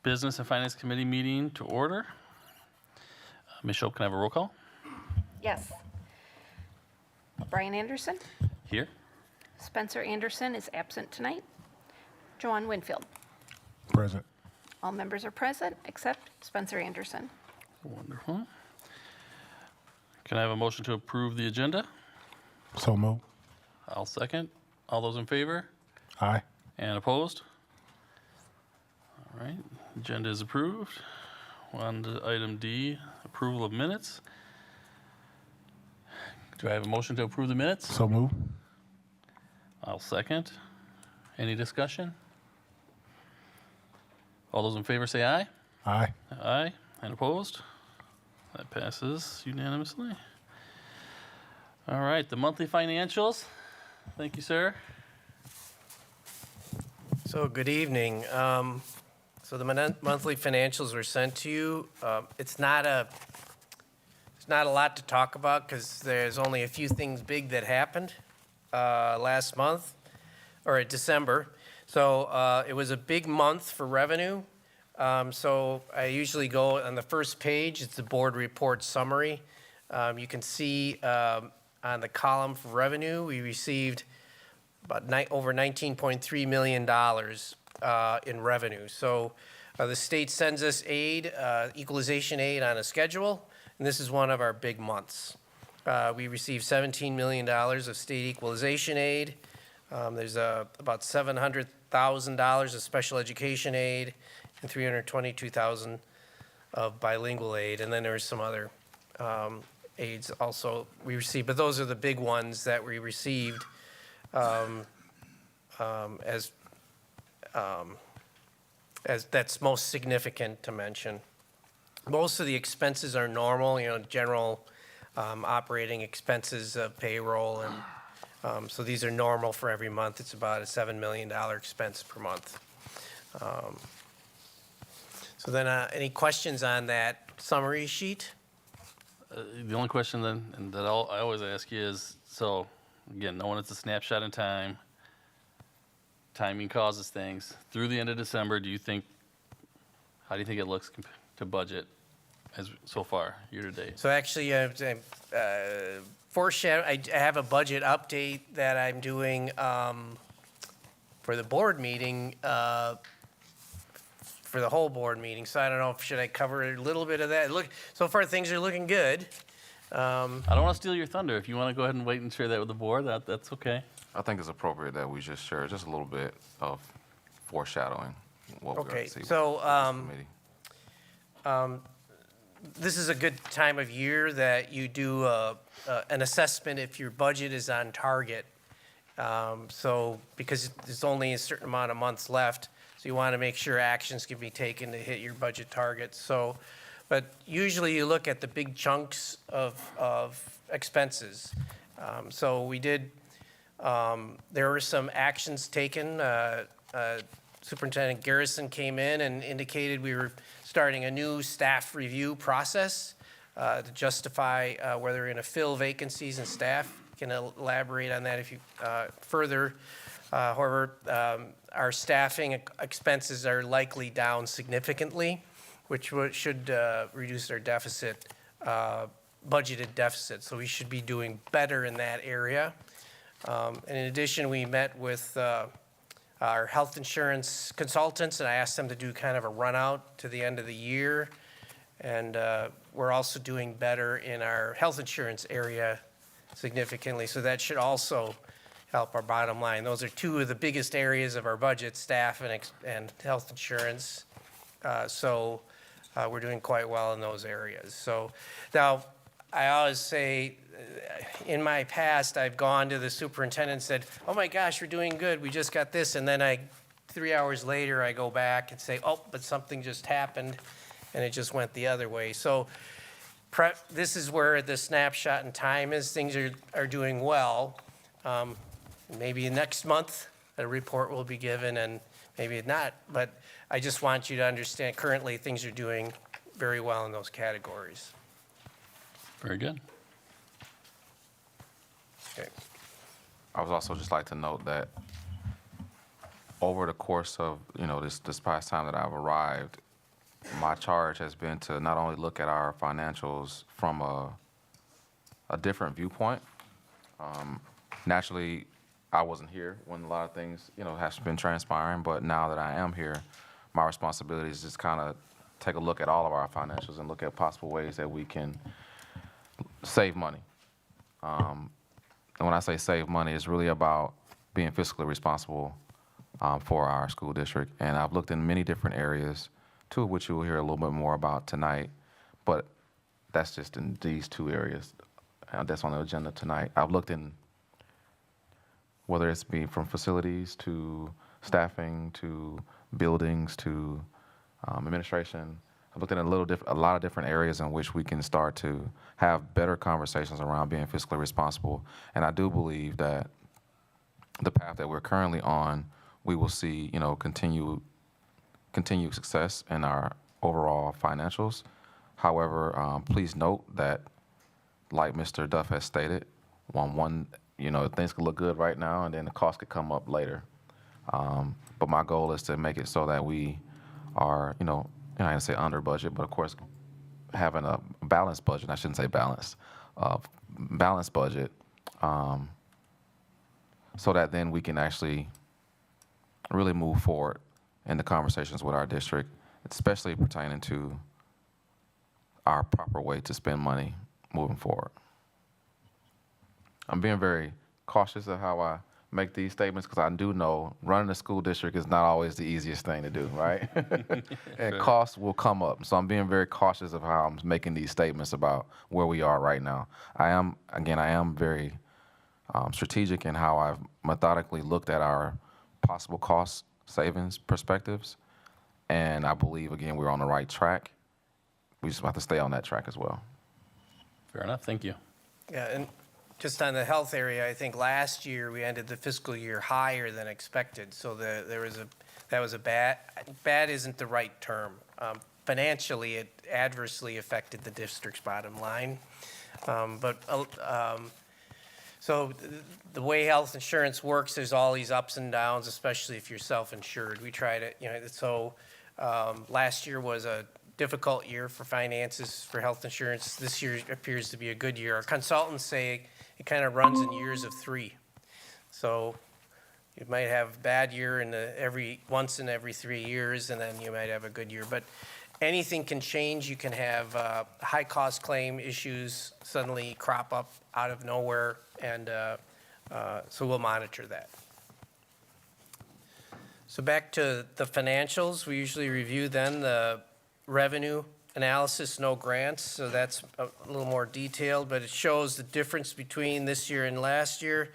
Business and Finance Committee meeting to order. Ms. Shope, can I have a roll call? Yes. Brian Anderson. Here. Spencer Anderson is absent tonight. Joanne Winfield. Present. All members are present except Spencer Anderson. Wonderful. Can I have a motion to approve the agenda? So moved. I'll second. All those in favor? Aye. And opposed? All right, agenda is approved. On to item D, approval of minutes. Do I have a motion to approve the minutes? So moved. I'll second. Any discussion? All those in favor say aye. Aye. Aye. And opposed? That passes unanimously. All right, the monthly financials. Thank you, sir. So good evening. So the monthly financials were sent to you. It's not a lot to talk about because there's only a few things big that happened last month or in December. So it was a big month for revenue. So I usually go on the first page. It's the board report summary. You can see on the column for revenue, we received about over $19.3 million in revenue. So the state sends us aid, equalization aid on a schedule, and this is one of our big months. We received $17 million of state equalization aid. There's about $700,000 of special education aid and $322,000 of bilingual aid, and then there's some other aids also we received, but those are the big ones that we received as that's most significant to mention. Most of the expenses are normal, general operating expenses of payroll, and so these are normal for every month. It's about a $7 million expense per month. So then any questions on that summary sheet? The only question then, and that I always ask you is, so again, knowing it's a snapshot in time, timing causes things. Through the end of December, how do you think it looks to budget so far, year to date? So actually, foreshadow, I have a budget update that I'm doing for the board meeting, for the whole board meeting. So I don't know, should I cover a little bit of that? Look, so far things are looking good. I don't want to steal your thunder. If you want to go ahead and wait and share that with the board, that's okay. I think it's appropriate that we just share just a little bit of foreshadowing what we're going to see. So committee. this is a good time of year that you do an assessment if your budget is on target. So because there's only a certain amount of months left, so you want to make sure actions can be taken to hit your budget targets. So, but usually you look at the big chunks of expenses. So we did. There were some actions taken. Superintendent Garrison came in and indicated we were starting a new staff review process to justify whether we're going to fill vacancies in staff. You can elaborate on that if you further. However, our staffing expenses are likely down significantly, which should reduce our deficit, budgeted deficit. So we should be doing better in that area. And in addition, we met with our health insurance consultants, and I asked them to do kind of a run out to the end of the year. And we're also doing better in our health insurance area significantly, so that should also help our bottom line. Those are two of the biggest areas of our budget, staff and health insurance. So we're doing quite well in those areas. So now, I always say, in my past, I've gone to the superintendent and said, oh my gosh, we're doing good, we just got this, and then 3 hours later, I go back and say, oh, but something just happened, and it just went the other way. So this is where the snapshot in time is. Things are doing well. Maybe next month, a report will be given, and maybe not, but I just want you to understand, currently, things are doing very well in those categories. Very good. Okay. I would also just like to note that over the course of, this past time that I've arrived, my charge has been to not only look at our financials from a different viewpoint. Naturally, I wasn't here when a lot of things, have been transpiring, but now that I am here, my responsibility is just kind of take a look at all of our financials and look at possible ways that we can save money. And when I say save money, it's really about being fiscally responsible for our school district. And I've looked in many different areas, two of which you will hear a little bit more about tonight, but that's just in these two areas that's on the agenda tonight. I've looked in whether it's be from facilities to staffing to buildings to administration. I've looked at a lot of different areas in which we can start to have better conversations around being fiscally responsible. And I do believe that the path that we're currently on, we will see, continued success in our overall financials. However, please note that, like Mr. Duff has stated, things could look good right now, and then the cost could come up later. But my goal is to make it so that we are, I don't want to say under budget, but of course, having a balanced budget. I shouldn't say balanced, balanced budget, so that then we can actually really move forward in the conversations with our district, especially pertaining to our proper way to spend money moving forward. I'm being very cautious of how I make these statements because I do know running a school district is not always the easiest thing to do, right? And Sure. costs will come up. So I'm being very cautious of how I'm making these statements about where we are right now. I am very strategic in how I've methodically looked at our possible cost savings perspectives. And I believe, again, we're on the right track. We just have to stay on that track as well. Fair enough. Thank you. Yeah, and just on the health area, I think last year we ended the fiscal year higher than expected. So that was a bad isn't the right term. Financially, it adversely affected the district's bottom line. So the way health insurance works, there's all these ups and downs, especially if you're self-insured. We try to, last year was a difficult year for finances for health insurance. This year appears to be a good year. Our consultants say it kind of runs in years of 3. So you might have a bad year once in every 3 years, and then you might have a good year. But anything can change. You can have high cost claim issues suddenly crop up out of nowhere, and so we'll monitor that. So back to the financials, we usually review then the revenue analysis, no grants, so that's a little more detailed, but it shows the difference between this year and last year.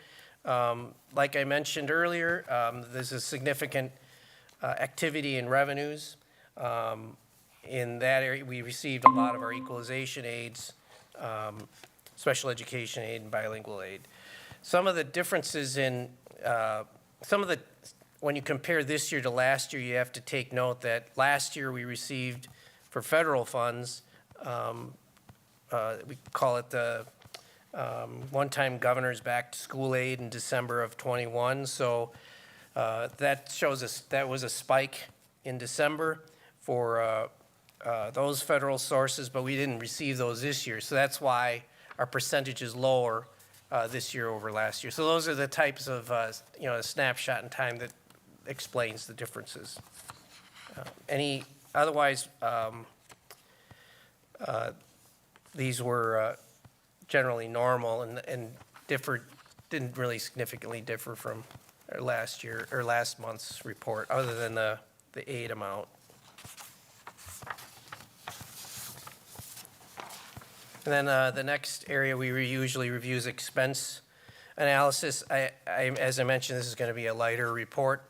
Like I mentioned earlier, there's a significant activity in revenues. In that area, we received a lot of our equalization aids, special education aid, and bilingual aid. Some of the differences in when you compare this year to last year, you have to take note that last year we received, for federal funds, we call it the one-time governor's back to school aid in December of 21. So that shows us that was a spike in December for those federal sources, but we didn't receive those this year. So that's why our percentage is lower this year over last year. So those are the types of, a snapshot in time that explains the differences. Otherwise, these were generally normal and didn't really significantly differ from our last month's report, other than the aid amount. And then the next area we usually review is expense analysis. As I mentioned, this is going to be a lighter report.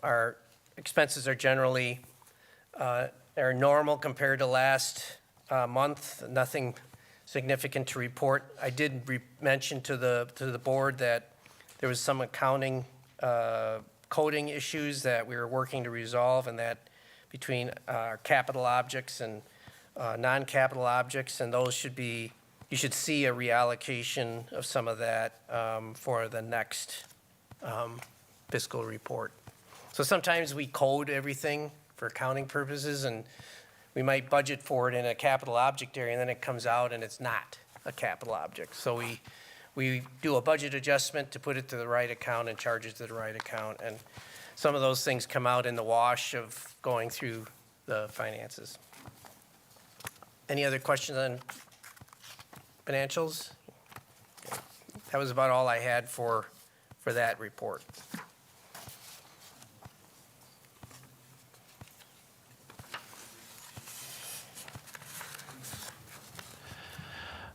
Our expenses are generally are normal compared to last month. Nothing significant to report. I did mention to the board that there was some accounting coding issues that we were working to resolve, and that between our capital objects and non-capital objects, and those you should see a reallocation of some of that for the next fiscal report. So sometimes we code everything for accounting purposes, and we might budget for it in a capital object area, and then it comes out and it's not a capital object. So we do a budget adjustment to put it to the right account and charge it to the right account, and some of those things come out in the wash of going through the finances. Any other questions on financials? That was about all I had for that report.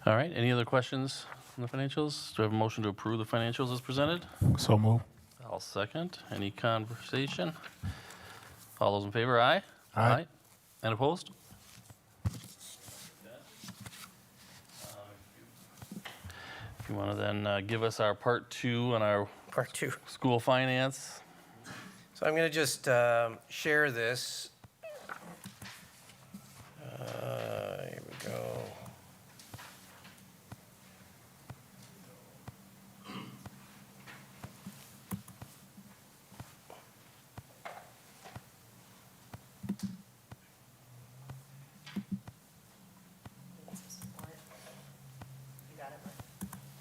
All right, any other questions on the financials? Do I have a motion to approve the financials as presented? So move. I'll second. Any conversation? All those in favor, aye? Aye. And opposed? If you want to then give us our part 2 on our Part 2. school finance. So I'm going to just share this. Here we go.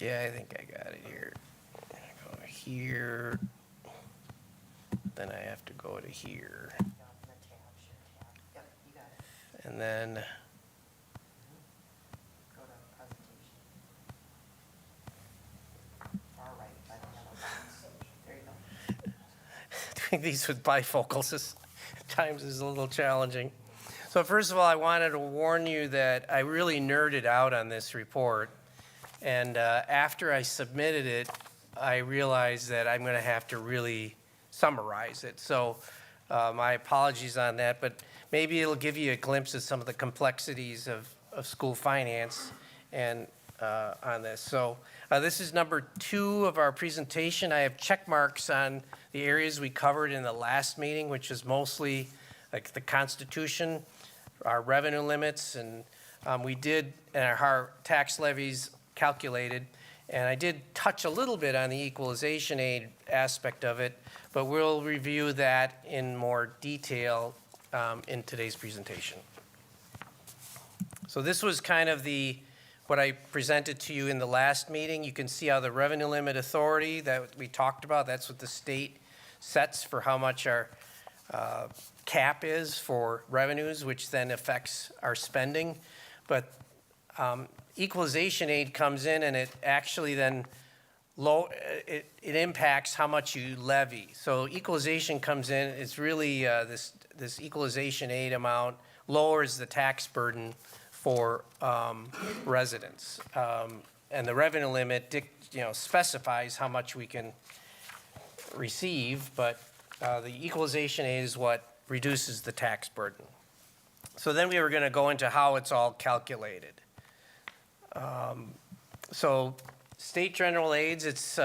Yeah, I think I got it here. Go here. Then I have to go to here. And then Go to presentation. Far right by the yellow box. There you go. doing these with bifocals at times is a little challenging. So first of all, I wanted to warn you that I really nerded out on this report. And after I submitted it, I realized that I'm going to have to really summarize it. So my apologies on that, but maybe it'll give you a glimpse of some of the complexities of school finance and on this. So this is number 2 of our presentation. I have check marks on the areas we covered in the last meeting, which is mostly like the Constitution, our revenue limits, and we did, and our tax levies calculated. And I did touch a little bit on the equalization aid aspect of it, but we'll review that in more detail in today's presentation. So this was kind of what I presented to you in the last meeting. You can see how the revenue limit authority that we talked about, that's what the state sets for how much our cap is for revenues, which then affects our spending. But equalization aid comes in, and it actually then it impacts how much you levy. So equalization comes in, it's really this equalization aid amount lowers the tax burden for residents. And the revenue limit specifies how much we can receive, but the equalization aid is what reduces the tax burden. So then we were going to go into how it's all calculated. So state general aids, it's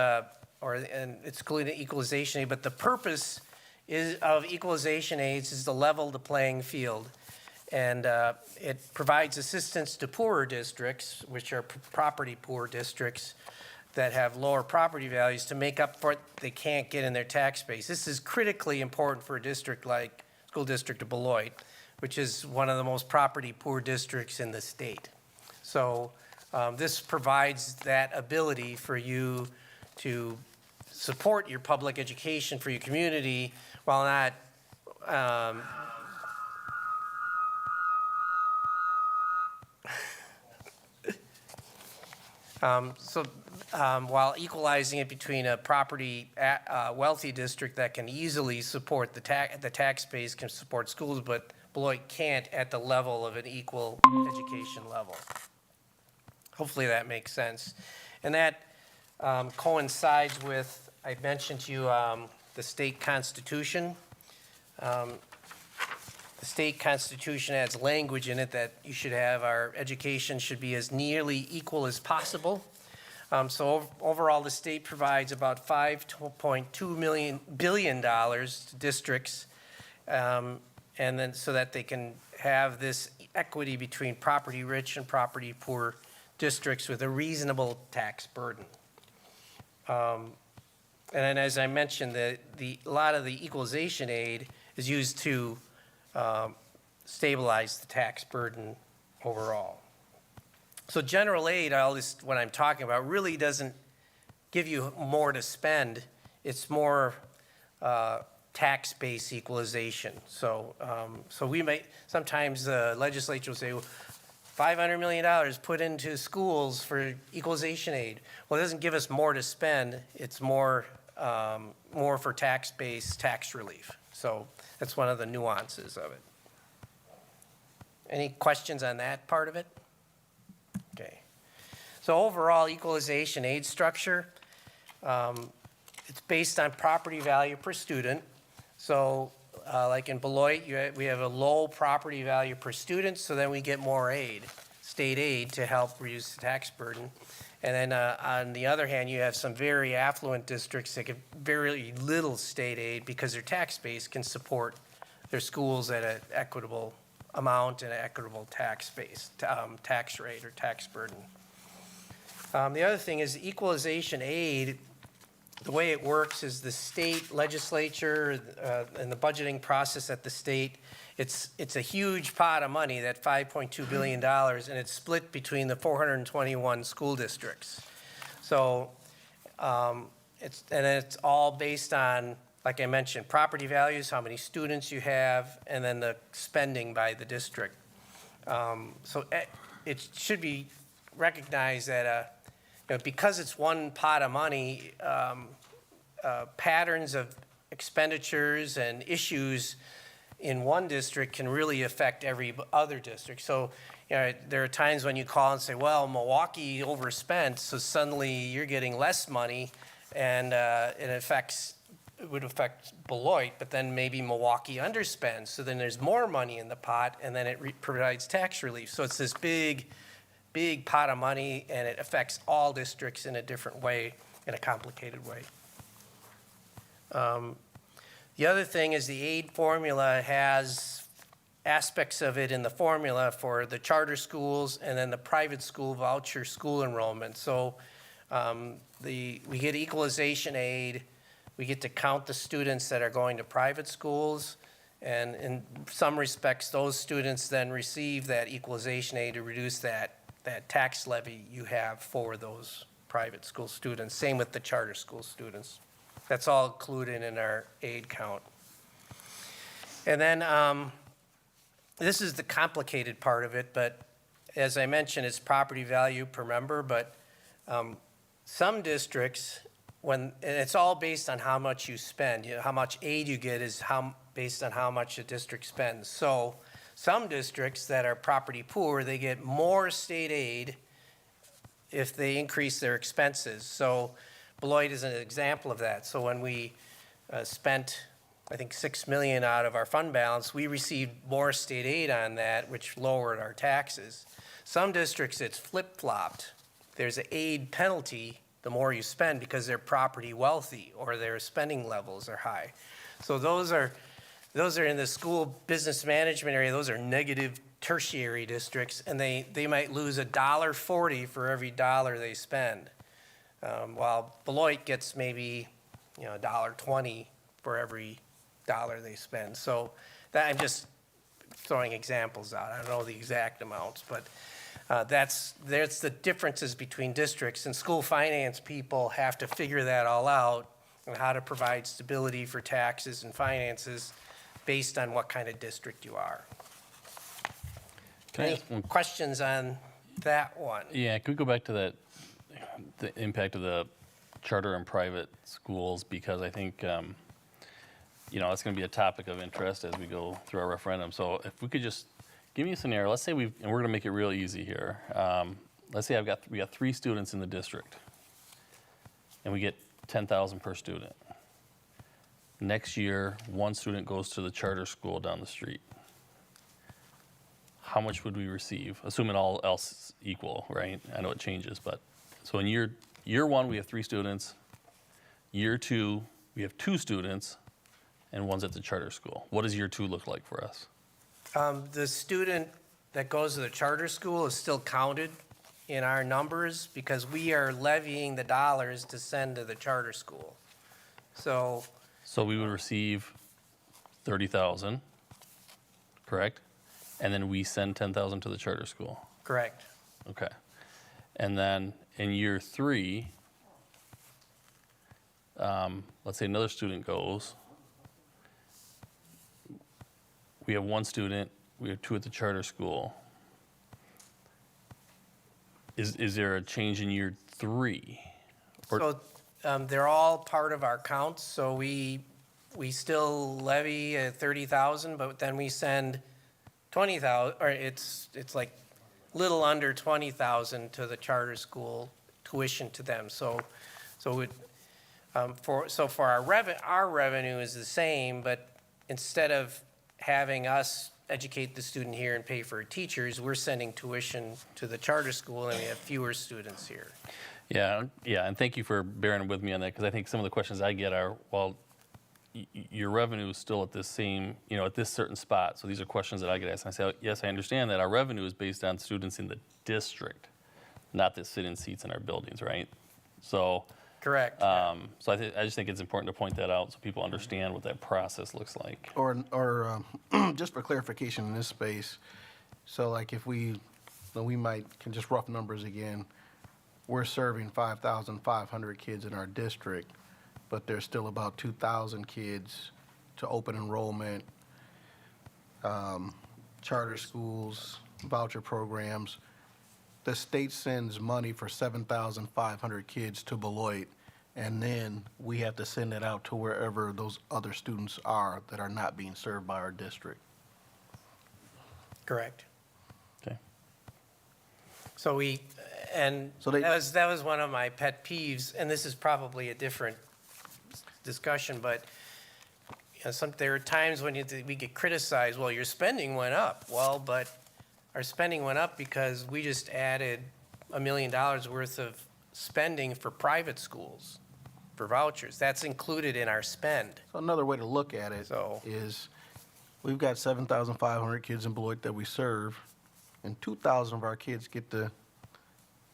including equalization aid, but the purpose of equalization aids is to level the playing field. And it provides assistance to poorer districts, which are property poor districts that have lower property values, to make up for what they can't get in their tax base. This is critically important for a district like School District of Beloit, which is one of the most property poor districts in the state. So This provides that ability for you to support your public education for your community while not while equalizing it between a wealthy district that can easily support the tax base can support schools, but Beloit can't at the level of an equal education level. Hopefully that makes sense. And that coincides with, I mentioned to you, the state constitution. The state constitution adds language in it that you should have, our education should be as nearly equal as possible. So overall, the state provides about $5.2 billion to districts, and then so that they can have this equity between property rich and property poor districts with a reasonable tax burden. And then, as I mentioned, a lot of the equalization aid is used to stabilize the tax burden overall. So general aid, all this, what I'm talking about, really doesn't give you more to spend. It's more tax-based equalization. So, so we may, sometimes the legislature will say, well, $500 million put into schools for equalization aid. Well, it doesn't give us more to spend. It's more for tax-based tax relief. So that's one of the nuances of it. Any questions on that part of it? Okay. So overall equalization aid structure, it's based on property value per student. So like in Beloit, we have a low property value per student, so then we get more aid, state aid, to help reduce the tax burden. And then on the other hand, you have some very affluent districts that get very little state aid because their tax base can support their schools at an equitable amount and an equitable tax base, tax rate or tax burden. The other thing is equalization aid. The way it works is the state legislature and the budgeting process at the state, it's a huge pot of money, that $5.2 billion, and it's split between the 421 school districts. So it's all based on, like I mentioned, property values, how many students you have, and then the spending by the district. So it should be recognized that because it's one pot of money, patterns of expenditures and issues in one district can really affect every other district. So there are times when you call and say, well, Milwaukee overspent, so suddenly you're getting less money, and it would affect Beloit, but then maybe Milwaukee underspends, so then there's more money in the pot, and then it provides tax relief. So it's this big pot of money, and it affects all districts in a different way, in a complicated way. The other thing is the aid formula has aspects of it in the formula for the charter schools and then the private school voucher school enrollment. So we get equalization aid. We get to count the students that are going to private schools. And in some respects, those students then receive that equalization aid to reduce that tax levy you have for those private school students. Same with the charter school students. That's all included in our aid count. And then this is the complicated part of it, but as I mentioned, it's property value per member, but some districts, and it's all based on how much you spend. How much aid you get is based on how much a district spends. So some districts that are property poor, they get more state aid if they increase their expenses. So Beloit is an example of that. So when we spent, I think, $6 million out of our fund balance, we received more state aid on that, which lowered our taxes. Some districts, it's flip-flopped. There's an aid penalty the more you spend because they're property wealthy or their spending levels are high. So those are in the school business management area. Those are negative tertiary districts, and they might lose $1.40 for every dollar they spend. While Beloit gets maybe $1.20 for every dollar they spend. So that I'm just throwing examples out. I don't know the exact amounts, but That's the differences between districts, and school finance people have to figure that all out and how to provide stability for taxes and finances based on what kind of district you are. Can I Any ask one? questions on that one? Yeah, could we go back to that, the impact of the charter and private schools? Because I think, it's going to be a topic of interest as we go through our referendum. So if we could just give me a scenario. Let's say and we're going to make it real easy here. Let's say we got 3 students in the district, and we get $10,000 per student. Next year, 1 student goes to the charter school down the street. How much would we receive, assuming all else is equal, right? I know it changes, but so in year 1 we have 3 students. Year 2 we have 2 students, and 1's at the charter school. What does year 2 look like for us? The student that goes to the charter school is still counted in our numbers because we are levying the dollars to send to the charter school. So, So we would receive 30,000, correct? And then we send 10,000 to the charter school. correct. Okay. And then in year 3, let's say another student goes. We have 1 student, we have 2 at the charter school. Is there a change in year 3? Or- So they're all part of our counts, so we still levy 30,000, but then we send 20,000, or it's like little under 20,000 to the charter school tuition to them. So for our revenue is the same, but instead of having us educate the student here and pay for teachers, we're sending tuition to the charter school, and we have fewer students here. Yeah, and thank you for bearing with me on that, because I think some of the questions I get are, well, your revenue is still at this same, at this certain spot. So these are questions that I get asked. And I say, yes, I understand that. Our revenue is based on students in the district, not that sit in seats in our buildings, right? So, Correct. so I just think it's important to point that out so people understand what that process looks like. Or just for clarification in this space, so like if we can just rough numbers again, we're serving 5,500 kids in our district, but there's still about 2,000 kids to open enrollment, charter schools, voucher programs. The state sends money for 7,500 kids to Beloit, and then we have to send it out to wherever those other students are that are not being served by our district. Correct. Okay. So So they- that was one of my pet peeves, and this is probably a different discussion, but there are times when we get criticized, well, your spending went up. Well, but our spending went up because we just added $1 million worth of spending for private schools, for vouchers. That's included in our spend. So another way to look at it So- is we've got 7,500 kids in Beloit that we serve, and 2,000 of our kids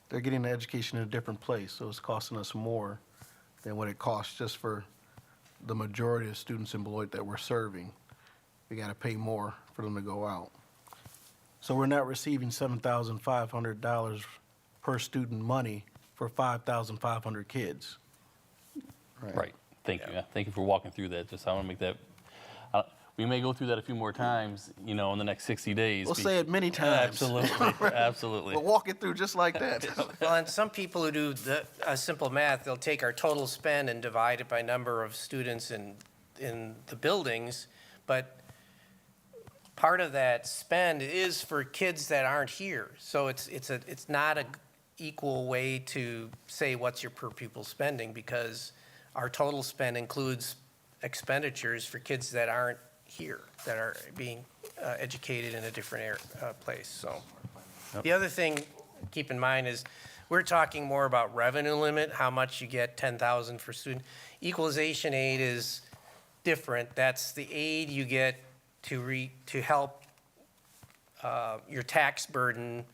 they're getting an education in a different place, so it's costing us more than what it costs just for the majority of students in Beloit that we're serving. We got to pay more for them to go out. So we're not receiving $7,500 per student money for 5,500 kids. Right. Thank you. Yeah. Thank you for walking through that. Just I want to make that. We may go through that a few more times, in the next 60 days. We'll say it many times. Absolutely. Absolutely. We'll walk it through just like that. Well, and some people who do simple math, they'll take our total spend and divide it by number of students in the buildings, but part of that spend is for kids that aren't here. So it's not a equal way to say what's your per pupil spending, because our total spend includes expenditures for kids that aren't here, that are being educated in a different place. So the other thing, keep in mind, is we're talking more about revenue limit, how much you get, 10,000 for student. Equalization aid is different. That's the aid you get to help your tax burden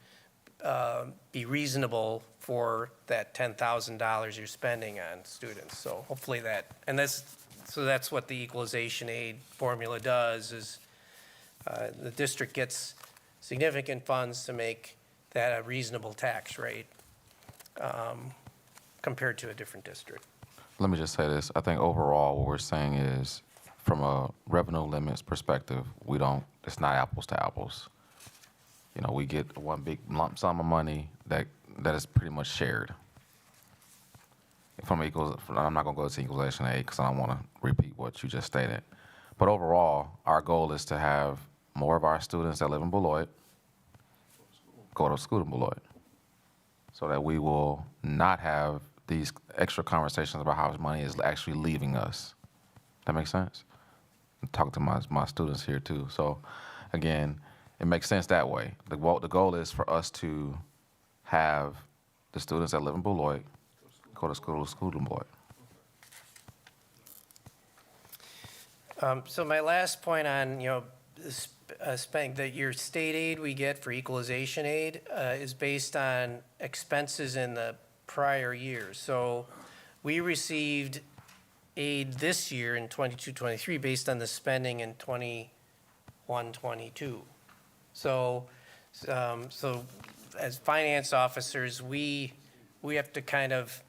be reasonable for that $10,000 you're spending on students. So hopefully that's what the equalization aid formula does, is the district gets significant funds to make that a reasonable tax rate compared to a different district. Let me just say this. I think overall, what we're saying is, from a revenue limits perspective, it's not apples to apples. You know, we get one big lump sum of money that is pretty much shared. I'm not going to go to equalization aid because I don't want to repeat what you just stated. But overall, our goal is to have more of our students that live in Beloit go to school in Beloit, so that we will not have these extra conversations about how much money is actually leaving us. That makes sense? I'm talking to my students here too. So again, it makes sense that way. The goal is for us to have the students that live in Beloit go to school in Beloit. So my last point on, spending, that your state aid we get for equalization aid is based on expenses in the prior years. So we received aid this year in 22-23 based on the spending in 21-22. So as finance officers, we have to kind of,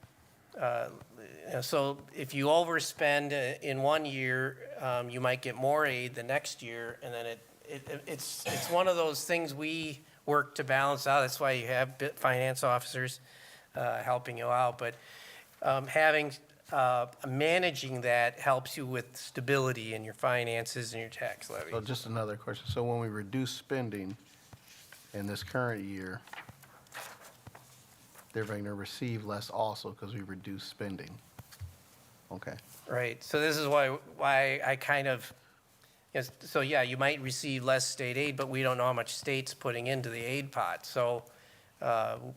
so if you overspend in one year, you might get more aid the next year, and then it's one of those things we work to balance out. That's why you have finance officers helping you out. But managing that helps you with stability in your finances and your tax levy. So just another question. So when we reduce spending in this current year, they're going to receive less also because we reduce spending. Okay. Right, so this is why I kind of, yes, so yeah, you might receive less state aid, but we don't know how much state's putting into the aid pot. So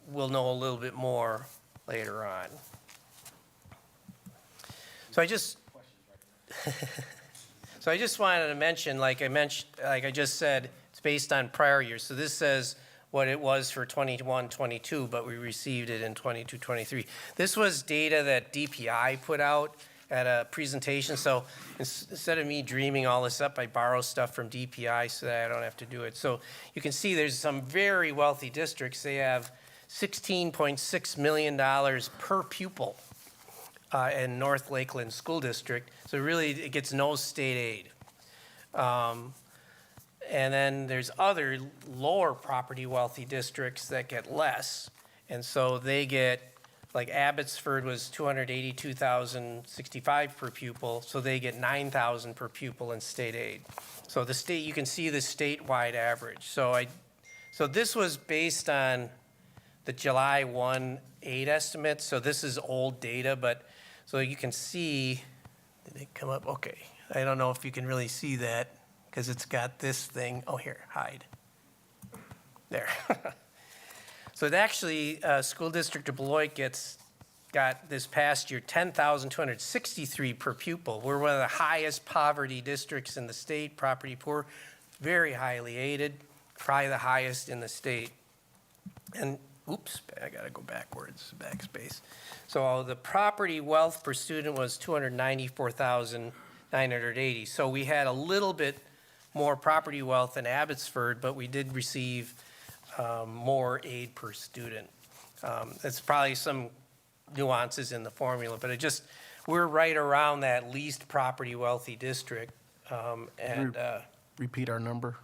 we'll know a little bit more later on. So I just wanted to mention, like I just said, it's based on prior years. So this says what it was for 21-22, but we received it in 22-23. This was data that DPI put out at a presentation. So instead of me dreaming all this up, I borrow stuff from DPI so that I don't have to do it. So you can see there's some very wealthy districts. They have $16.6 million per pupil in North Lakeland School District. So really, it gets no state aid. And then there's other lower property wealthy districts that get less. And so they get, like Abbotsford was $282,065 per pupil, so they get $9,000 per pupil in state aid. So the state, you can see the statewide average. So this was based on the July 1 aid estimate. So this is old data, but so you can see, did it come up? Okay, I don't know if you can really see that because it's got this thing. Oh, here, hide. There. So it actually, School District of Beloit got this past year $10,263 per pupil. We're one of the highest poverty districts in the state, property poor, very highly aided, probably the highest in the state. And oops, I gotta go backwards, backspace. So the property wealth per student was $294,980. So we had a little bit more property wealth than Abbotsford, but we did receive more aid per student. It's probably some nuances in the formula, but we're right around that least property wealthy district. Repeat our number.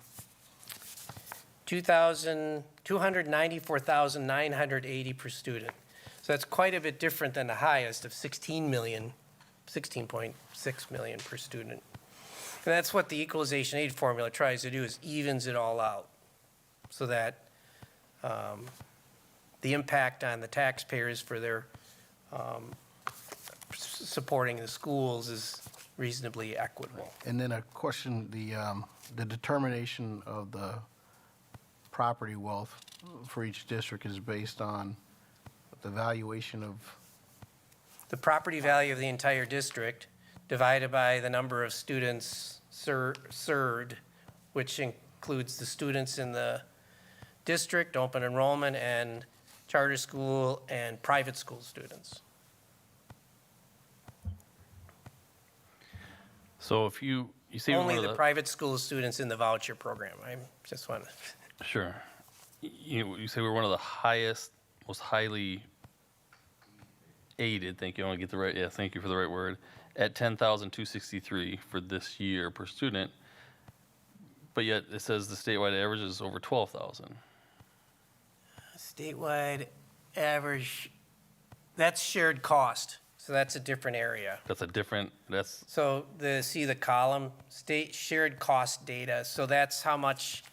294,980 per student. So that's quite a bit different than the highest of 16.6 million per student. And that's what the equalization aid formula tries to do, is evens it all out so that the impact on the taxpayers for their supporting the schools is reasonably equitable. And then a question, the determination of the property wealth for each district is based on the valuation of? The property value of the entire district divided by the number of students served, which includes the students in the district, open enrollment, and charter school and private school students. So if you see Only one of the private school students in the voucher program. I just want to. Sure. you say we're one of the highest, most highly aided, thank you, I want to get the right, yeah, thank you for the right word, at 10,263 for this year per student, but yet it says the statewide average is over 12,000. Statewide average, that's shared cost, so that's a different area. That's a different, that's, So see the column, state shared cost data, so that's how much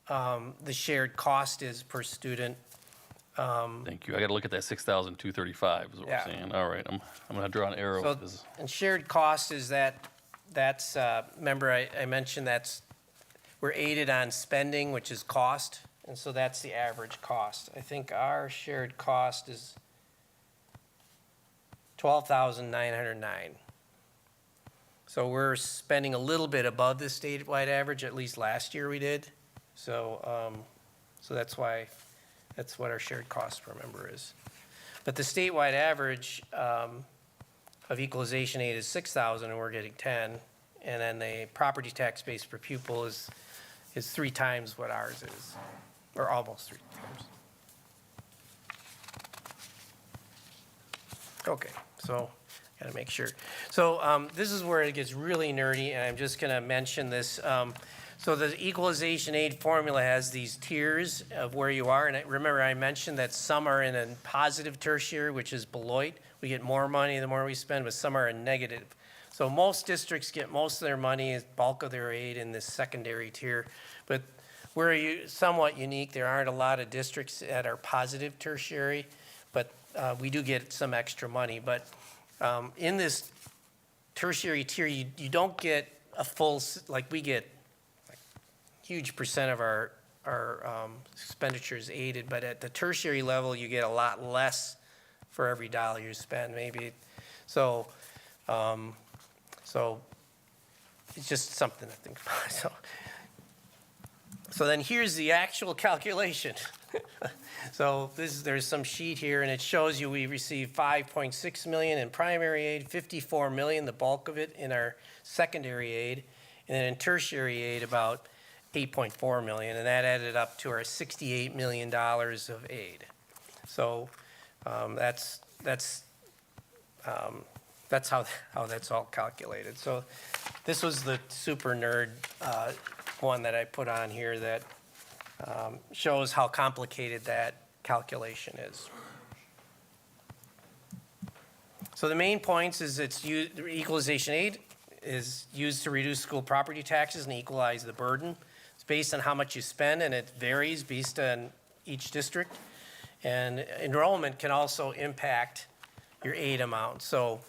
the shared cost is per student. thank you, I got to look at that 6,235 is what Yeah. we're saying. All right, I'm going to draw an arrow. So, 'cause- and shared cost is that's, remember I mentioned we're aided on spending, which is cost, and so that's the average cost. I think our shared cost is 12,909. So we're spending a little bit above the statewide average, at least last year we did. So, so that's what our shared cost per member is. But the statewide average of equalization aid is 6,000 and we're getting 10. And then the property tax base per pupil is 3 times what ours is, or almost 3 times. Okay, so gotta make sure. So this is where it gets really nerdy, and I'm just gonna mention this. So the equalization aid formula has these tiers of where you are, and remember I mentioned that some are in a positive tertiary, which is Beloit. We get more money the more we spend, but some are in negative. So most districts get most of their money, bulk of their aid in this secondary tier. But we're somewhat unique. There aren't a lot of districts that are positive tertiary, but we do get some extra money. But in this tertiary tier, you don't get a full, like we get like huge percent of our expenditures aided, but at the tertiary level, you get a lot less for every dollar you spend, maybe. So, so it's just something to think about. So then here's the actual calculation. So there's some sheet here, and it shows you we received 5.6 million in primary aid, 54 million, the bulk of it, in our secondary aid, and then in tertiary aid about 8.4 million, and that added up to our $68 million of aid. So that's how that's all calculated. So this was the super nerd one that I put on here that shows how complicated that calculation is. So the main points is equalization aid is used to reduce school property taxes and equalize the burden. It's based on how much you spend, and it varies based on each district. And enrollment can also impact your aid amount. So,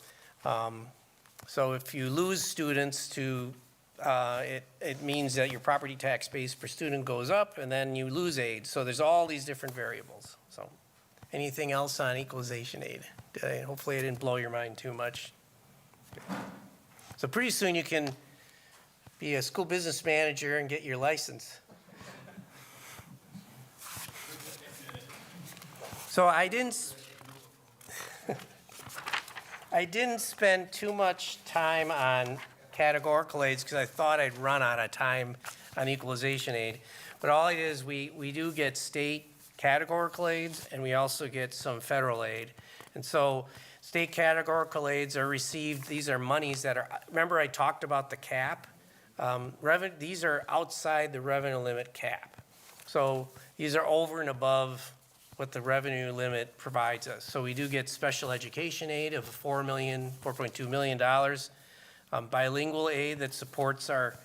so if you lose students to it means that your property tax base per student goes up, and then you lose aid. So there's all these different variables. So anything else on equalization aid? Hopefully I didn't blow your mind too much. So pretty soon you can be a school business manager and get your license. So I didn't spend too much time on categorical aids because I thought I'd run out of time on equalization aid. But all it is, we do get state categorical aids, and we also get some federal aid. And so state categorical aids are received, these are monies that are, remember I talked about the cap? These are outside the revenue limit cap. So these are over and above what the revenue limit provides us. So we do get special education aid of $4.2 million. Bilingual aid that supports our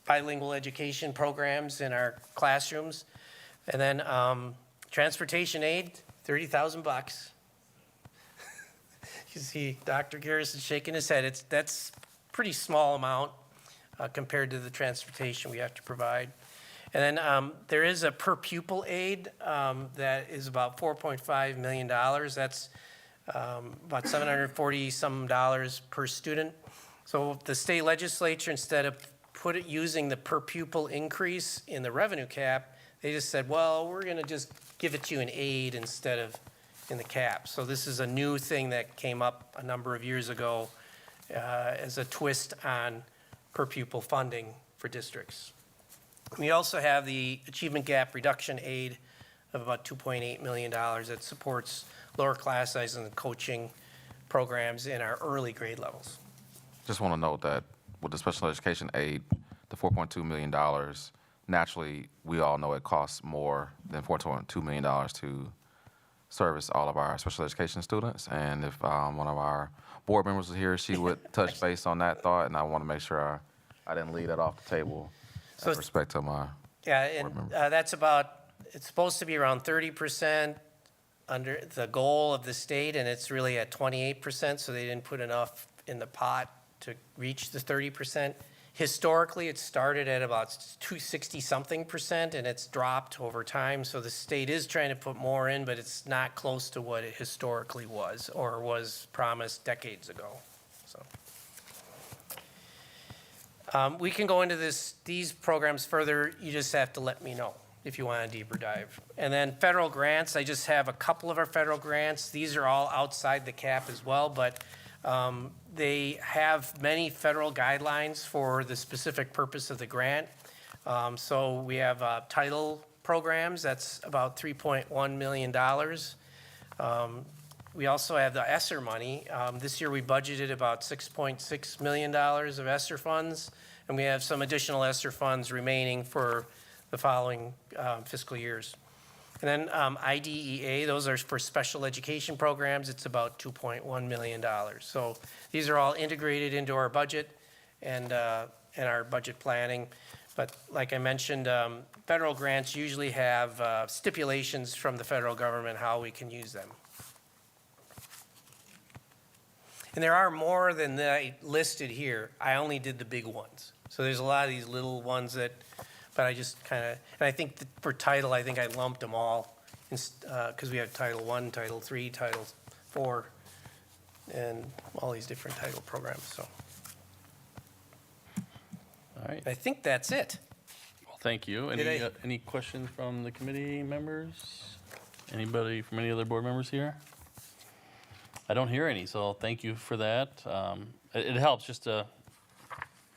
bilingual education programs in our classrooms. And then transportation aid, $30,000. You see Dr. Garrison shaking his head. That's pretty small amount compared to the transportation we have to provide. And then there is a per pupil aid that is about $4.5 million. That's about $740 some per student. So the state legislature, instead of using the per pupil increase in the revenue cap, they just said, well, we're going to just give it to you in aid instead of in the cap. So this is a new thing that came up a number of years ago as a twist on per pupil funding for districts. We also have the achievement gap reduction aid of about $2.8 million that supports lower class sizes and coaching programs in our early grade levels. Just want to note that with the special education aid, the $4.2 million, naturally, we all know it costs more than $4.2 million to service all of our special education students. And if one of our board members was here, she would touch base on that thought, and I want to make sure I didn't leave that off the table So with respect to my Yeah, and members. that's about, it's supposed to be around 30% under the goal of the state, and it's really at 28%, so they didn't put enough in the pot to reach the 30%. Historically, it started at about 260-something%, and it's dropped over time, so the state is trying to put more in, but it's not close to what it historically was or was promised decades ago, so. We can go into these programs further. You just have to let me know if you want a deeper dive. And then federal grants, I just have a couple of our federal grants. These are all outside the cap as well, but they have many federal guidelines for the specific purpose of the grant. So we have title programs, that's about $3.1 million. We also have the ESSER money. This year we budgeted about $6.6 million of ESSER funds, and we have some additional ESSER funds remaining for the following fiscal years. And then IDEA, those are for special education programs. It's about $2.1 million. So these are all integrated into our budget and our budget planning. But like I mentioned, federal grants usually have stipulations from the federal government how we can use them. And there are more than I listed here. I only did the big ones. So there's a lot of these little ones that, but I just kind of, and I think that for title, I think I lumped them all because we have Title I, Title III, Title IV, and all these different title programs, so. All right. I think that's it. Well, thank you. Any questions from the committee members? Anybody from any other board members here? I don't hear any, so thank you for that. It helps just to,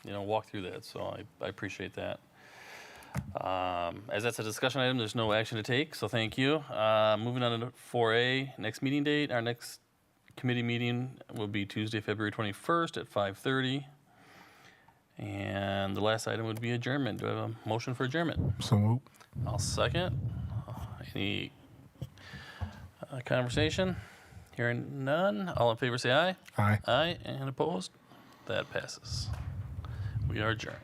walk through that, so I appreciate that. As that's a discussion item, there's no action to take, so thank you. Moving on to 4A, next meeting date. Our next committee meeting will be Tuesday, February 21st at 5:30. And the last item would be adjournment. Do I have a motion for adjournment? So moved. I'll second. Any conversation? Hearing none. All in favor say aye. Aye. Aye, and opposed? That passes. We are adjourned.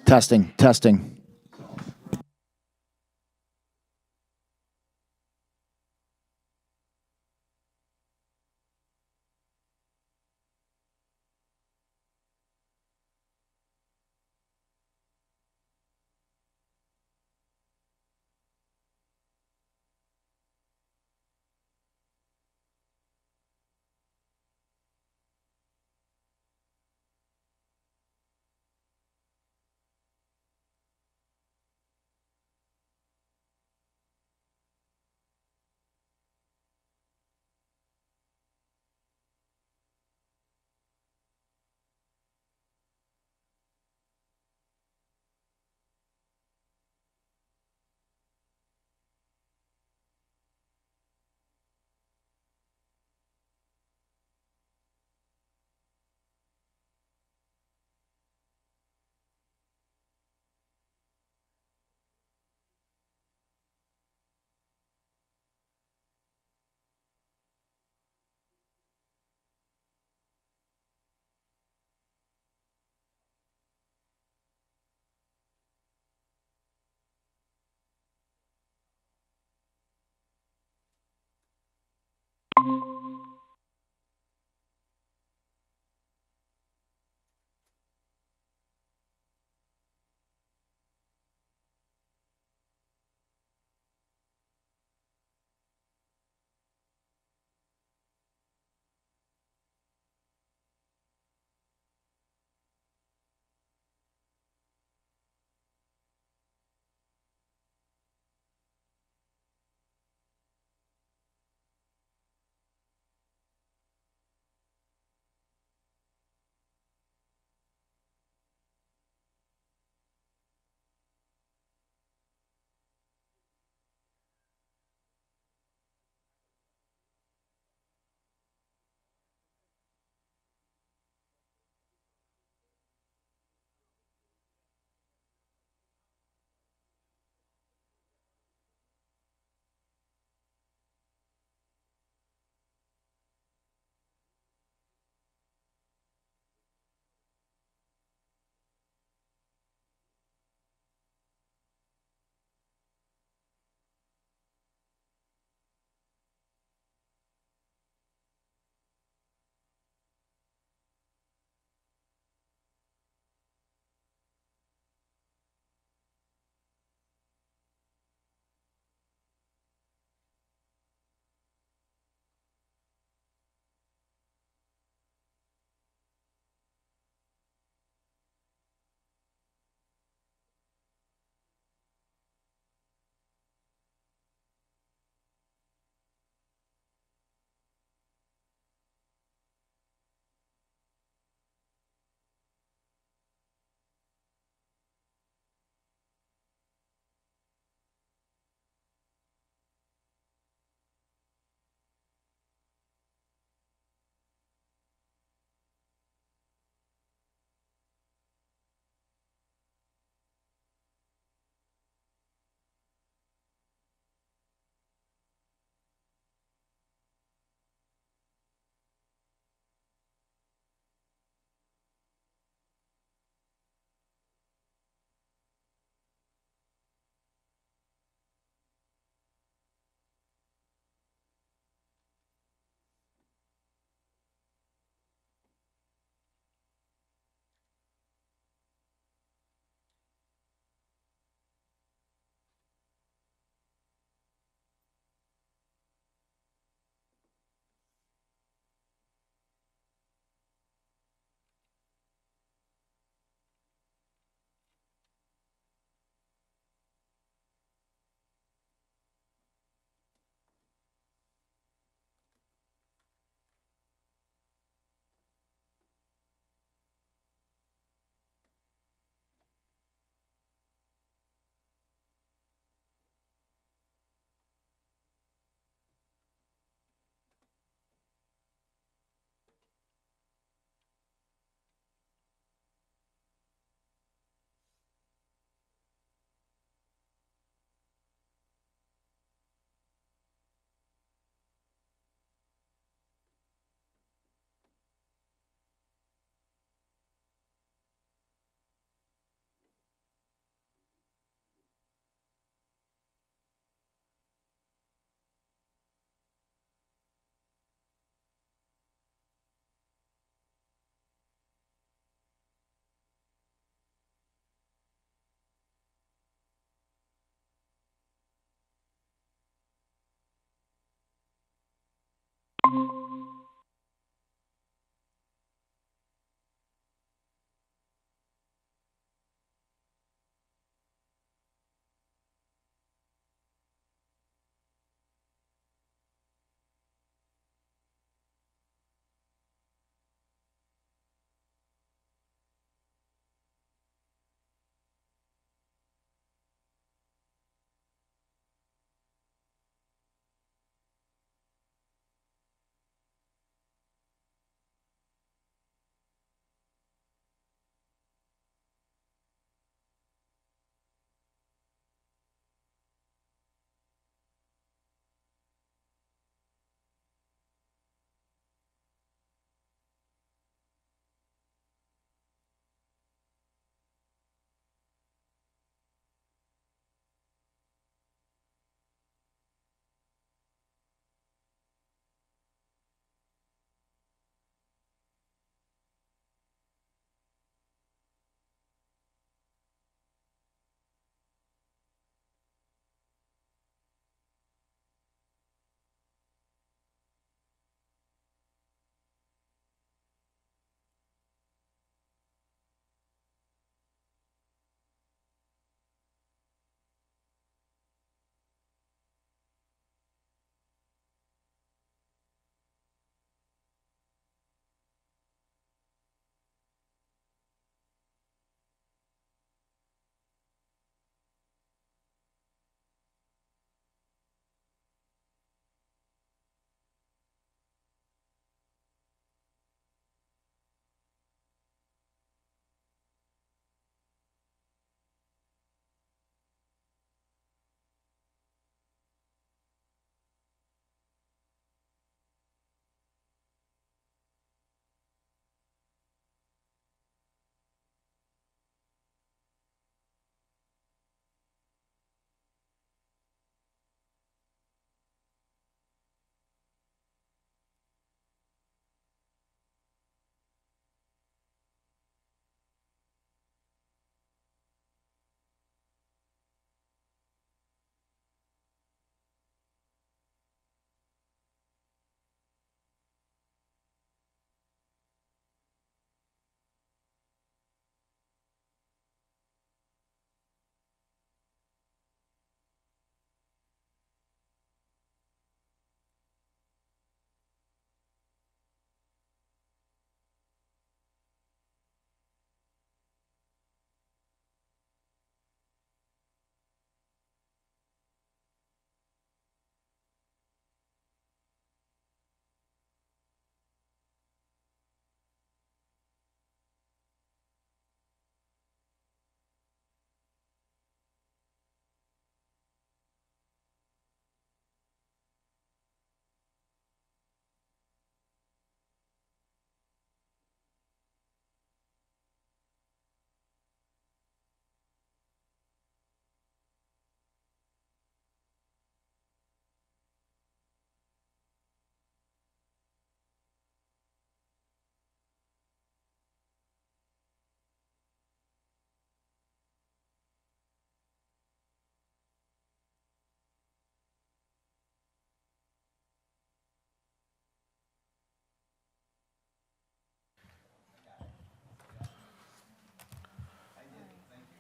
Testing, testing.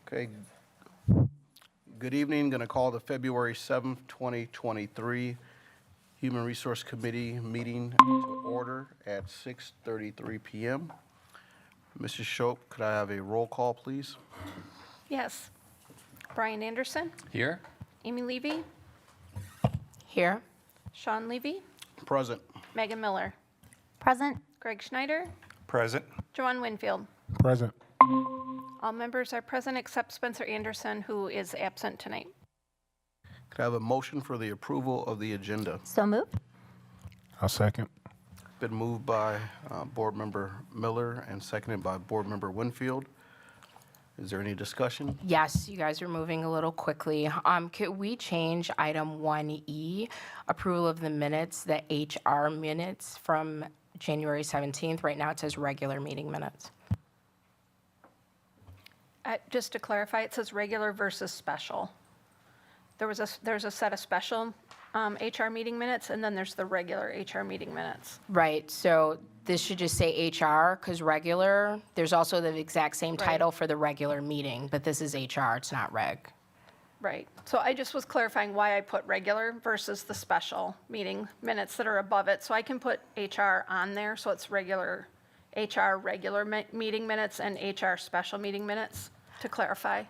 Okay. Good evening. Going to call the February 7th, 2023 Human Resource Committee meeting to order at 6:33 PM. Mrs. Shope, could I have a roll call, please? Yes. Brian Anderson, Here? Amy Levy, Here. Sean Levy, Present. Megan Miller, Present. Greg Schneider, Present. Joanne Winfield. Present. All members are present except Spencer Anderson, who is absent tonight. Could I have a motion for the approval of the agenda? So moved. I'll second. Been moved by Board Member Miller and seconded by Board Member Winfield. Is there any discussion? Yes, you guys are moving a little quickly. Could we change item 1E, approval of the minutes, the HR minutes from January 17th? Right now it says regular meeting minutes. Just to clarify, it says regular versus special. There's a set of special HR meeting minutes, and then there's the regular HR meeting minutes. Right, so this should just say HR, because regular, there's also the exact same title for the regular meeting, but this is HR, it's not reg. Right. So I just was clarifying why I put regular versus the special meeting minutes that are above it. So I can put HR on there, so it's regular, HR regular meeting minutes and HR special meeting minutes, to clarify.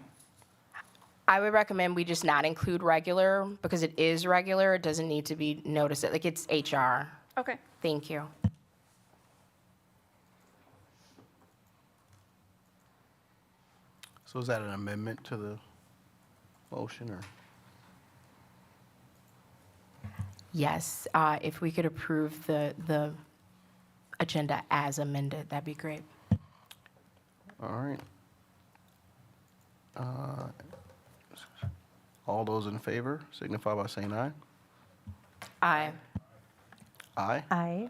I would recommend we just not include regular, because it is regular, it doesn't need to be noticed, like it's HR. Okay. Thank you. So is that an amendment to the motion, or? Yes, if we could approve the agenda as amended, that'd be great. All right. All those in favor signify by saying aye. Aye. Aye. Aye.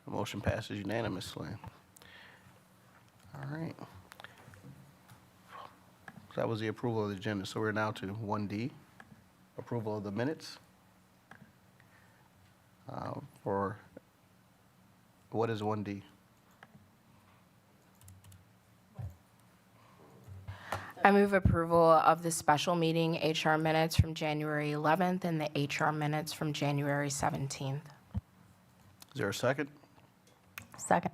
The motion passes unanimously. All right. That was the approval of the agenda, so we're now to 1D, approval of the minutes. For, what is 1D? I move approval of the special meeting HR minutes from January 11th and the HR minutes from January 17th. Is there a second? Second.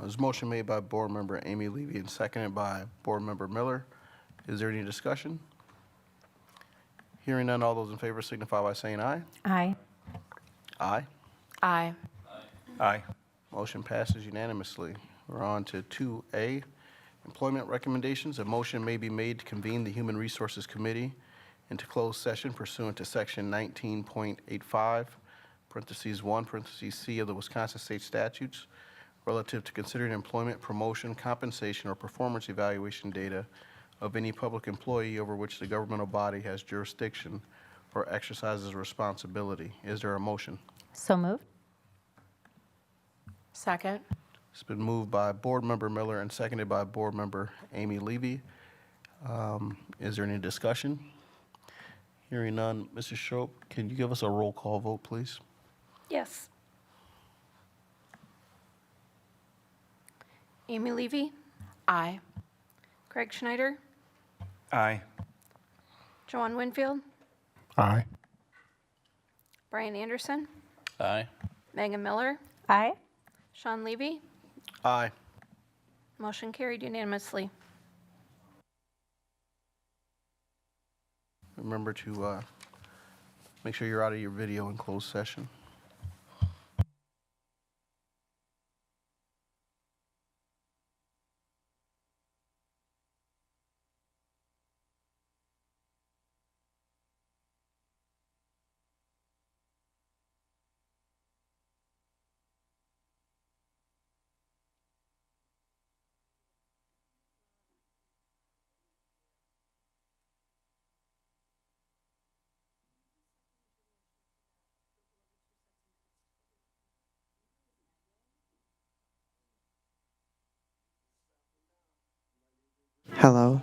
There's a motion made by Board Member Amy Levy and seconded by Board Member Miller. Is there any discussion? Hearing none, all those in favor signify by saying aye. Aye. Aye. Aye. Aye. Motion passes unanimously. We're on to 2A, employment recommendations. A motion may be made to convene the Human Resources Committee into closed session pursuant to Section 19.85, parentheses 1, parentheses C of the Wisconsin State Statutes relative to considering employment, promotion, compensation, or performance evaluation data of any public employee over which the governmental body has jurisdiction or exercises responsibility. Is there a motion? So moved. Second. It's been moved by Board Member Miller and seconded by Board Member Amy Levy. Is there any discussion? Hearing none, Mrs. Shope, can you give us a roll call vote, please? Yes. Amy Levy, Aye. Greg Schneider, Aye. Joanne Winfield, Aye. Brian Anderson, Aye. Megan Miller, Aye. Sean Levy. Aye. Motion carried unanimously. Remember to make sure you're out of your video in closed session. Hello.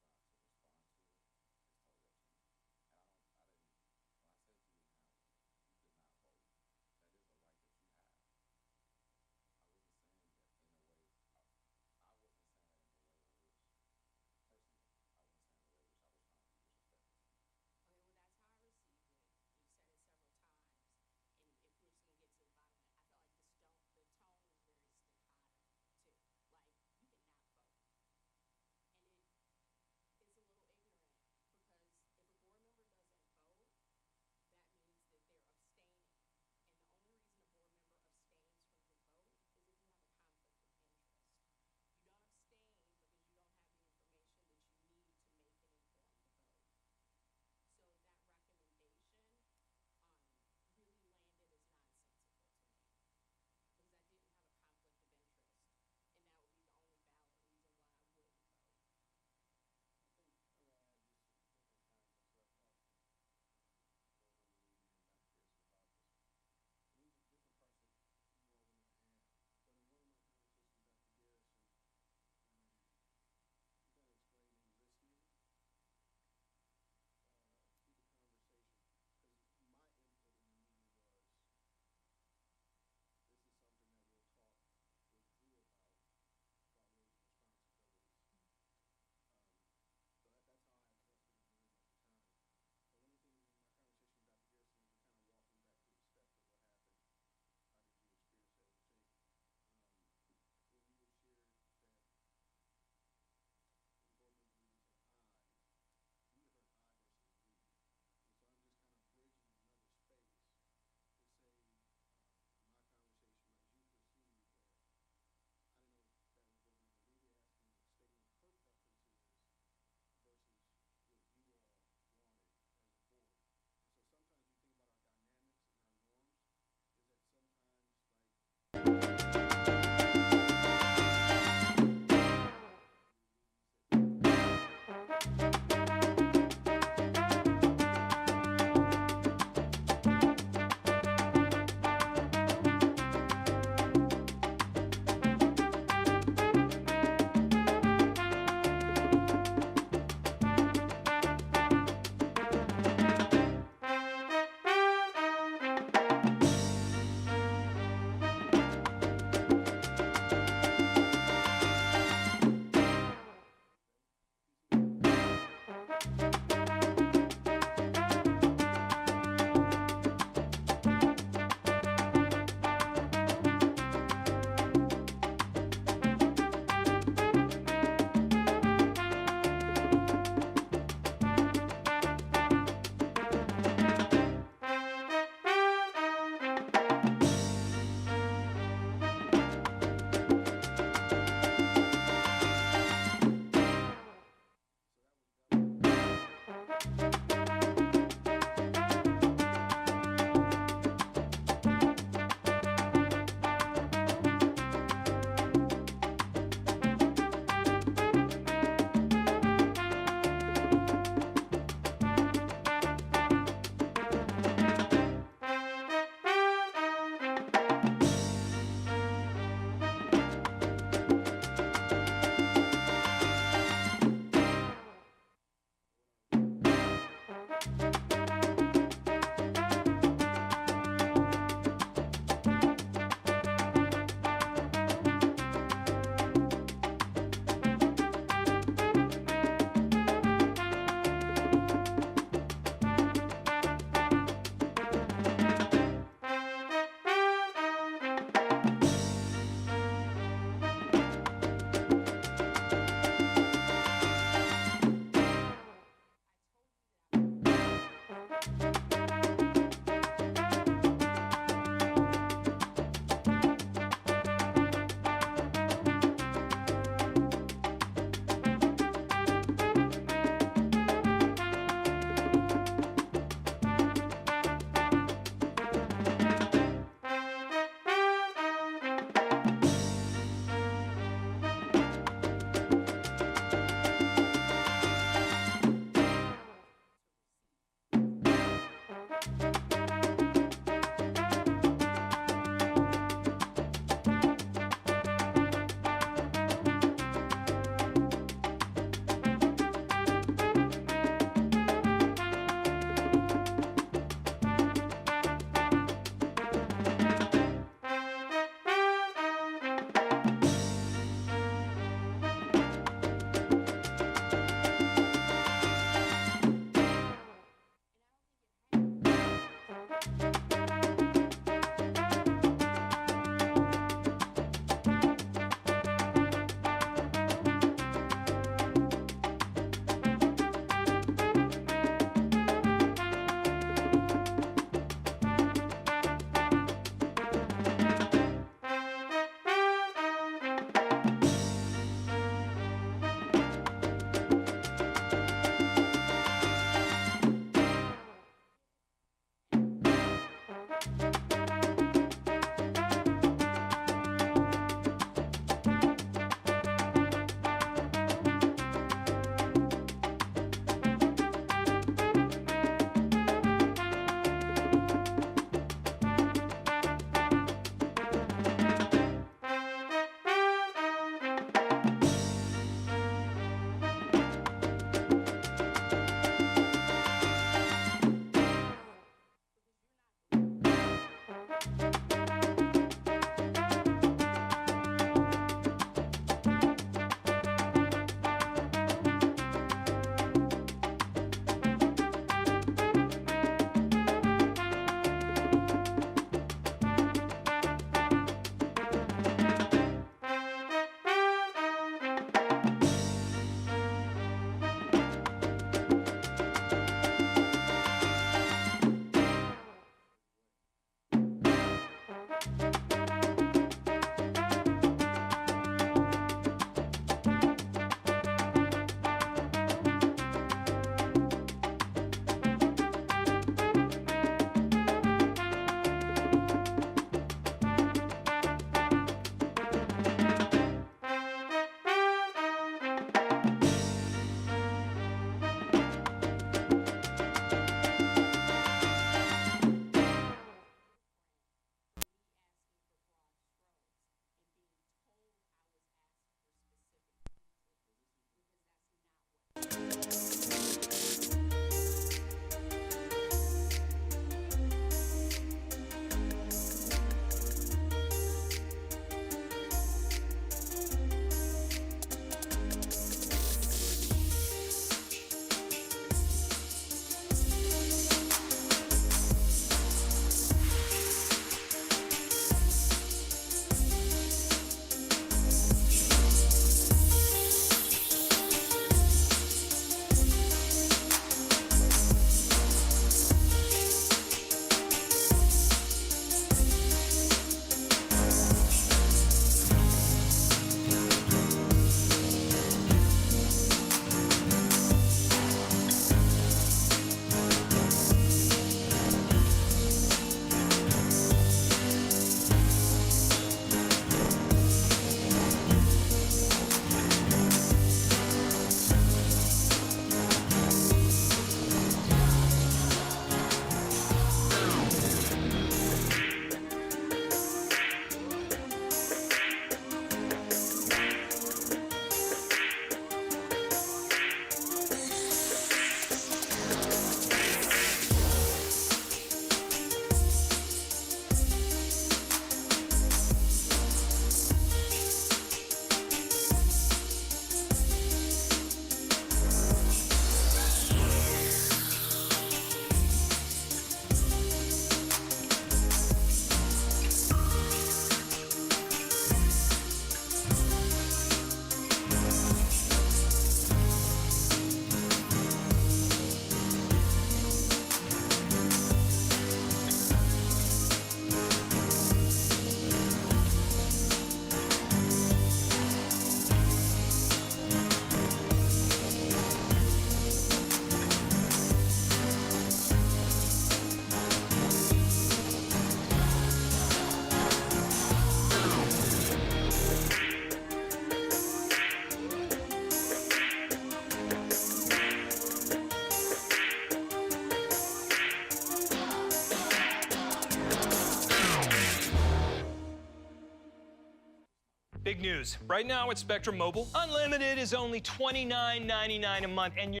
news. Right now at Spectrum Mobile, unlimited is only $29.99 a month, and your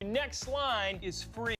next line is free.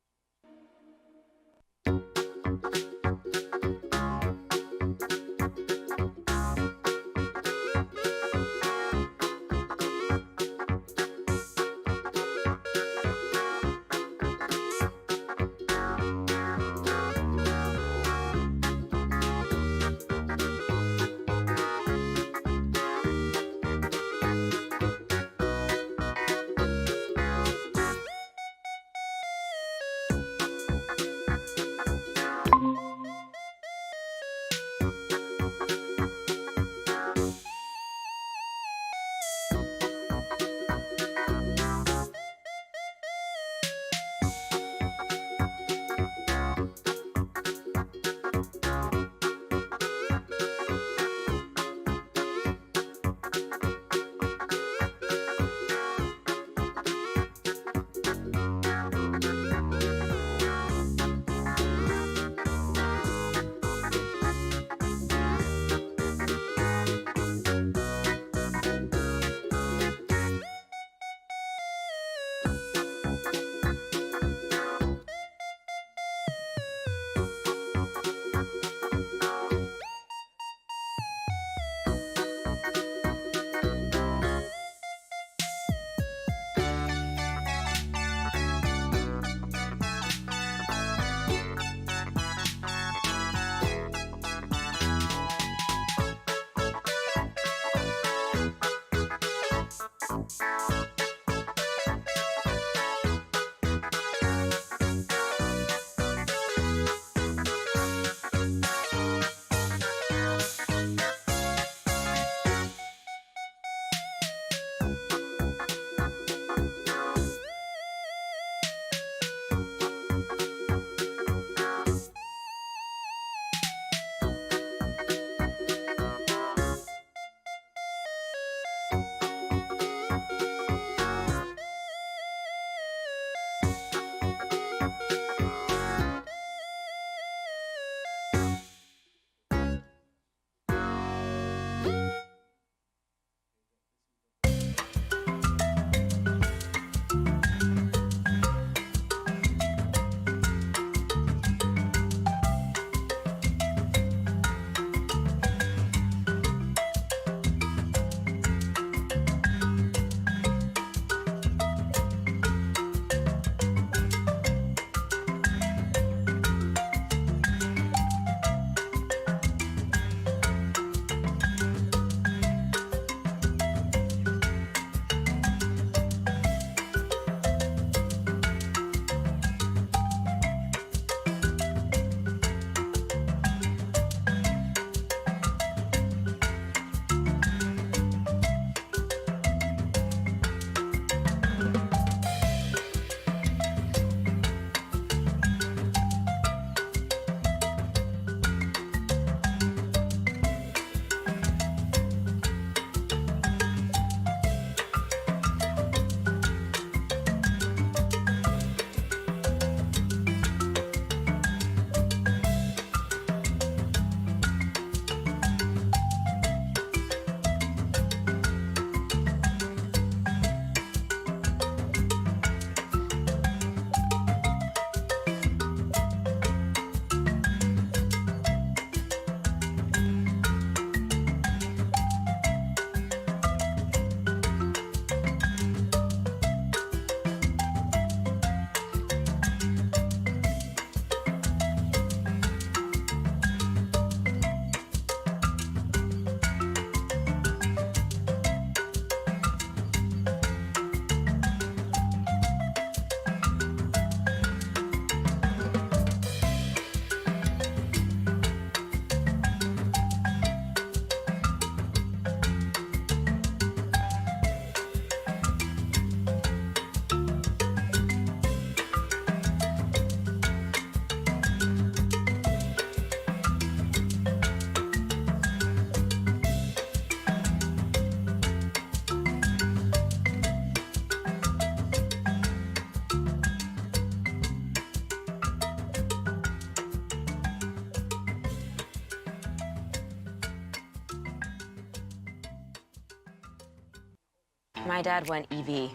My dad went EV.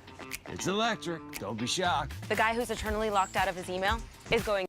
It's electric. Don't be shocked. The guy who's eternally locked out of his email is going.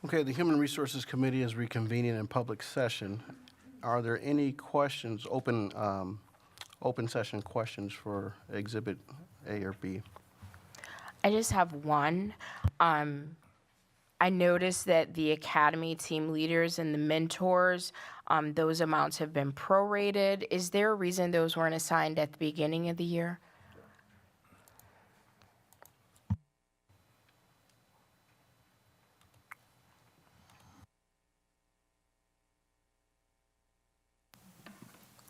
Okay, the Human Resources Committee is reconvening in public session. Are there any questions, open session questions for Exhibit A or B? I just have one. I noticed that the academy team leaders and the mentors, those amounts have been prorated. Is there a reason those weren't assigned at the beginning of the year?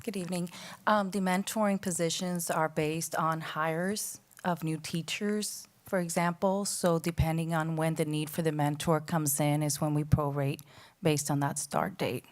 Good evening. The mentoring positions are based on hires of new teachers, for example. So depending on when the need for the mentor comes in is when we prorate based on that start date.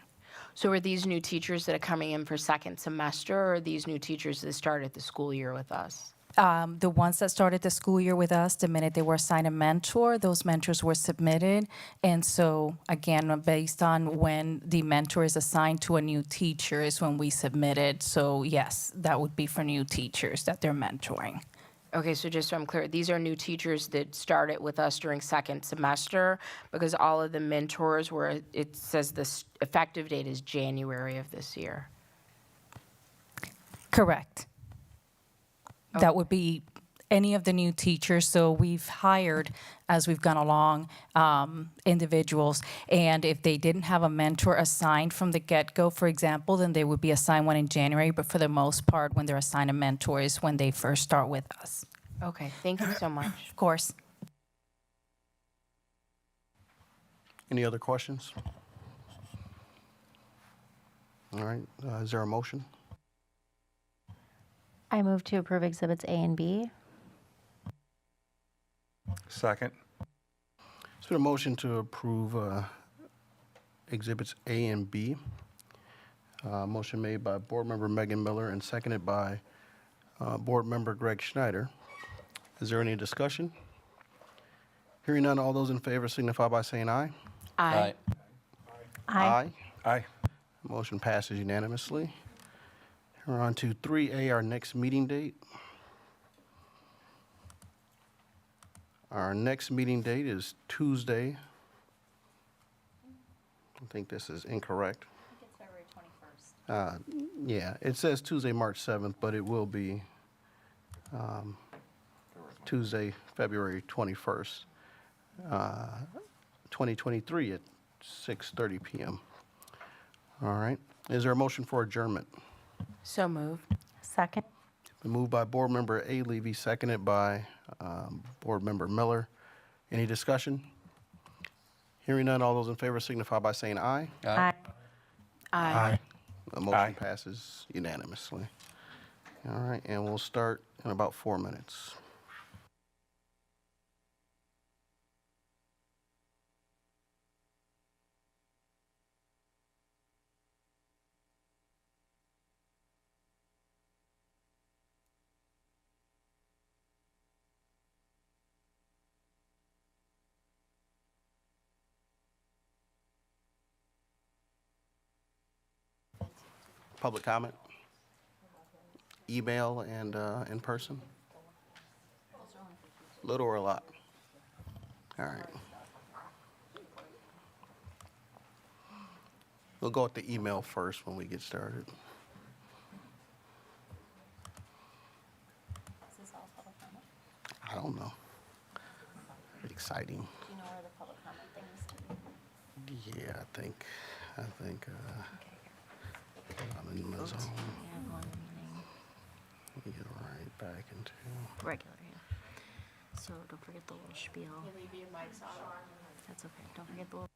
So are these new teachers that are coming in for second semester, or are these new teachers that started the school year with us? The ones that started the school year with us, the minute they were assigned a mentor, those mentors were submitted. And so, again, based on when the mentor is assigned to a new teacher is when we submitted. So, yes, that would be for new teachers that they're mentoring. Okay, so just so I'm clear, these are new teachers that started with us during second semester, because all of the mentors were, it says the effective date is January of this year. Correct. That would be any of the new teachers. So we've hired, as we've gone along, individuals. And if they didn't have a mentor assigned from the get-go, for example, then they would be assigned one in January. But for the most part, when they're assigned a mentor is when they first start with us. Okay, thank you so much. Of course. Any other questions? All right, is there a motion? I move to approve Exhibits A and B. Second. It's been a motion to approve Exhibits A and B. Motion made by Board Member Megan Miller and seconded by Board Member Greg Schneider. Is there any discussion? Hearing none, all those in favor signify by saying aye. Aye. Aye. Aye. Motion passes unanimously. We're on to 3A, our next meeting date. Our next meeting date is Tuesday. I think this is incorrect. I think it's February 21st. Yeah, it says Tuesday, March 7th, but it will be Tuesday, February 21st, 2023 at 6:30 PM. All right. Is there a motion for adjournment? So moved. Second. Been moved by Board Member A. Levy, seconded by Board Member Miller. Any discussion? Hearing none, all those in favor signify by saying aye. Aye. Aye. The motion Aye. passes unanimously. All right, and we'll start in about 4 minutes. Public comment? Email and in person? Little or a lot? All right. We'll go with the email first when we get started. Is this all public comment? I don't know. Exciting. Do you know where the public comment thing is to be? Yeah, I think, I'm in my zone. We have one meeting, Let me get right back into. regular, yeah. So don't forget the little spiel. Leave your mics on. That's okay. Don't forget the little.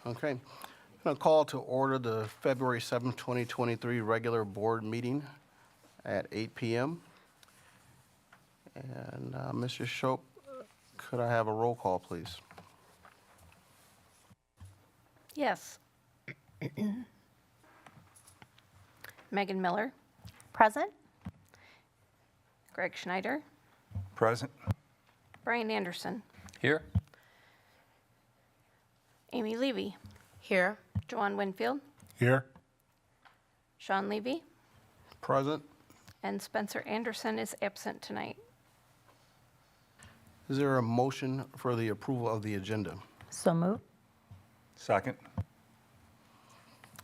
Okay. I'm going to call to order the February 7th, 2023 regular board meeting at 8 PM. And Mr. Shope, could I have a roll call, please? Yes. Megan Miller, Present? Greg Schneider, Present. Brian Anderson, Here? Amy Levy, Here. Joanne Winfield, Here. Sean Levy, Present. and Spencer Anderson is absent tonight. Is there a motion for the approval of the agenda? So moved. Second.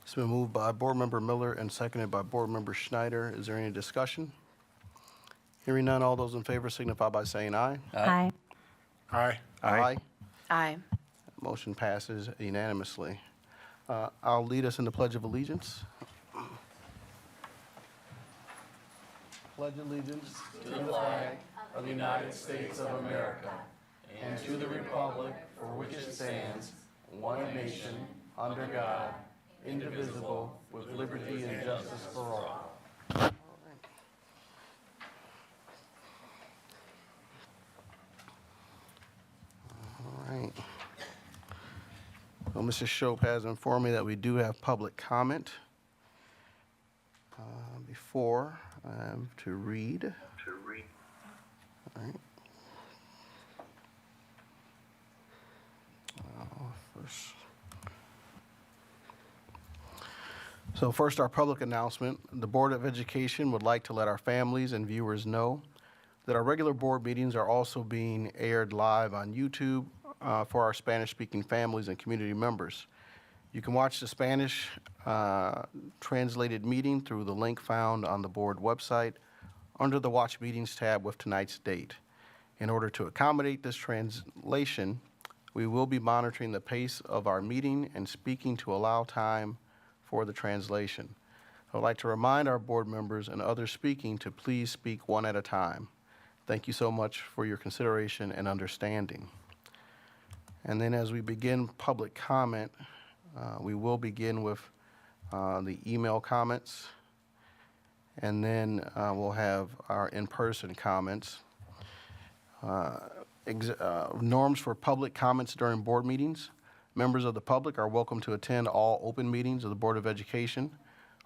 It's been moved by Board Member Miller and seconded by Board Member Schneider. Is there any discussion? Hearing none, all those in favor signify by saying aye. Aye. Aye. Aye. Motion passes unanimously. I'll lead us in the Pledge of Allegiance. Pledge allegiance to the flag of the United States of America and to the republic for which it stands, one nation, under God, indivisible, with liberty and justice for all. All right. Well, Mrs. Shope has informed me that we do have public comment. Before I am to read. All right. First, our public announcement. The Board of Education would like to let our families and viewers know that our regular board meetings are also being aired live on YouTube for our Spanish-speaking families and community members. You can watch the Spanish translated meeting through the link found on the board website under the Watch Meetings tab with tonight's date. In order to accommodate this translation, we will be monitoring the pace of our meeting and speaking to allow time for the translation. I would like to remind our board members and others speaking to please speak one at a time. Thank you so much for your consideration and understanding. And then as we begin public comment, we will begin with the email comments, and then we'll have our in-person comments. Norms for public comments during board meetings. Members of the public are welcome to attend all open meetings of the Board of Education.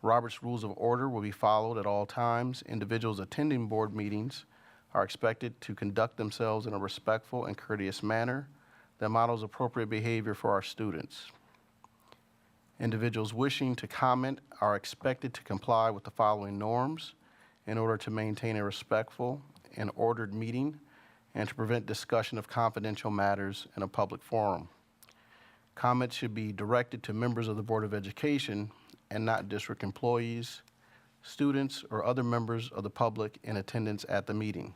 Robert's Rules of Order will be followed at all times. Individuals attending board meetings are expected to conduct themselves in a respectful and courteous manner that models appropriate behavior for our students. Individuals wishing to comment are expected to comply with the following norms in order to maintain a respectful and ordered meeting and to prevent discussion of confidential matters in a public forum. Comments should be directed to members of the Board of Education and not district employees, students, or other members of the public in attendance at the meeting.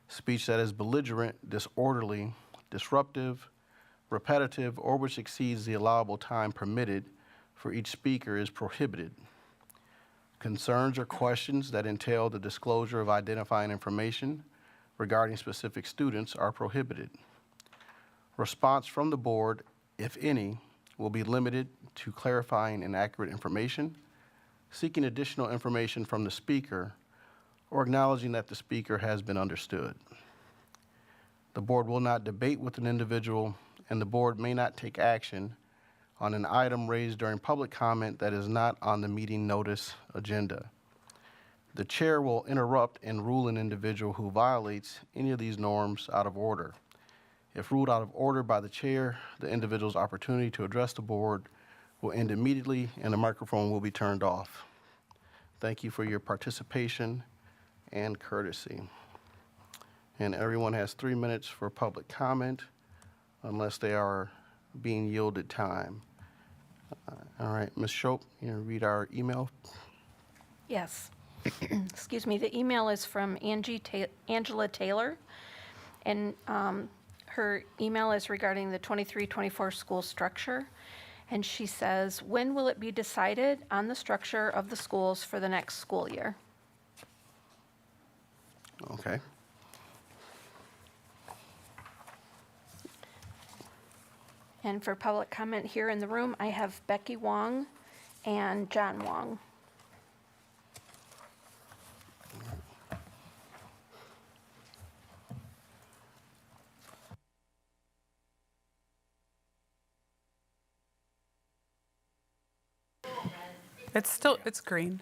Speech that is belligerent, disorderly, disruptive, repetitive, or which exceeds the allowable time permitted for each speaker is prohibited. Concerns or questions that entail the disclosure of identifying information regarding specific students are prohibited. Response from the board, if any, will be limited to clarifying inaccurate information, seeking additional information from the speaker, or acknowledging that the speaker has been understood. The board will not debate with an individual, and the board may not take action on an item raised during public comment that is not on the meeting notice agenda. The chair will interrupt and rule an individual who violates any of these norms out of order. If ruled out of order by the chair, the individual's opportunity to address the board will end immediately and the microphone will be turned off. Thank you for your participation and courtesy. And everyone has 3 minutes for public comment unless they are being yielded time. All right, Ms. Shope, you know, read our email. Yes. Excuse me. The email is from Angela Taylor, and her email is regarding the 23-24 school structure. And she says, when will it be decided on the structure of the schools for the next school year? Okay. And for public comment here in the room, I have Becky Wong and John Wong. It's green.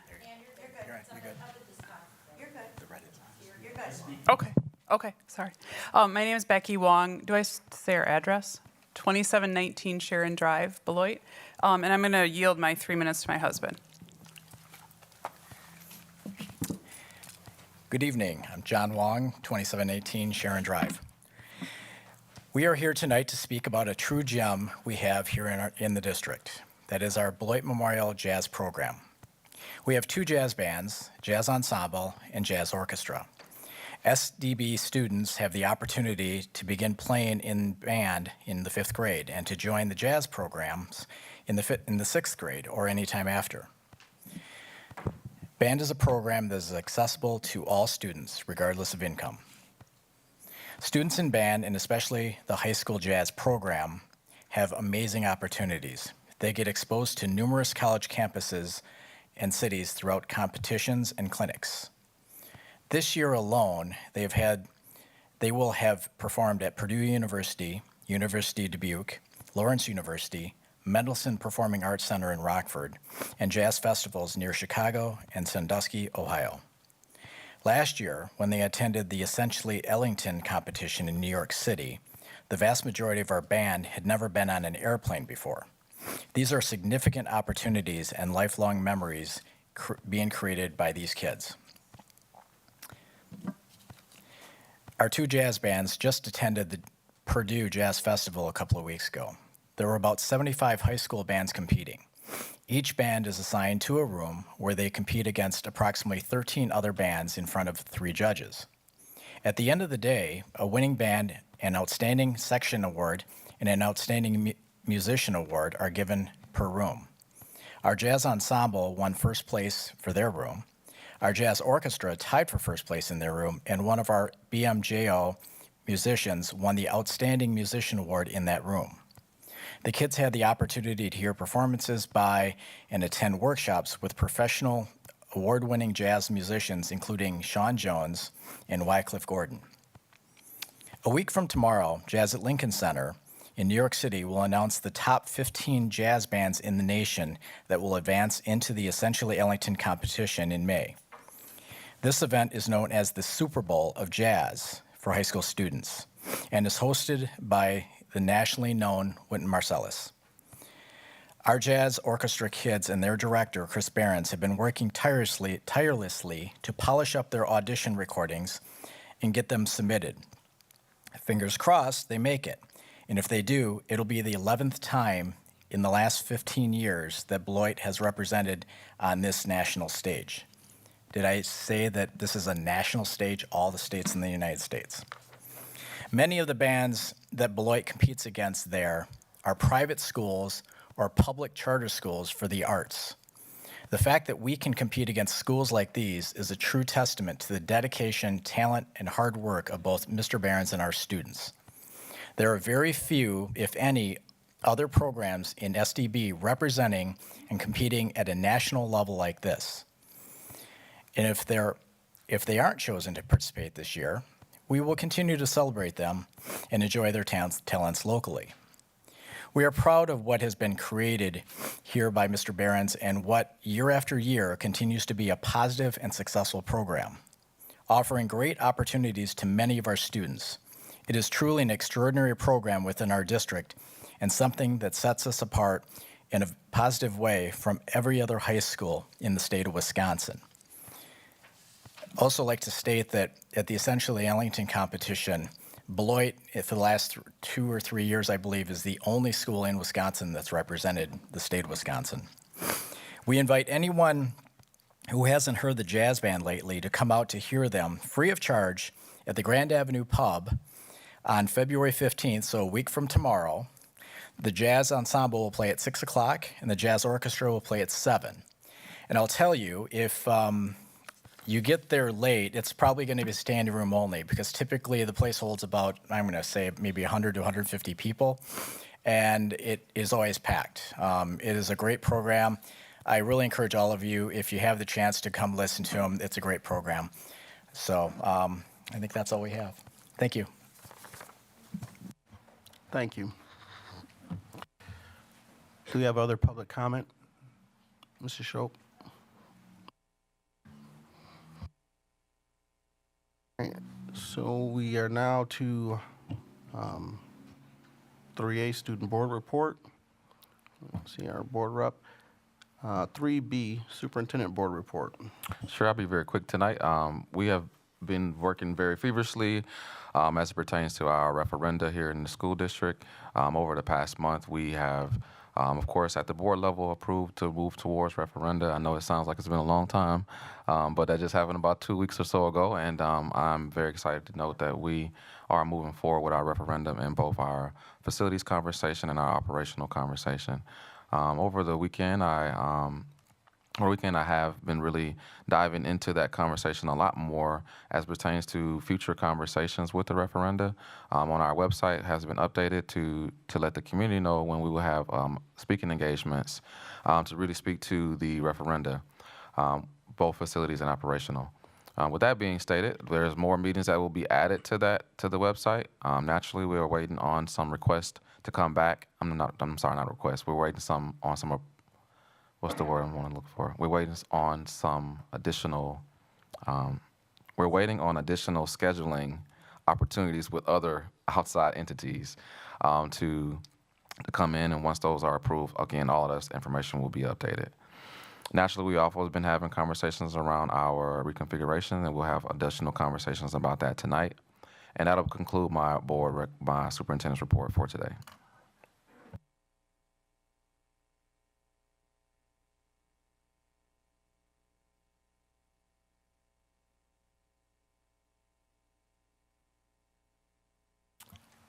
Okay, sorry. My name is Becky Wong. Do I say our address? 2719 Sharon Drive, Beloit. And I'm going to yield my 3 minutes to my husband. Good evening. I'm John Wong, 2718 Sharon Drive. We are here tonight to speak about a true gem we have here in the district. That is our Beloit Memorial Jazz Program. We have 2 jazz bands, Jazz Ensemble and Jazz Orchestra. SDB students have the opportunity to begin playing in band in the 5th grade and to join the jazz programs in the 6th grade or any time after. Band is a program that is accessible to all students, regardless of income. Students in band, and especially the high school jazz program, have amazing opportunities. They get exposed to numerous college campuses and cities throughout competitions and clinics. This year alone, they will have performed at Purdue University, University of Dubuque, Lawrence University, Mendelssohn Performing Arts Center in Rockford, and jazz festivals near Chicago and Sandusky, Ohio. Last year, when they attended the Essentially Ellington competition in New York City, the vast majority of our band had never been on an airplane before. These are significant opportunities and lifelong memories being created by these kids. Our 2 jazz bands just attended the Purdue Jazz Festival a couple of weeks ago. There were about 75 high school bands competing. Each band is assigned to a room where they compete against approximately 13 other bands in front of 3 judges. At the end of the day, a winning band, an outstanding section award, and an outstanding musician award are given per room. Our jazz ensemble won first place for their room. Our jazz orchestra tied for first place in their room, and one of our BMJO musicians won the Outstanding Musician Award in that room. The kids had the opportunity to hear performances by and attend workshops with professional award-winning jazz musicians, including Sean Jones and Wycliffe Gordon. A week from tomorrow, Jazz at Lincoln Center in New York City will announce the top 15 jazz bands in the nation that will advance into the Essentially Ellington competition in May. This event is known as the Super Bowl of Jazz for high school students and is hosted by the nationally known Wynton Marsalis. Our jazz orchestra kids and their director, Chris Behrens, have been working tirelessly to polish up their audition recordings and get them submitted. Fingers crossed they make it. And if they do, it'll be the 11th time in the last 15 years that Beloit has represented on this national stage. Did I say that this is a national stage, all the states in the United States? Many of the bands that Beloit competes against there are private schools or public charter schools for the arts. The fact that we can compete against schools like these is a true testament to the dedication, talent, and hard work of both Mr. Behrens and our students. There are very few, if any, other programs in SDB representing and competing at a national level like this. And if they aren't chosen to participate this year, we will continue to celebrate them and enjoy their talents locally. We are proud of what has been created here by Mr. Behrens and what year after year continues to be a positive and successful program, offering great opportunities to many of our students. It is truly an extraordinary program within our district and something that sets us apart in a positive way from every other high school in the state of Wisconsin. Also like to state that at the Essentially Ellington competition, Beloit, for the last 2 or 3 years, I believe, is the only school in Wisconsin that's represented the state of Wisconsin. We invite anyone who hasn't heard the jazz band lately to come out to hear them free of charge at the Grand Avenue Pub on February 15th, so a week from tomorrow. The jazz ensemble will play at 6 o'clock, and the jazz orchestra will play at 7. And I'll tell you, if you get there late, it's probably going to be standing room only because typically the place holds about, I'm going to say maybe 100 to 150 people, and it is always packed. It is a great program. I really encourage all of you, if you have the chance to come listen to them, it's a great program. So I think that's all we have. Thank you. Thank you. Do we have other public comment? Mr. Shope? So we are now to 3A, Student Board Report. See our board rep. 3B, Superintendent Board Report. Sure, I'll be very quick tonight. We have been working very feverishly as it pertains to our referenda here in the school district. Over the past month, we have, of course, at the board level, approved to move towards referenda. I know it sounds like it's been a long time, but that just happened about 2 weeks or so ago, and I'm very excited to note that we are moving forward with our referendum in both our facilities conversation and our operational conversation. Over the weekend, I have been really diving into that conversation a lot more as pertains to future conversations with the referenda. On our website has been updated to let the community know when we will have speaking engagements to really speak to the referenda, both facilities and operational. With that being stated, there's more meetings that will be added to the website. Naturally, we are waiting on some requests to come back. Not requests. We're waiting on some. What's the word I want to look for? We're waiting on some additional. We're waiting on additional scheduling opportunities with other outside entities to come in, and once those are approved, again, all of this information will be updated. Naturally, we also have been having conversations around our reconfiguration, and we'll have additional conversations about that tonight. And that'll conclude my my superintendent's report for today.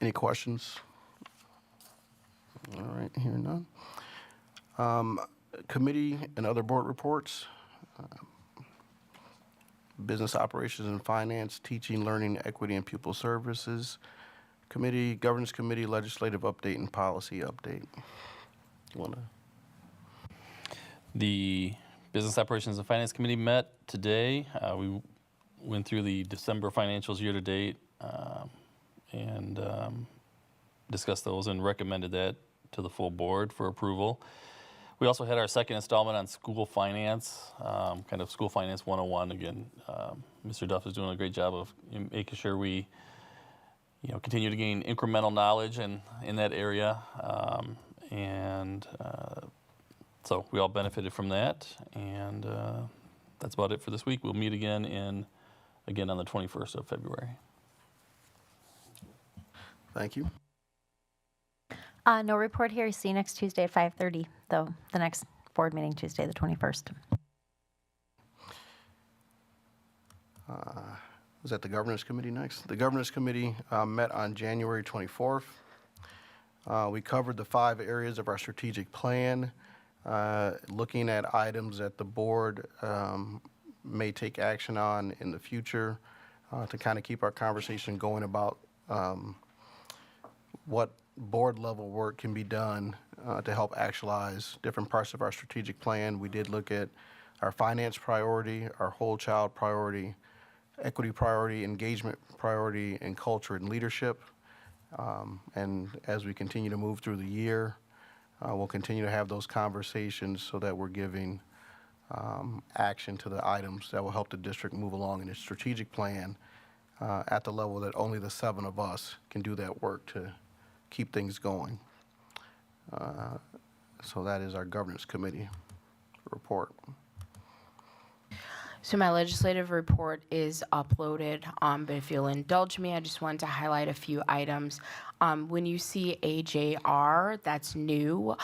Any questions? All right, hearing none. Committee and other board reports. Business Operations and Finance, Teaching, Learning, Equity, and Pupil Services Committee, Governance Committee, Legislative Update, and Policy Update. You want to? The Business Operations and Finance Committee met today. We went through the December financials year to date and discussed those and recommended that to the full board for approval. We also had our second installment on school finance, kind of school finance 101. Again, Mr. Duff is doing a great job of making sure we, continue to gain incremental knowledge in that area, so we all benefited from that. And that's about it for this week. We'll meet again on the 21st of February. Thank you. No report here. See you next Tuesday at 5:30, though, the next board meeting, Tuesday, the 21st. Was that the Governance Committee next? The Governance Committee met on January 24th. We covered the 5 areas of our strategic plan, looking at items that the board may take action on in the future to kind of keep our conversation going about what board level work can be done to help actualize different parts of our strategic plan. We did look at our finance priority, our whole child priority, equity priority, engagement priority, and culture and leadership. And as we continue to move through the year, we'll continue to have those conversations so that we're giving action to the items that will help the district move along in its strategic plan at the level that only the 7 of us can do that work to keep things going. So that is our Governance Committee report. So my legislative report is uploaded, but if you'll indulge me, I just wanted to highlight a few items. When you see AJR, that's new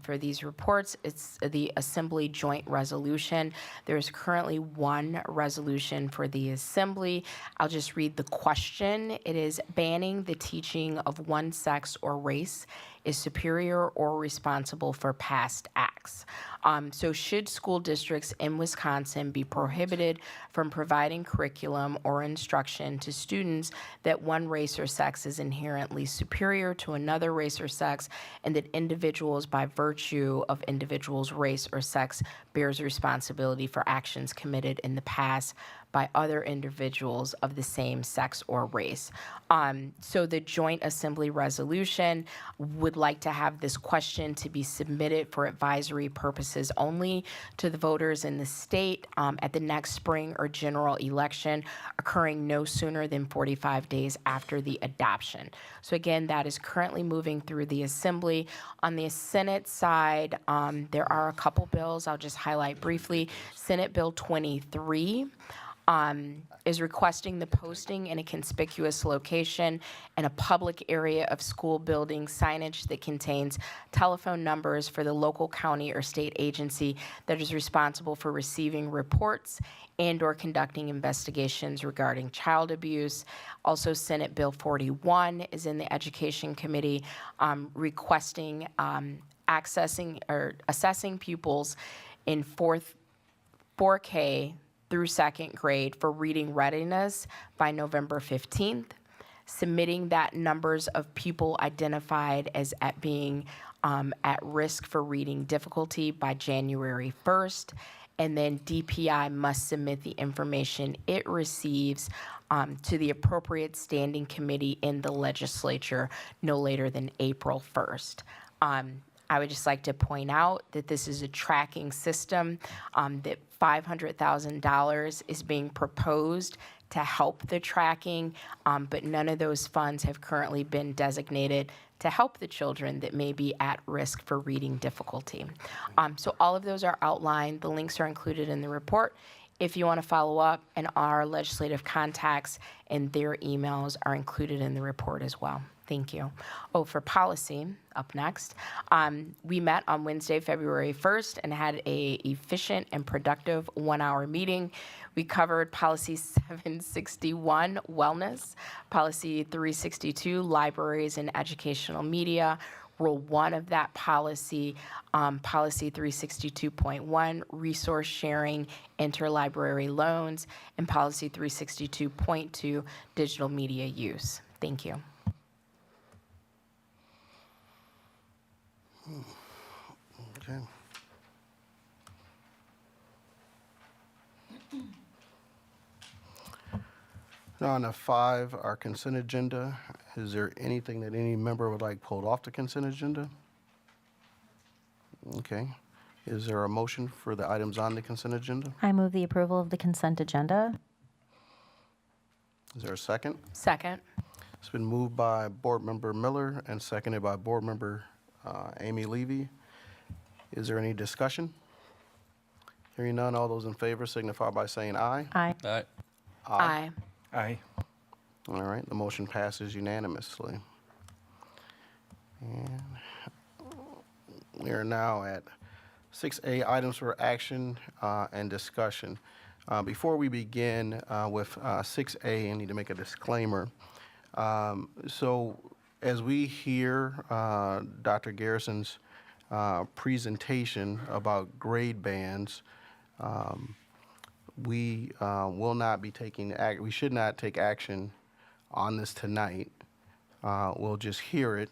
for these reports. It's the Assembly Joint Resolution. There's currently 1 resolution for the Assembly. I'll just read the question. It is banning the teaching of one sex or race is superior or responsible for past acts. So should school districts in Wisconsin be prohibited from providing curriculum or instruction to students that one race or sex is inherently superior to another race or sex, and that individuals by virtue of individuals' race or sex bears responsibility for actions committed in the past by other individuals of the same sex or race. So the Joint Assembly resolution would like to have this question to be submitted for advisory purposes only to the voters in the state at the next spring or general election occurring no sooner than 45 days after the adoption. So again, that is currently moving through the Assembly. On the Senate side, there are a couple bills I'll just highlight briefly. Senate Bill 23 is requesting the posting in a conspicuous location in a public area of school building signage that contains telephone numbers for the local county or state agency that is responsible for receiving reports and/or conducting investigations regarding child abuse. Also, Senate Bill 41 is in the Education Committee requesting accessing or assessing pupils in 4K through second grade for reading readiness by November 15th, submitting that numbers of people identified as being at risk for reading difficulty by January 1st, and then DPI must submit the information it receives to the appropriate standing committee in the legislature no later than April 1st. I would just like to point out that this is a tracking system, that $500,000 is being proposed to help the tracking, but none of those funds have currently been designated to help the children that may be at risk for reading difficulty. So all of those are outlined. The links are included in the report. If you want to follow up, and our legislative contacts and their emails are included in the report as well. Thank you. Oh, for policy, up next, we met on Wednesday, February 1st, and had a efficient and productive 1-hour meeting. We covered policy 761, wellness, policy 362, libraries and educational media, Rule 1 of that policy, policy 362.1, resource sharing, interlibrary loans, and policy 362.2, digital media use. Thank you. Okay. Now on the 5, our consent agenda. Is there anything that any member would like pulled off the consent agenda? Okay. Is there a motion for the items on the consent agenda? I move the approval of the consent agenda. Is there a second? Second. It's been moved by Board Member Miller and seconded by Board Member Amy Levy. Is there any discussion? Hearing none, all those in favor signify by saying aye. Aye. All right. Aye. Aye. All right, the motion passes unanimously. And we are now at 6A, items for action and discussion. Before we begin with 6A, I need to make a disclaimer. So as we hear Dr. Garrison's presentation about grade bands, we will not be taking, we should not take action on this tonight. We'll just hear it.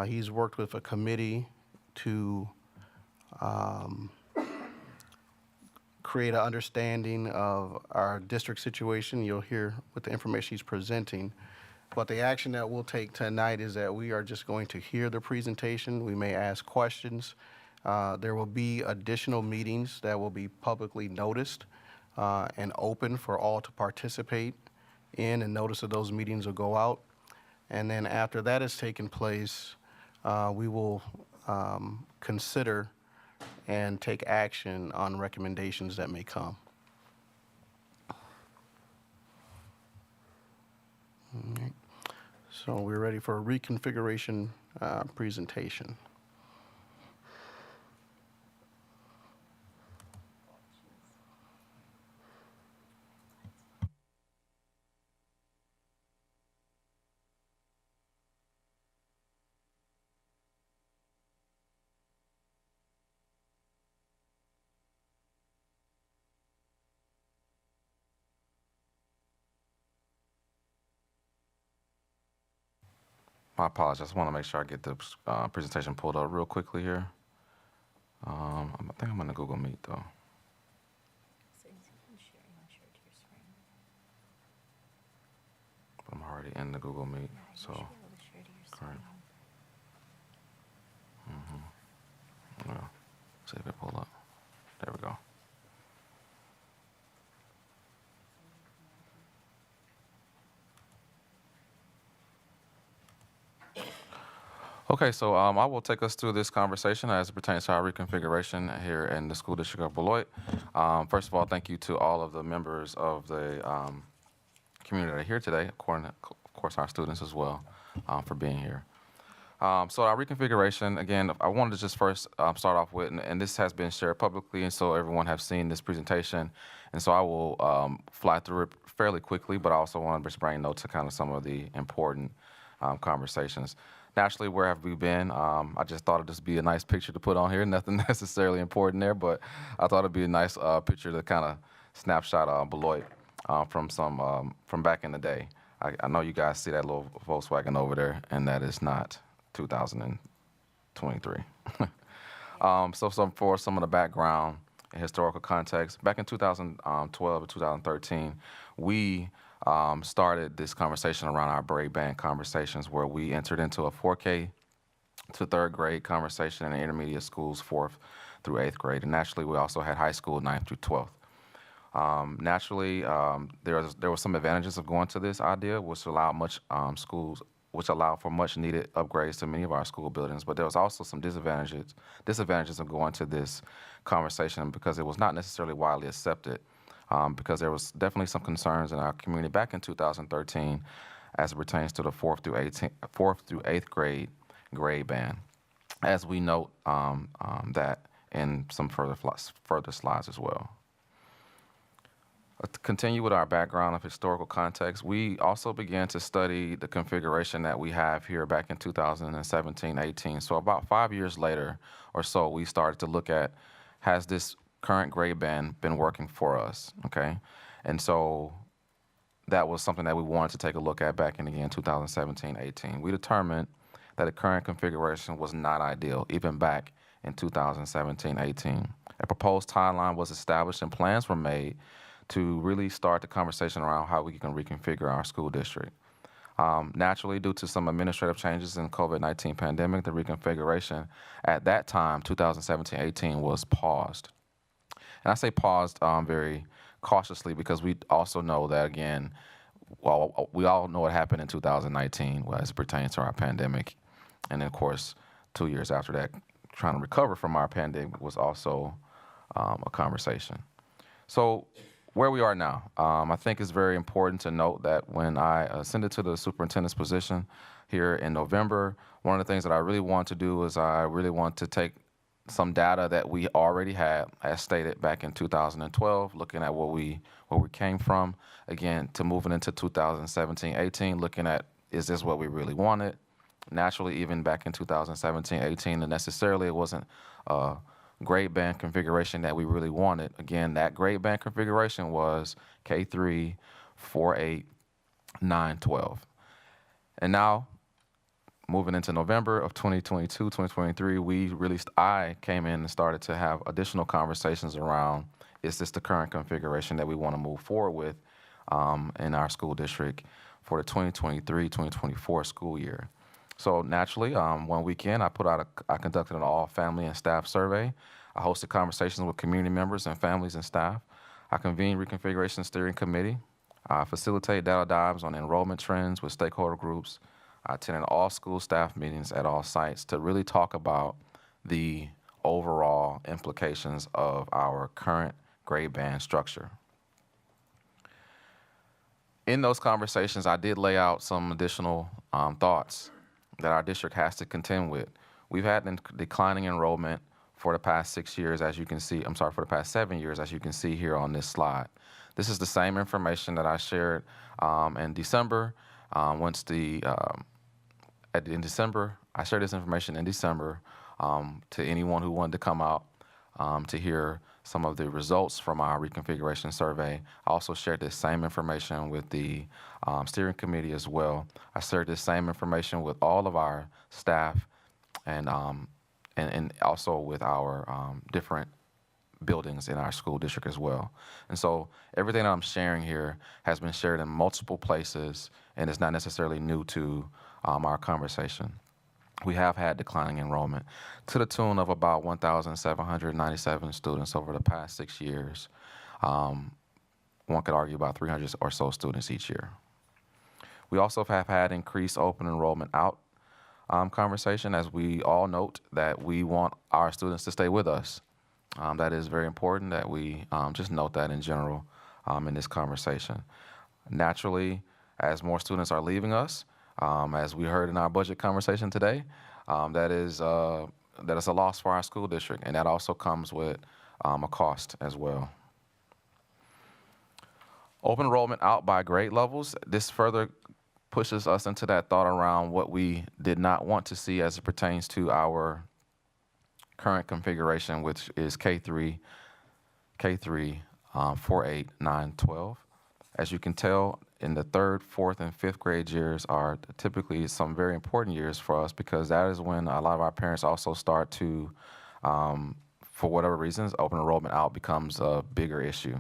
He's worked with a committee to create an understanding of our district situation. You'll hear with the information he's presenting. But the action that we'll take tonight is that we are just going to hear the presentation. We may ask questions. There will be additional meetings that will be publicly noticed and open for all to participate in, and notice of those meetings will go out. And then after that has taken place, we will consider and take action on recommendations that may come. All right. So we're ready for a reconfiguration presentation. My apologies. I just want to make sure I get the presentation pulled up real quickly here. I think I'm in the Google Meet, though. already in the Google Meet, so. Correct. Well, see if it pull up. There we go. Okay, so I will take us through this conversation as it pertains to our reconfiguration here in the School District of Beloit. First of all, thank you to all of the members of the community that are here today, of course our students as well, for being here. So our reconfiguration, again, I wanted to just first start off with, and this has been shared publicly, and so everyone have seen this presentation, and so I will fly through it fairly quickly, but I also want to just bring note to kind of some of the important conversations. Naturally, where have we been? I just thought it'd just be a nice picture to put on here. Nothing necessarily important there, but I thought it'd be a nice picture to kind of snapshot Beloit from back in the day. I know you guys see that little Volkswagen over there, and that is not 2023. So for some of the background and historical context, back in 2012 or 2013, we started this conversation around our grade band conversations, where we entered into a 4K to third grade conversation in intermediate schools, 4th through 8th grade. And naturally, we also had high school, 9th through 12th. Naturally, there were some advantages of going to this idea, which allowed for much needed upgrades to many of our school buildings. But there was also some disadvantages of going to this conversation, because it was not necessarily widely accepted. Because there was definitely some concerns in our community back in 2013 as it pertains to the 4th through 8th grade band, as we note that in some further slides as well. To continue with our background of historical context, we also began to study the configuration that we have here back in 2017-18. So about 5 years later or so, we started to look at, has this current grade band been working for us, okay? And so that was something that we wanted to take a look at back in, again, 2017-18. We determined that the current configuration was not ideal, even back in 2017-18. A proposed timeline was established and plans were made to really start the conversation around how we can reconfigure our school district. Naturally, due to some administrative changes in COVID-19 pandemic, the reconfiguration at that time, 2017-18, was paused. And I say paused very cautiously, because we also know that, again, well, we all know what happened in 2019 as it pertains to our pandemic. And then, of course, 2 years after that, trying to recover from our pandemic was also a conversation. So where we are now, I think it's very important to note that when I ascended to the superintendent's position here in November, one of the things that I really want to do is I really want to take some data that we already had, as stated back in 2012, looking at where we came from, again, to moving into 2017-18, looking at, is this what we really wanted? Naturally, even back in 2017-18, and necessarily it wasn't a grade band configuration that we really wanted. Again, that grade band configuration was K3, 4-8, 9-12. And now, moving into November of 2022, 2023, I came in and started to have additional conversations around, is this the current configuration that we want to move forward with in our school district for the 2023-2024 school year? So naturally, one weekend, I conducted an all-family and staff survey. I hosted conversations with community members and families and staff. I convened reconfiguration steering committee. I facilitated data dives on enrollment trends with stakeholder groups. I attended all school staff meetings at all sites to really talk about the overall implications of our current grade band structure. In those conversations, I did lay out some additional thoughts that our district has to contend with. We've had declining enrollment for the past 6 years, as you can see, for the past 7 years, as you can see here on this slide. This is the same information that I shared in December. In December, I shared this information in December to anyone who wanted to come out to hear some of the results from our reconfiguration survey. I also shared this same information with the steering committee as well. I shared this same information with all of our staff and also with our different buildings in our school district as well. And so everything that I'm sharing here has been shared in multiple places, and it's not necessarily new to our conversation. We have had declining enrollment to the tune of about 1,797 students over the past 6 years. One could argue about 300 or so students each year. We also have had increased open enrollment out conversation, as we all note that we want our students to stay with us. That is very important that we just note that in general in this conversation. Naturally, as more students are leaving us, as we heard in our budget conversation today, that is a loss for our school district, and that also comes with a cost as well. Open enrollment out by grade levels, this further pushes us into that thought around what we did not want to see as it pertains to our current configuration, which is K3, 4, 8, 9, 12. As you can tell, in the 3rd, 4th, and 5th grade years are typically some very important years for us, because that is when a lot of our parents also start to, for whatever reasons, open enrollment out becomes a bigger issue.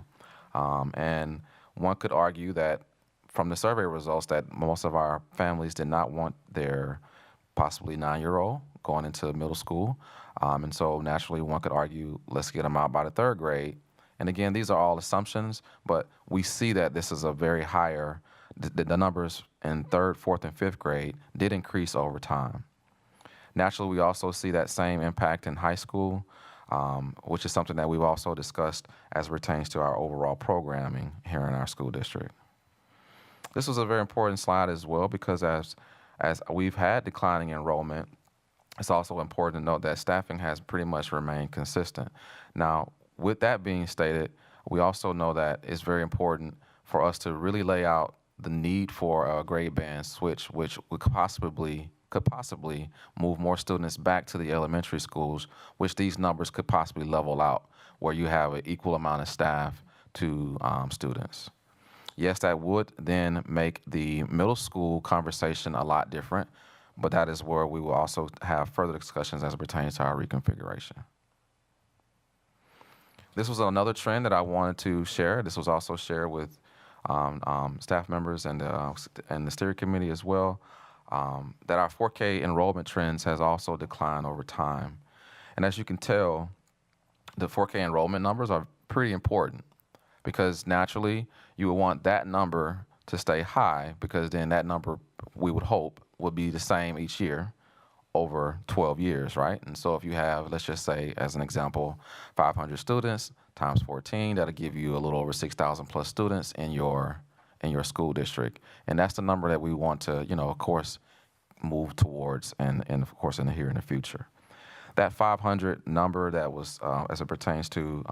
And one could argue that from the survey results that most of our families did not want their possibly 9-year-old going into middle school. And so naturally one could argue, let's get them out by the 3rd grade. And again, these are all assumptions, but we see that this is a very higher, the numbers in 3rd, 4th, and 5th grade did increase over time. Naturally, we also see that same impact in high school, which is something that we've also discussed as it pertains to our overall programming here in our school district. This was a very important slide as well, because as we've had declining enrollment, it's also important to note that staffing has pretty much remained consistent. Now, with that being stated, we also know that it's very important for us to really lay out the need for a grade band switch, which could possibly move more students back to the elementary schools, which these numbers could possibly level out, where you have an equal amount of staff to students. Yes, that would then make the middle school conversation a lot different, but that is where we will also have further discussions as it pertains to our reconfiguration. This was another trend that I wanted to share. This was also shared with staff members and the steering committee as well, that our 4K enrollment trends has also declined over time. And as you can tell, the 4K enrollment numbers are pretty important, because naturally you would want that number to stay high, because then that number, we would hope, would be the same each year over 12 years, right? And so if you have, let's just say, as an example, 500 students times 14, that'll give you a little over 6,000 plus students in your school district. And that's the number that we want to, of course, move towards, and of course, in the future. That 500 number that was, as it pertains to,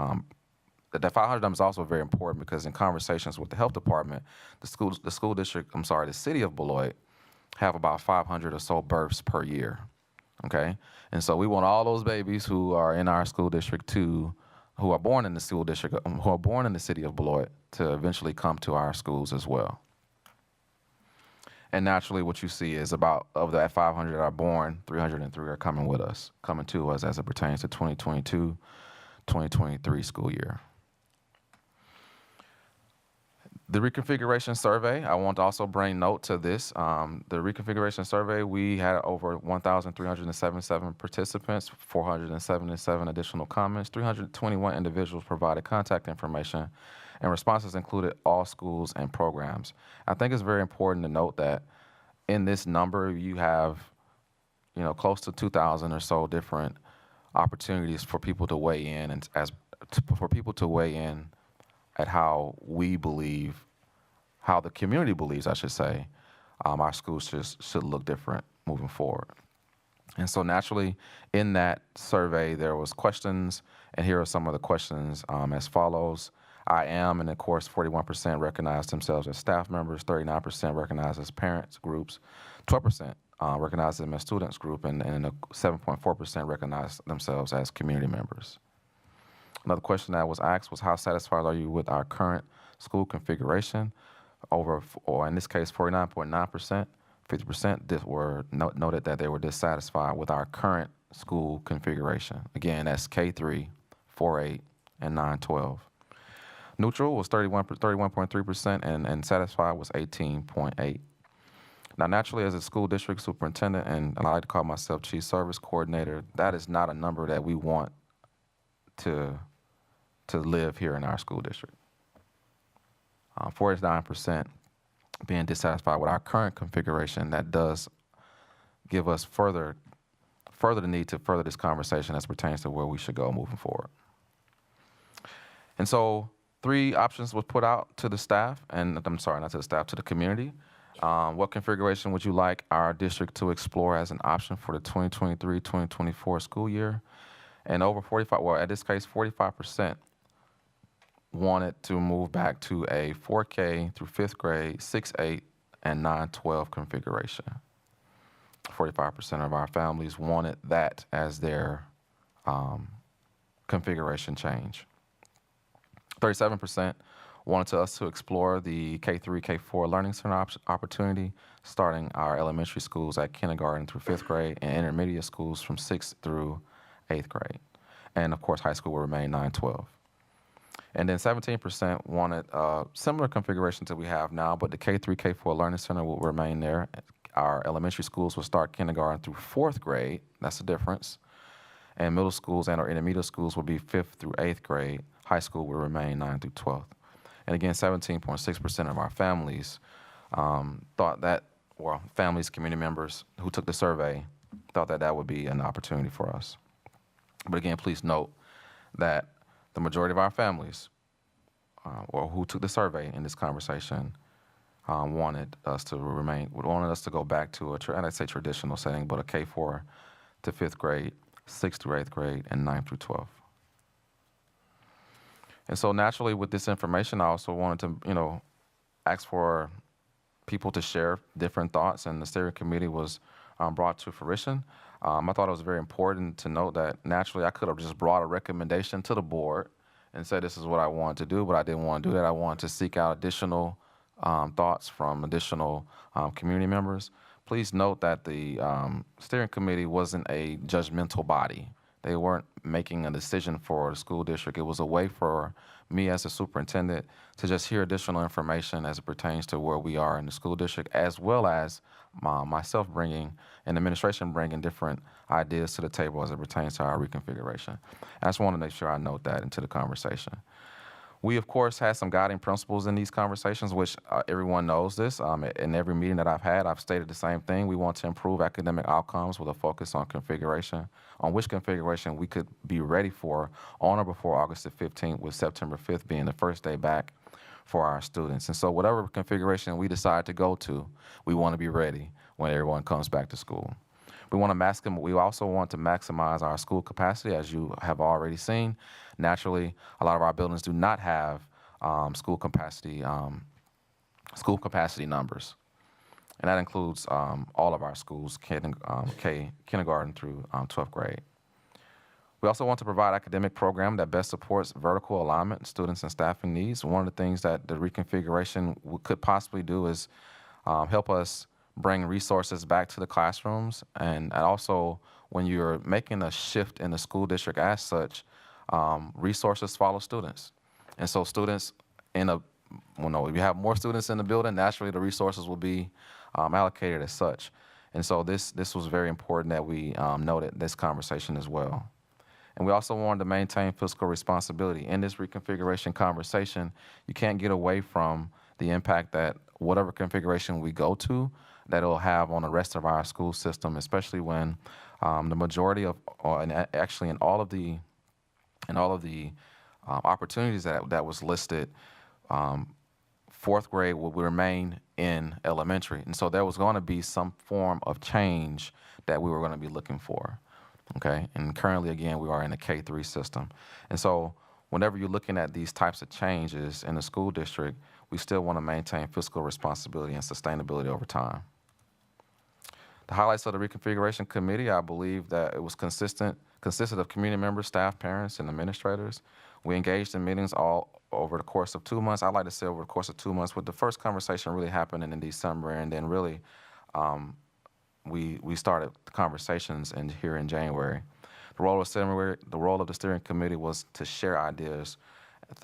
that 500 number is also very important, because in conversations with the health department, the city of Beloit have about 500 or so births per year, okay? And so we want all those babies who are in our school district who are born in the school district, who are born in the city of Beloit, to eventually come to our schools as well. And naturally what you see is about, of that 500 that are born, 303 are coming to us as it pertains to 2022-2023 school year. The reconfiguration survey, I want to also bring note to this. The reconfiguration survey, we had over 1,377 participants, 477 additional comments, 321 individuals provided contact information, and responses included all schools and programs. I think it's very important to note that in this number, you have, close to 2,000 or so different opportunities for people to weigh in, and at how we believe, how the community believes, I should say, our schools should look different moving forward. And so naturally, in that survey, there was questions, and here are some of the questions as follows. I am, and of course, 41% recognize themselves as staff members, 39% recognize as parents groups, 12% recognize them as students group, and 7.4% recognize themselves as community members. Another question that was asked was, how satisfied are you with our current school configuration? Or in this case, 49.9%, 50% were noted that they were dissatisfied with our current school configuration. Again, that's K3, 4, 8, and 9-12. Neutral was 31.3%, and satisfied was 18.8%. Now, naturally, as a school district superintendent, and I like to call myself chief service coordinator, that is not a number that we want to live here in our school district. 49% being dissatisfied with our current configuration, that does give us further the need to further this conversation as pertains to where we should go moving forward. And so 3 options were put out to the staff, and I'm sorry, not to the staff, to the community. What configuration would you like our district to explore as an option for the 2023-2024 school year? And over 45% wanted to move back to a 4K through 5th grade, 6-8, and 9-12 configuration. 45% of our families wanted that as their configuration change. 37% wanted us to explore the K3, K4 Learning Center opportunity, starting our elementary schools at kindergarten through 5th grade and intermediate schools from 6th through 8th grade. And of course, high school will remain 9-12. And then 17% wanted similar configurations that we have now, but the K3, K4 Learning Center will remain there. Our elementary schools will start kindergarten through 4th grade. That's the difference. And middle schools and our intermediate schools will be 5th through 8th grade. High school will remain 9th through 12th. And again, 17.6% of our families thought that, well, families, community members who took the survey thought that that would be an opportunity for us. But again, please note that the majority of our families, or who took the survey in this conversation, wanted us to go back to and I'd say traditional setting, but a K4 to 5th grade, 6th through 8th grade, and 9th through 12th. And so naturally, with this information, I also wanted to, ask for people to share different thoughts, and the steering committee was brought to fruition. I thought it was very important to note that naturally I could have just brought a recommendation to the board and said this is what I wanted to do, but I didn't want to do that. I wanted to seek out additional thoughts from additional community members. Please note that the steering committee wasn't a judgmental body. They weren't making a decision for the school district. It was a way for me as a superintendent to just hear additional information as it pertains to where we are in the school district, as well as myself bringing and administration bringing different ideas to the table as it pertains to our reconfiguration. I just want to make sure I note that into the conversation. We, of course, had some guiding principles in these conversations, which everyone knows this. In every meeting that I've had, I've stated the same thing. We want to improve academic outcomes with a focus on configuration, on which configuration we could be ready for on or before August the 15th, with September 5th being the first day back for our students. And so whatever configuration we decide to go to, we want to be ready when everyone comes back to school. We also want to maximize our school capacity, as you have already seen. Naturally, a lot of our buildings do not have school capacity numbers, and that includes all of our schools, kindergarten through 12th grade. We also want to provide academic program that best supports vertical alignment, students and staffing needs. One of the things that the reconfiguration could possibly do is help us bring resources back to the classrooms, and also when you're making a shift in the school district as such, resources follow students. And so students if you have more students in the building, naturally the resources will be allocated as such. And so this was very important that we noted this conversation as well. And we also wanted to maintain fiscal responsibility. In this reconfiguration conversation, you can't get away from the impact that whatever configuration we go to, that it'll have on the rest of our school system, especially when the majority of, and actually in all of the opportunities that was listed, 4th grade will remain in elementary. And so there was going to be some form of change that we were going to be looking for, okay? And currently, again, we are in a K3 system. And so whenever you're looking at these types of changes in the school district, we still want to maintain fiscal responsibility and sustainability over time. The highlights of the reconfiguration committee, I believe that it was consisted of community members, staff, parents, and administrators. We engaged in meetings all over the course of 2 months. I'd like to say over the course of 2 months, with the first conversation really happening in December, and then really we started the conversations here in January. The role of the steering committee was to share ideas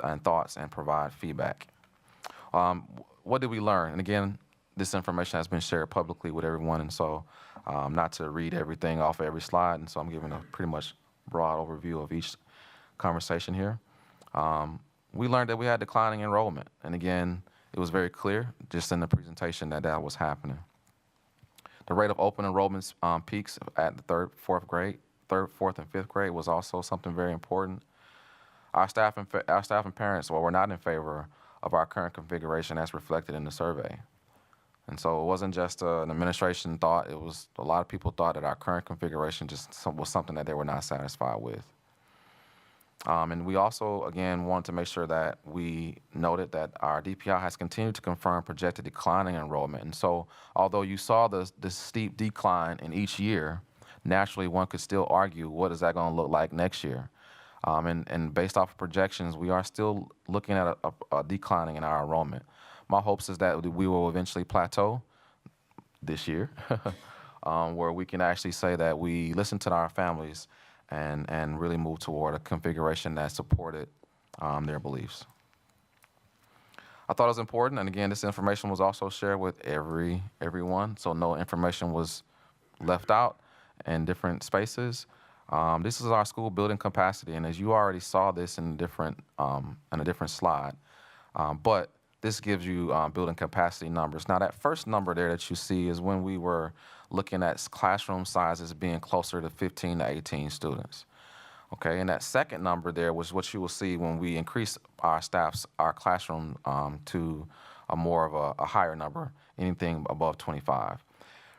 and thoughts and provide feedback. What did we learn? And again, this information has been shared publicly with everyone, and so not to read everything off of every slide, and so I'm giving a pretty much broad overview of each conversation here. We learned that we had declining enrollment, and again, it was very clear just in the presentation that that was happening. The rate of open enrollments peaks at the third, fourth, and fifth grade was also something very important. Our staff and parents were not in favor of our current configuration as reflected in the survey. And so it wasn't just an administration thought, it was a lot of people thought that our current configuration was something that they were not satisfied with. And we also, again, wanted to make sure that we noted that our DPI has continued to confirm projected declining enrollment. And so although you saw the steep decline in each year, naturally one could still argue what is that going to look like next year. And based off of projections, we are still looking at a declining in our enrollment. My hopes is that we will eventually plateau this year, where we can actually say that we listened to our families and really move toward a configuration that supported their beliefs. I thought it was important, and again, this information was also shared with everyone, so no information was left out in different spaces. This is our school building capacity, and as you already saw this in a different slide, but this gives you building capacity numbers. Now, that first number there that you see is when we were looking at classroom sizes being closer to 15 to 18 students. Okay, and that second number there was what you will see when we increase our classroom to a more of a higher number, anything above 25.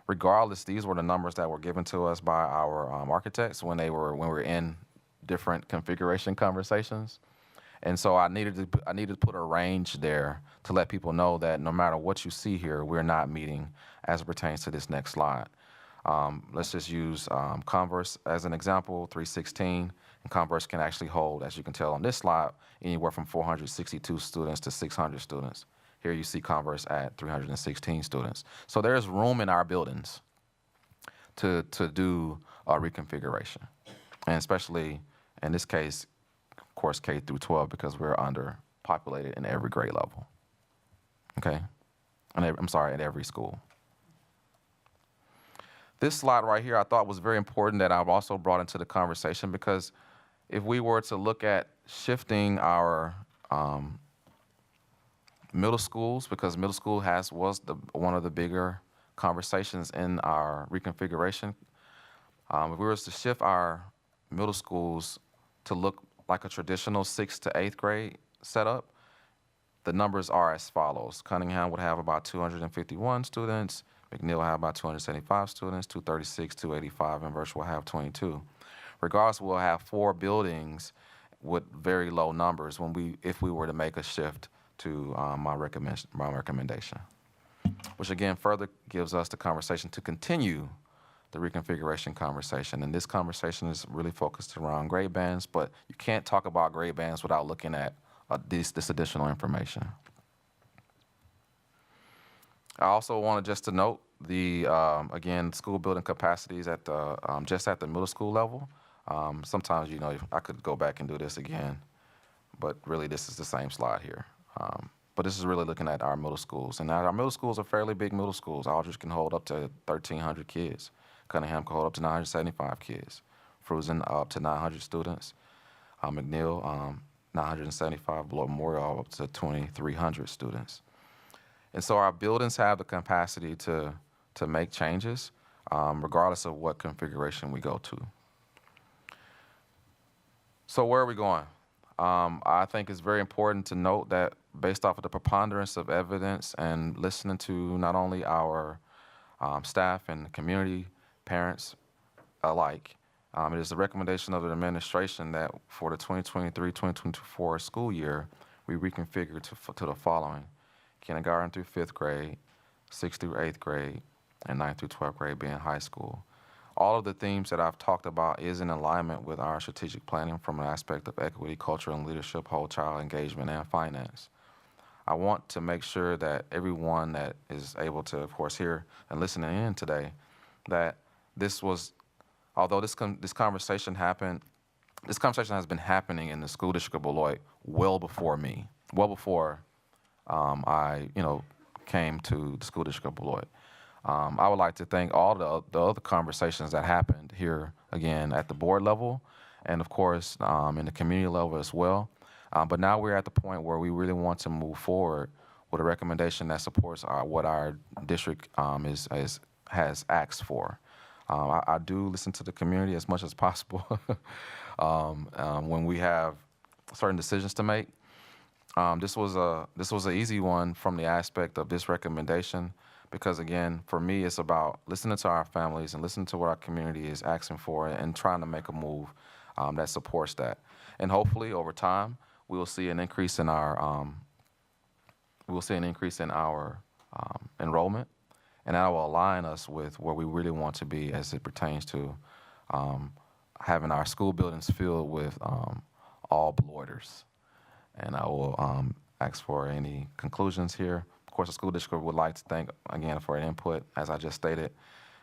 Regardless, these were the numbers that were given to us by our architects when we were in different configuration conversations. And so I needed to put a range there to let people know that no matter what you see here, we're not meeting as it pertains to this next slide. Let's just use Converse as an example, 316. And Converse can actually hold, as you can tell on this slide, anywhere from 462 students to 600 students. Here you see Converse at 316 students. So there's room in our buildings to do a reconfiguration, and especially in this case, of course, K through 12, because we're underpopulated in every grade level. Okay, at every school. This slide right here I thought was very important that I've also brought into the conversation, because if we were to look at shifting our middle schools, because middle school was one of the bigger conversations in our reconfiguration, if we were to shift our middle schools to look like a traditional 6th to 8th grade setup, the numbers are as follows. Cunningham would have about 251 students, McNeil will have about 275 students, 236, 285, and Virtual will have 22. Regardless, we'll have 4 buildings with very low numbers if we were to make a shift to my recommendation, which again further gives us the conversation to continue the reconfiguration conversation. And this conversation is really focused around grade bands, but you can't talk about grade bands without looking at this additional information. I also wanted just to note again, school building capacities at just at the middle school level. Sometimes, I could go back and do this again, but really this is the same slide here. But this is really looking at our middle schools. And now our middle schools are fairly big middle schools. Aldridge can hold up to 1,300 kids. Cunningham can hold up to 975 kids. Fruzen up to 900 students. McNeil, 975, below Memorial up to 2,300 students. And so our buildings have the capacity to make changes, regardless of what configuration we go to. So where are we going? I think it's very important to note that based off of the preponderance of evidence and listening to not only our staff and the community, parents alike, it is the recommendation of the administration that for the 2023-2024 school year, we reconfigure to the following: kindergarten through 5th grade, 6th through 8th grade, and 9th through 12th grade being high school. All of the themes that I've talked about is in alignment with our strategic planning from an aspect of equity, culture, and leadership, whole child engagement, and finance. I want to make sure that everyone that is able to, of course, hear and listening in today, that this was although this conversation happened, this conversation has been happening in the school district of Beloit well before me, well before I came to the school district of Beloit. I would like to thank all the other conversations that happened here, again, at the board level, and of course, in the community level as well. But now we're at the point where we really want to move forward with a recommendation that supports what our district has asked for. I do listen to the community as much as possible when we have certain decisions to make. This was an easy one from the aspect of this recommendation, because again, for me, it's about listening to our families and listening to what our community is asking for and trying to make a move that supports that. And hopefully, over time, we will see an increase in our enrollment, and that will align us with where we really want to be as it pertains to having our school buildings filled with all Beloiters. And I will ask for any conclusions here. Of course, the school district would like to thank, again, for an input. As I just stated,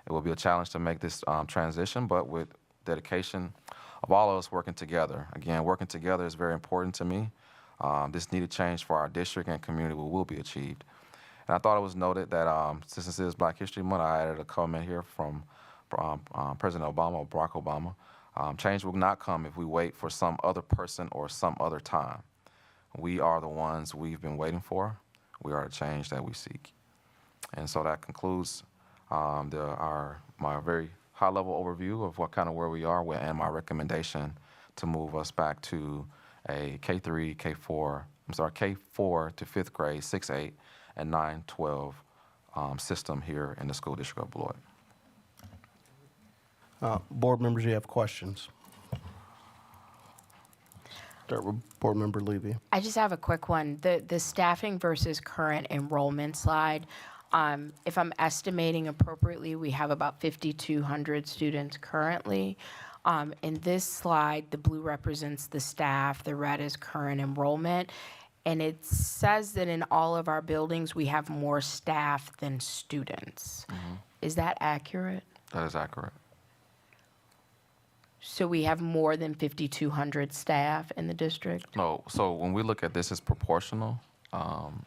it will be a challenge to make this transition, but with dedication of all of us working together. Again, working together is very important to me. This needed change for our district and community will be achieved. And I thought it was noted that since this is Black History Month, I added a comment here from President Obama, Barack Obama. Change will not come if we wait for some other person or some other time. We are the ones we've been waiting for. We are the change that we seek. And so that concludes my very high-level overview of what kind of where we are and my recommendation to move us back to a K3, K4 to 5th grade, 6-8, and 9-12 system here in the school district of Beloit. Board members, you have questions? Start with Board Member Levy. I just have a quick one. The staffing versus current enrollment slide, if I'm estimating appropriately, we have about 5,200 students currently. In this slide, the blue represents the staff, the red is current enrollment, and it says that in all of our buildings, we have more staff than students. Is that accurate? That is accurate. So we have more than 5,200 staff in the district? No, so when we look at this, it's proportional.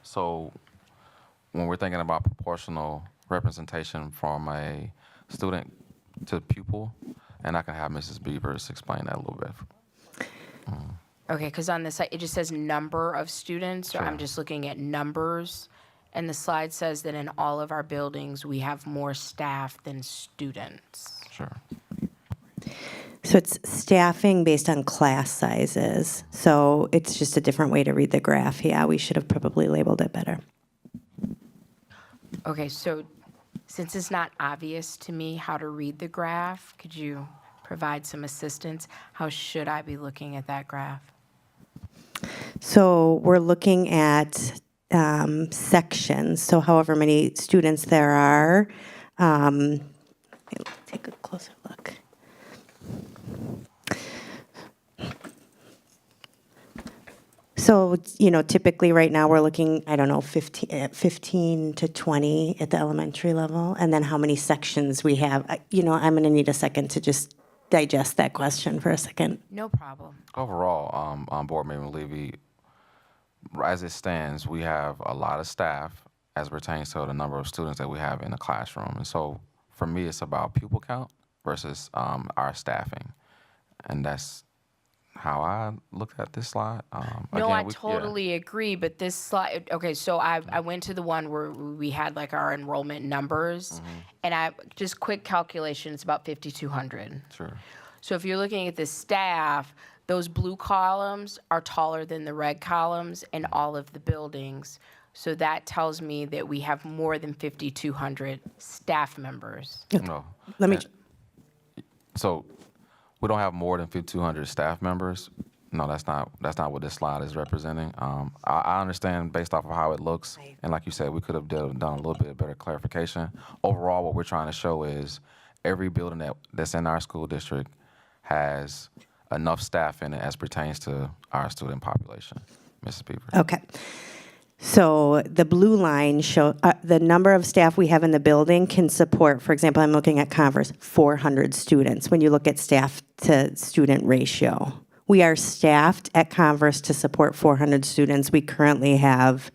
So when we're thinking about proportional representation from a student to pupil, and I can have Mrs. Beavers explain that a little bit. Okay, because on this side, it just says number of students, so I'm just looking at numbers. And the slide says that in all of our buildings, we have more staff than students. Sure. So it's staffing based on class sizes. So it's just a different way to read the graph. Yeah, we should have probably labeled it better. Okay, so since it's not obvious to me how to read the graph, could you provide some assistance? How should I be looking at that graph? So we're looking at sections. So however many students there are. Take a closer look. So, typically right now we're looking, 15 to 20 at the elementary level. And then how many sections we have. I'm going to need a second to just digest that question for a second. No problem. Overall, on Board Member Levy, as it stands, we have a lot of staff as it pertains to the number of students that we have in the classroom. And so for me, it's about pupil count versus our staffing. And that's how I look at this slide. No, again, I totally agree, but this slide, okay, so I went to the one where we had like our enrollment numbers, and I just quick calculation, it's about 5,200. Sure. So if you're looking at the staff, those blue columns are taller than the red columns in all of the buildings. So that tells me that we have more than 5,200 staff members. No. Let me. So we don't have more than 5,200 staff members. No, that's not what this slide is representing. I understand based off of how it looks, and like you said, we could have done a little bit better clarification. Overall, what we're trying to show is every building that's in our school district has enough staff in it as pertains to our student population. Mrs. Beaver. Okay. So the blue line show the number of staff we have in the building can support, for example, I'm looking at Converse, 400 students when you look at staff to student ratio. We are staffed at Converse to support 400 students. We currently have,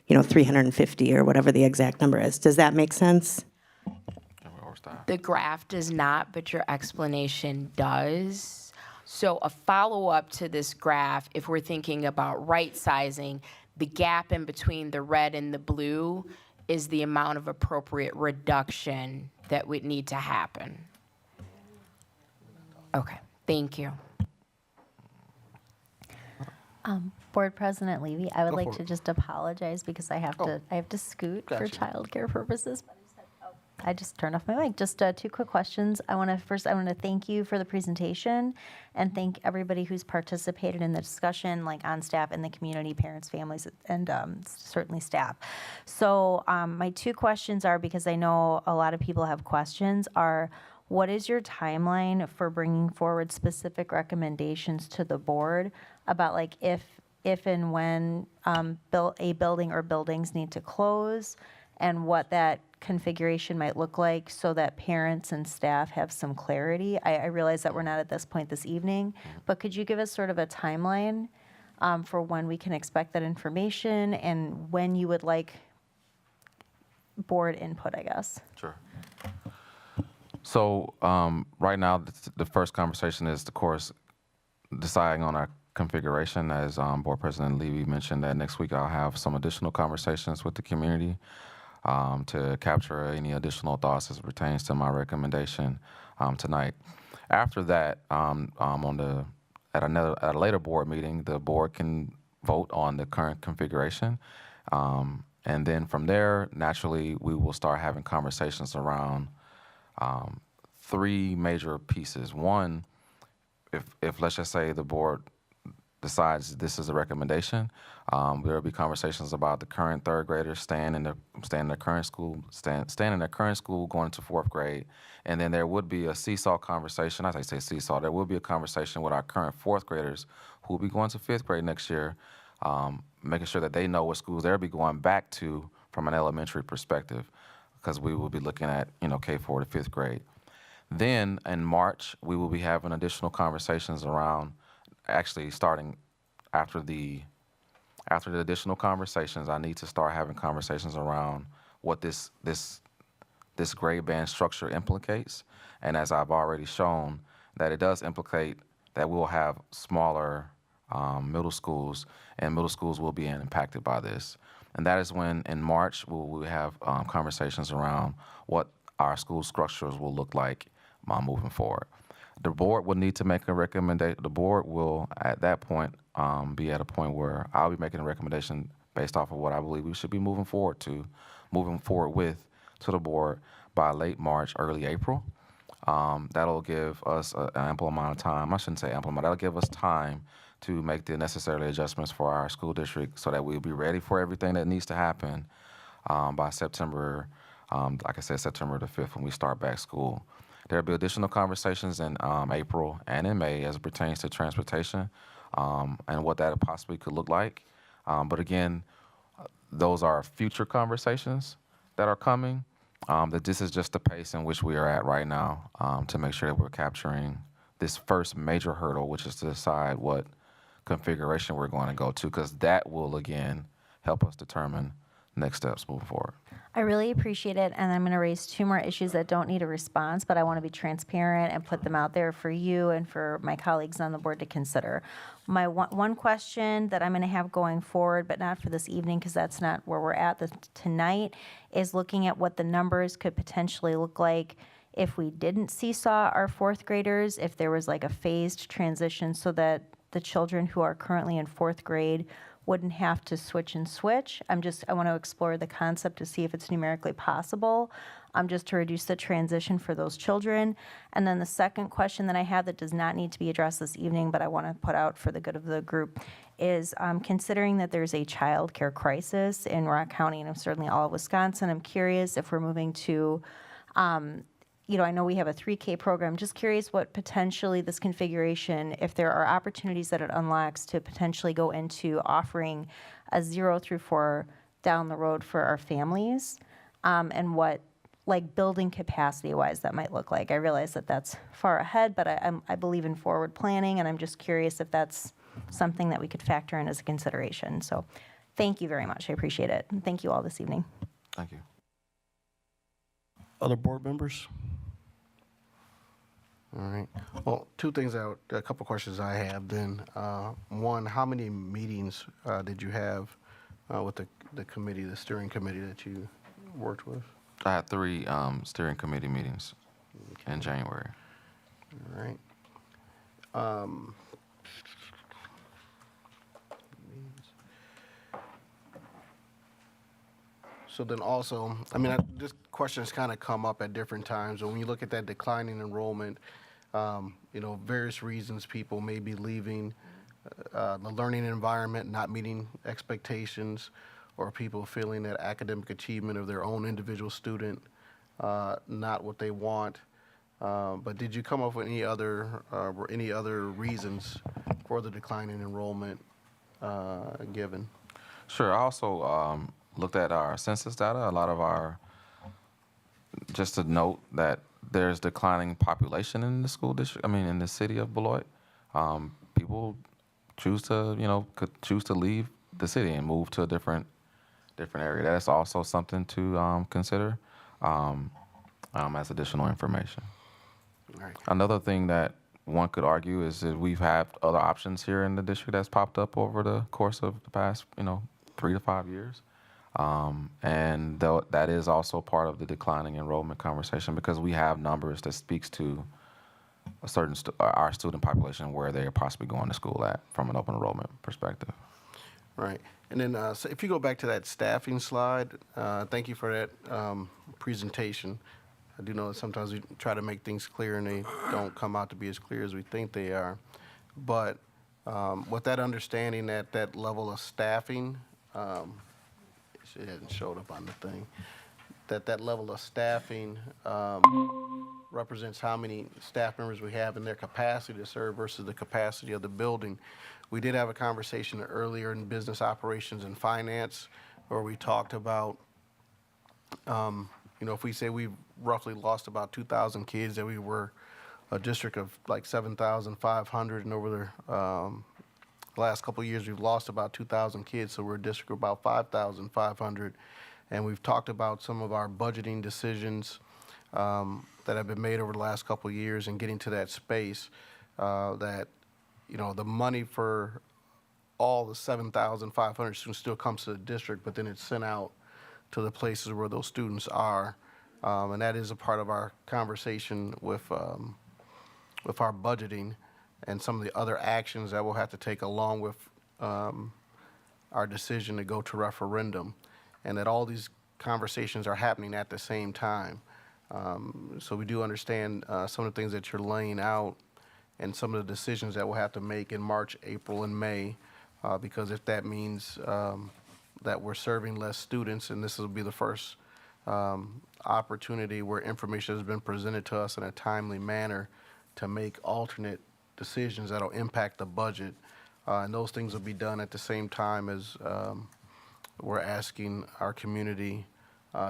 350 or whatever the exact number is. Does that make sense? The graph does not, but your explanation does. So a follow-up to this graph, if we're thinking about right sizing, the gap in between the red and the blue is the amount of appropriate reduction that would need to happen. Okay, thank you. Board President Levy, I would Go like for to it. just apologize because I have to scoot for Gotcha. childcare purposes. I just turned off my mic. Just two quick questions. I want to thank you for the presentation and thank everybody who's participated in the discussion, like on staff and the community, parents, families, and certainly staff. So my two questions are, because I know a lot of people have questions, are what is your timeline for bringing forward specific recommendations to the board about like if and when a building or buildings need to close, and what that configuration might look like so that parents and staff have some clarity? I realize that we're not at this point this evening, but could you give us sort of a timeline for when we can expect that information and when you would like board input, I guess? Sure. So right now, the first conversation is, of course, deciding on our configuration. As Board President Levy mentioned, that next week I'll have some additional conversations with the community to capture any additional thoughts as it pertains to my recommendation tonight. After that, at a later board meeting, the board can vote on the current configuration. And then from there, naturally, we will start having conversations around three major pieces. One, if let's just say the board decides this is a recommendation, there will be conversations about the current third graders staying in their current school, going into fourth grade, and then there would be a seesaw conversation. As I say seesaw, there will be a conversation with our current fourth graders who will be going to fifth grade next year, making sure that they know what schools they'll be going back to from an elementary perspective, because we will be looking at K4 to fifth grade. Then in March, we will be having additional conversations around, actually starting after the additional conversations, I need to start having conversations around what this grade band structure implicates. And as I've already shown, that it does implicate that we'll have smaller middle schools, and middle schools will be impacted by this. And that is when, in March, we'll have conversations around what our school structures will look like moving forward. The board will need to make a recommendation. The board will, at that point, be at a point where I'll be making a recommendation based off of what I believe we should be moving forward with to the board by late March, early April. That'll give us an ample amount of time. I shouldn't say ample amount. That'll give us time to make the necessary adjustments for our school district so that we'll be ready for everything that needs to happen by September, like I said, September the 5th when we start back school. There'll be additional conversations in April and in May as it pertains to transportation and what that possibly could look like. But again, those are future conversations that are coming. That this is just the pace in which we are at right now to make sure that we're capturing this first major hurdle, which is to decide what configuration we're going to go to, because that will, again, help us determine next steps moving forward. I really appreciate it, and I'm going to raise two more issues that don't need a response, but I want to be transparent and put them out there for you and for my colleagues on the board to consider. My one question that I'm going to have going forward, but not for this evening because that's not where we're at tonight, is looking at what the numbers could potentially look like if we didn't seesaw our fourth graders, if there was like a phased transition so that the children who are currently in fourth grade wouldn't have to switch and switch. I want to explore the concept to see if it's numerically possible, just to reduce the transition for those children. And then the second question that I have that does not need to be addressed this evening, but I want to put out for the good of the group, is considering that there's a child care crisis in Rock County and certainly all of Wisconsin, I'm curious if we're moving to I know we have a 3K program. Just curious what potentially this configuration, if there are opportunities that it unlocks to potentially go into offering a 0 through 4 down the road for our families, and what, like, building capacity-wise that might look like. I realize that that's far ahead, but I believe in forward planning, and I'm just curious if that's something that we could factor in as a consideration. So thank you very much. I appreciate it. And thank you all this evening. Thank you. Other board members? All right. Well, a couple questions I have then. One, how many meetings did you have with the committee, the steering committee that you worked with? I had 3 steering committee meetings in January. All right. So then also, I mean, this question has kind of come up at different times. When you look at that declining enrollment, various reasons people may be leaving the learning environment, not meeting expectations, or people feeling that academic achievement of their own individual student, not what they want. But did you come up with any other reasons for the decline in enrollment given? Sure. I also looked at our census data. A lot of just to note that there's declining population in the school district. I mean, in the city of Beloit, people choose to leave the city and move to a different area. That's also something to consider as additional information. Right. Another thing that one could argue is that we've had other options here in the district that's popped up over the course of the past, 3 to 5 years. And that is also part of the declining enrollment conversation, because we have numbers that speaks to a certain our student population where they're possibly going to school at from an open enrollment perspective. Right. And then so if you go back to that staffing slide, thank you for that presentation. I do know that sometimes we try to make things clear and they don't come out to be as clear as we think they are. But with that understanding that that level of staffing, it hasn't showed up on the thing, that level of staffing represents how many staff members we have in their capacity to serve versus the capacity of the building. We did have a conversation earlier in business operations and finance where we talked about, if we say we've roughly lost about 2,000 kids, that we were a district of like 7,500, and over the last couple of years we've lost about 2,000 kids, so we're a district of about 5,500. And we've talked about some of our budgeting decisions that have been made over the last couple of years and getting to that space that, the money for all the 7,500 students still comes to the district, but then it's sent out to the places where those students are. And that is a part of our conversation with our budgeting and some of the other actions that we'll have to take along with our decision to go to referendum, and that all these conversations are happening at the same time. So we do understand some of the things that you're laying out and some of the decisions that we'll have to make in March, April, and May, because if that means that we're serving less students, and this will be the first opportunity where information has been presented to us in a timely manner to make alternate decisions that'll impact the budget. And those things will be done at the same time as we're asking our community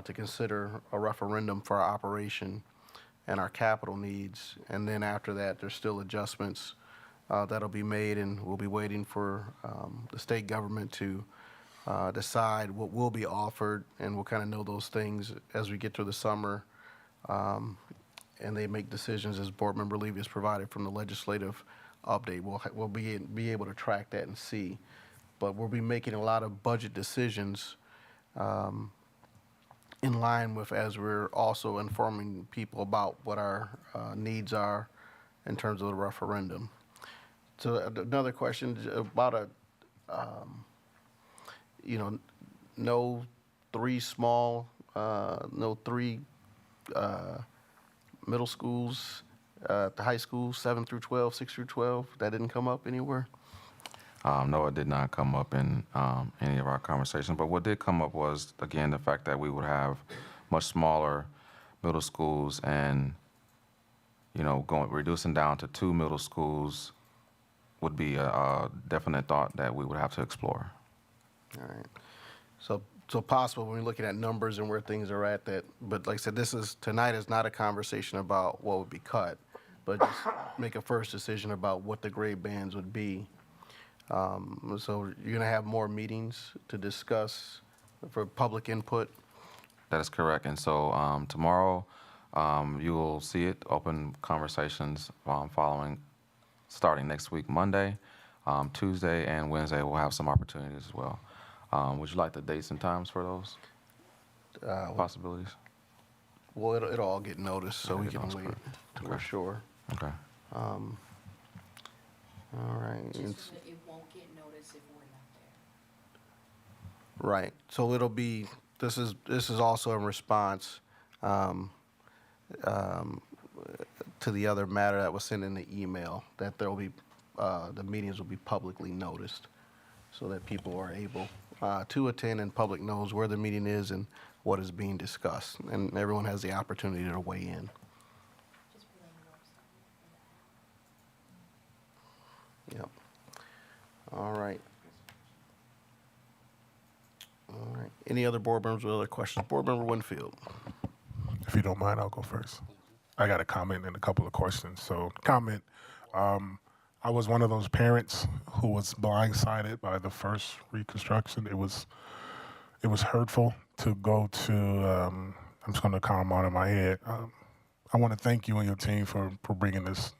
to consider a referendum for our operation and our capital needs. And then after that, there's still adjustments that'll be made, and we'll be waiting for the state government to decide what will be offered, and we'll kind of know those things as we get through the summer. And they make decisions as Board Member Levy has provided from the legislative update. We'll be able to track that and see. But we'll be making a lot of budget decisions in line with, as we're also informing people about what our needs are in terms of the referendum. So another question about no three middle schools, the high schools, 7 through 12, 6 through 12, that didn't come up anywhere? No, it did not come up in any of our conversations. But what did come up was, again, the fact that we would have much smaller middle schools, and reducing down to 2 middle schools would be a definite thought that we would have to explore. All right. So possible when we're looking at numbers and where things are at that, but like I said, tonight is not a conversation about what would be cut, but just make a first decision about what the grade bands would be. So you're gonna have more meetings to discuss for public input. That is correct. And so tomorrow, you will see it, open conversations starting next week, Monday, Tuesday, and Wednesday. We'll have some opportunities as well. Would you like the dates and times for those possibilities? Well, it'll all get noticed, so we can wait till we're sure. Okay. All right. It won't get noticed if we're not there. Right. So it'll be, this is also in response to the other matter that was sent in the email, that there will be, the meetings will be publicly noticed so that people are able to attend and public knows where the meeting is and what is being discussed. And everyone has the opportunity to weigh in. Yep. All right. All right. Any other board members with other questions? Board Member Winfield. If you don't mind, I'll go first. I got a comment and a couple of questions. So, comment, I was one of those parents who was blindsided by the first reconstruction. It was hurtful to go to, I'm just going to call them out of my head. I want to thank you and your team for bringing this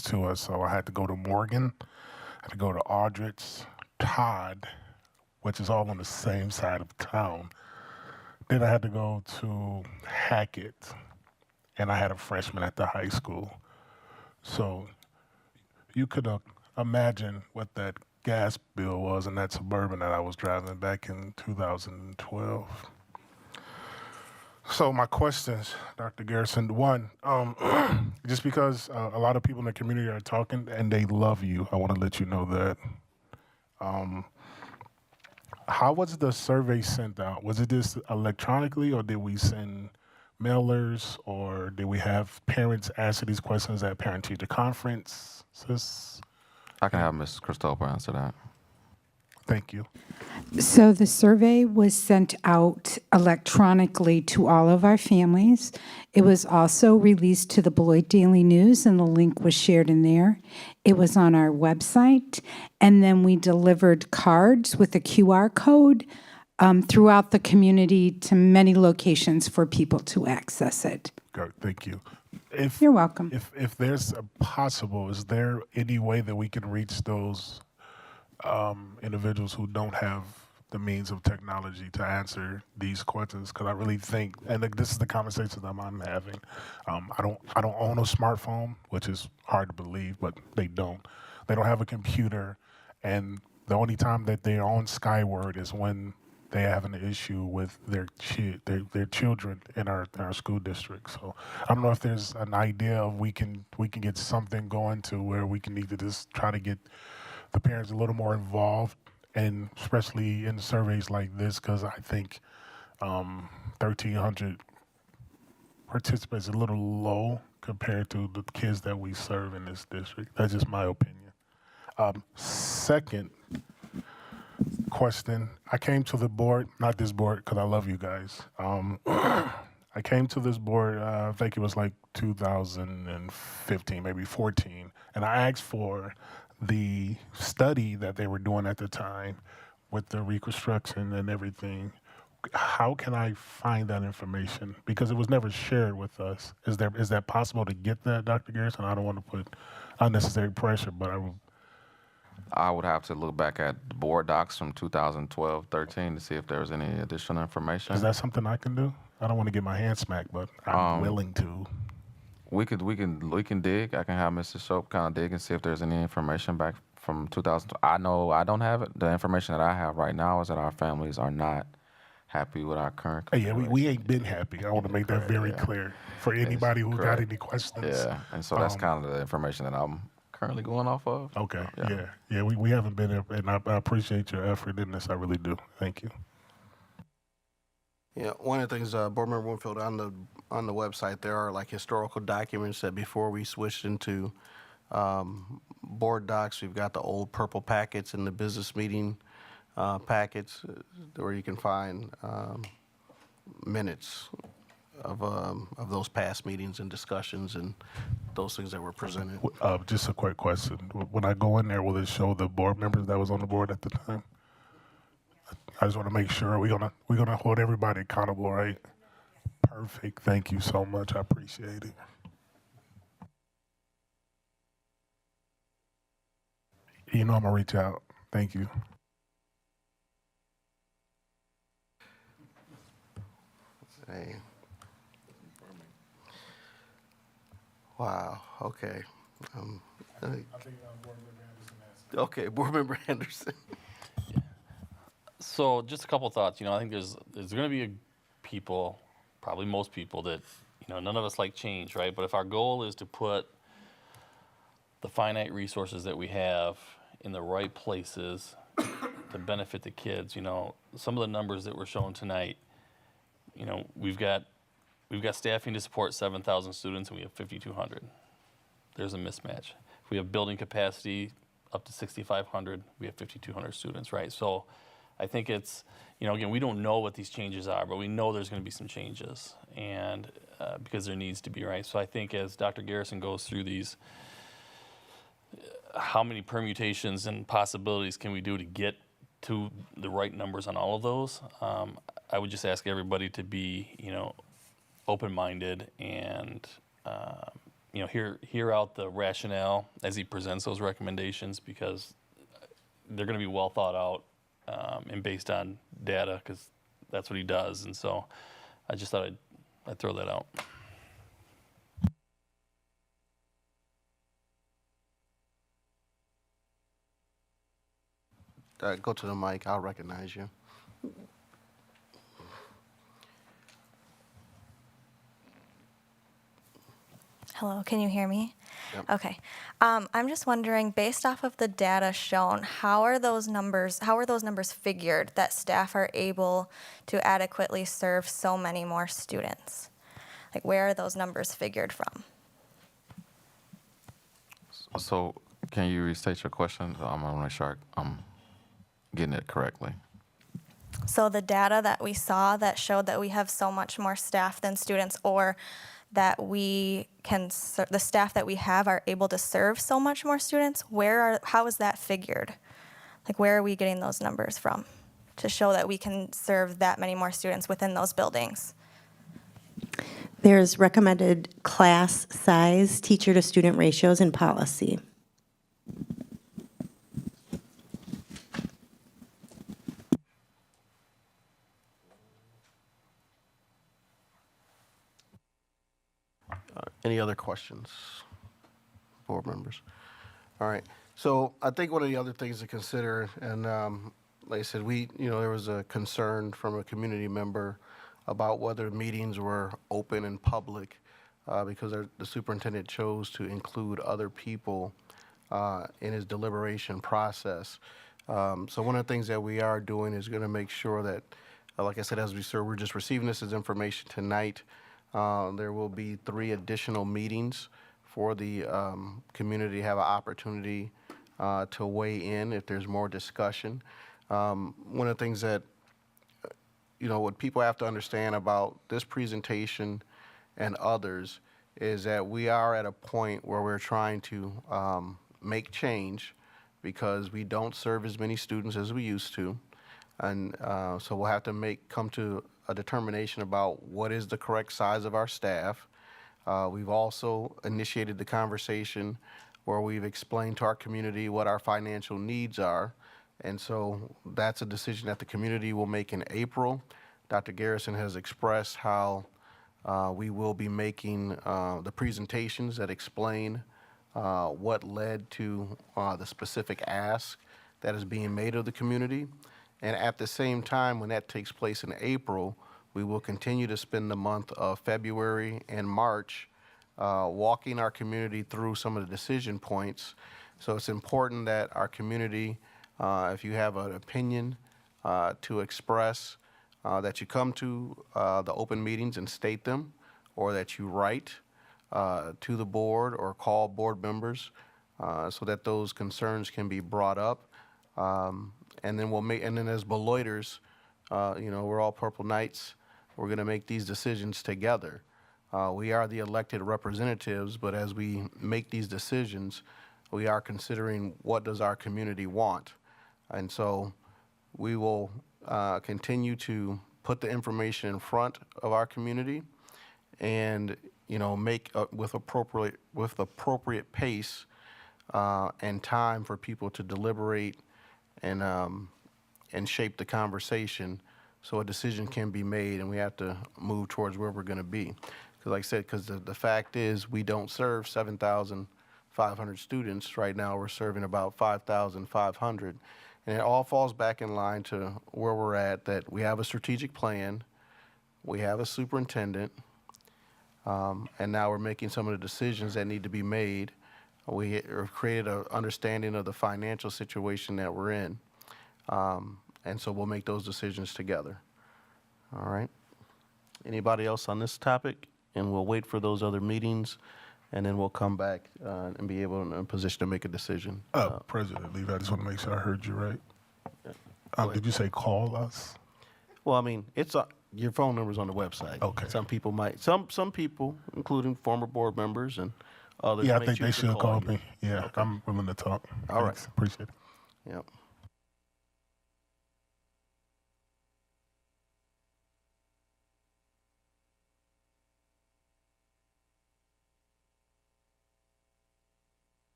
to us. So I had to go to Morgan, I had to go to Aldrich, Todd, which is all on the same side of town. Then I had to go to Hackett, and I had a freshman at the high school. So you could imagine what that gas bill was in that Suburban that I was driving back in 2012. So my questions, Dr. Garrison, one, just because a lot of people in the community are talking and they love you, I want to let you know that. How was the survey sent out? Was it just electronically, or did we send mailers, or did we have parents answer these questions at parent-teacher conferences? I can have Ms. Christopher answer that. Thank you. So the survey was sent out electronically to all of our families. It was also released to the Beloit Daily News, and the link was shared in there. It was on our website, and then we delivered cards with a QR code throughout the community to many locations for people to access it. Good, thank you. You're welcome. If there's a possible, is there any way that we can reach those individuals who don't have the means of technology to answer these questions? Because I really think, and this is the conversation that I'm having. I don't own a smartphone, which is hard to believe, but they don't. They don't have a computer, and the only time that they're on Skyward is when they have an issue with their children in our school district. So I don't know if there's an idea of we can get something going to where we can either just try to get the parents a little more involved, and especially in surveys like this, because I think 1,300 participants is a little low compared to the kids that we serve in this district. That's just my opinion. Second question, I came to the board, not this board, because I love you guys. I came to this board, I think it was like 2015, maybe 14, and I asked for the study that they were doing at the time with the reconstruction and everything. How can I find that information? Because it was never shared with us. Is that possible to get that, Dr. Garrison? I don't want to put unnecessary pressure, but I would have to look back at the board docs from 2012-13 to see if there was any additional information. Is that something I can do? I don't want to get my hand smacked, but I'm willing to. We can dig. I can have Mr. Shope kind of dig and see if there's any information back from 2000. I know I don't have it. The information that I have right now is that our families are not happy with our current. Yeah, we ain't been happy. I want to make that very clear for anybody who got any questions. Yeah, and so that's kind of the information that I'm currently going off of. Okay. Yeah. We haven't been there, and I appreciate your effort in this. I really do. Thank you. Yeah, one of the things, Board Member Winfield, on the website, there are like historical documents that before we switched into board docs, we've got the old purple packets and the business meeting packets where you can find minutes of those past meetings and discussions and those things that were presented. Just a quick question. When I go in there, will it show the board members that was on the board at the time? I just want to make sure we're gonna hold everybody accountable, right? Perfect. Thank you so much. I appreciate it. You know I'm gonna reach out. Thank you. Hey. Wow. Okay. Okay, Board Member Anderson. So just a couple thoughts. I think there's going to be people, probably most people, that none of us like change, right? But if our goal is to put the finite resources that we have in the right places to benefit the kids, some of the numbers that were shown tonight, we've got staffing to support 7,000 students and we have 5,200. There's a mismatch. If we have building capacity up to 6,500, we have 5,200 students, right? So I think it's, again, we don't know what these changes are, but we know there's going to be some changes, and because there needs to be, right? So I think as Dr. Garrison goes through these, how many permutations and possibilities can we do to get to the right numbers on all of those? I would just ask everybody to be, open-minded and, hear out the rationale as he presents those recommendations, because they're going to be well thought out and based on data, because that's what he does. And so I just thought I'd throw that out. Go to the mic. I'll recognize you. Hello, can you hear me? Yep. Okay. I'm just wondering, based off of the data shown, how are those numbers figured that staff are able to adequately serve so many more students? Like, where are those numbers figured from? So can you restate your question? I'm going to make sure I'm getting it correctly. So the data that we saw that showed that we have so much more staff than students, or that the staff that we have are able to serve so much more students, how is that figured? Like, where are we getting those numbers from to show that we can serve that many more students within those buildings? There's recommended class size, teacher to student ratios in policy. Any other questions, board members? All right. So I think one of the other things to consider, and like I said, there was a concern from a community member about whether meetings were open and public because the superintendent chose to include other people in his deliberation process. So one of the things that we are doing is going to make sure that, like I said, we're just receiving this as information tonight. There will be 3 additional meetings for the community to have an opportunity to weigh in if there's more discussion. One of the things that, what people have to understand about this presentation and others is that we are at a point where we're trying to make change because we don't serve as many students as we used to. And so we'll have to come to a determination about what is the correct size of our staff. We've also initiated the conversation where we've explained to our community what our financial needs are. And so that's a decision that the community will make in April. Dr. Garrison has expressed how we will be making the presentations that explain what led to the specific ask that is being made of the community. And at the same time, when that takes place in April, we will continue to spend the month of February and March walking our community through some of the decision points. So it's important that our community, if you have an opinion to express, that you come to the open meetings and state them, or that you write to the board or call board members so that those concerns can be brought up. And then as Beloiters, we're all Purple Knights. We're going to make these decisions together. We are the elected representatives, but as we make these decisions, we are considering what does our community want. And so we will continue to put the information in front of our community and, make with appropriate pace and time for people to deliberate and shape the conversation so a decision can be made and we have to move towards where we're going to be. Because like I said, the fact is we don't serve 7,500 students. Right now we're serving about 5,500. And it all falls back in line to where we're at, that we have a strategic plan, we have a superintendent, and now we're making some of the decisions that need to be made. We have created an understanding of the financial situation that we're in. And so we'll make those decisions together. All right. Anybody else on this topic? And we'll wait for those other meetings, and then we'll come back and be able in a position to make a decision. President Levy, I just want to make sure I heard you right. Did you say call us? Well, I mean, it's your phone number's on the website. Okay. Some people might, some people, including former board members and others. Yeah, I may think they choose to should call you. me. Yeah, Okay. I'm willing to talk. All right. Thanks. Appreciate it. Yep.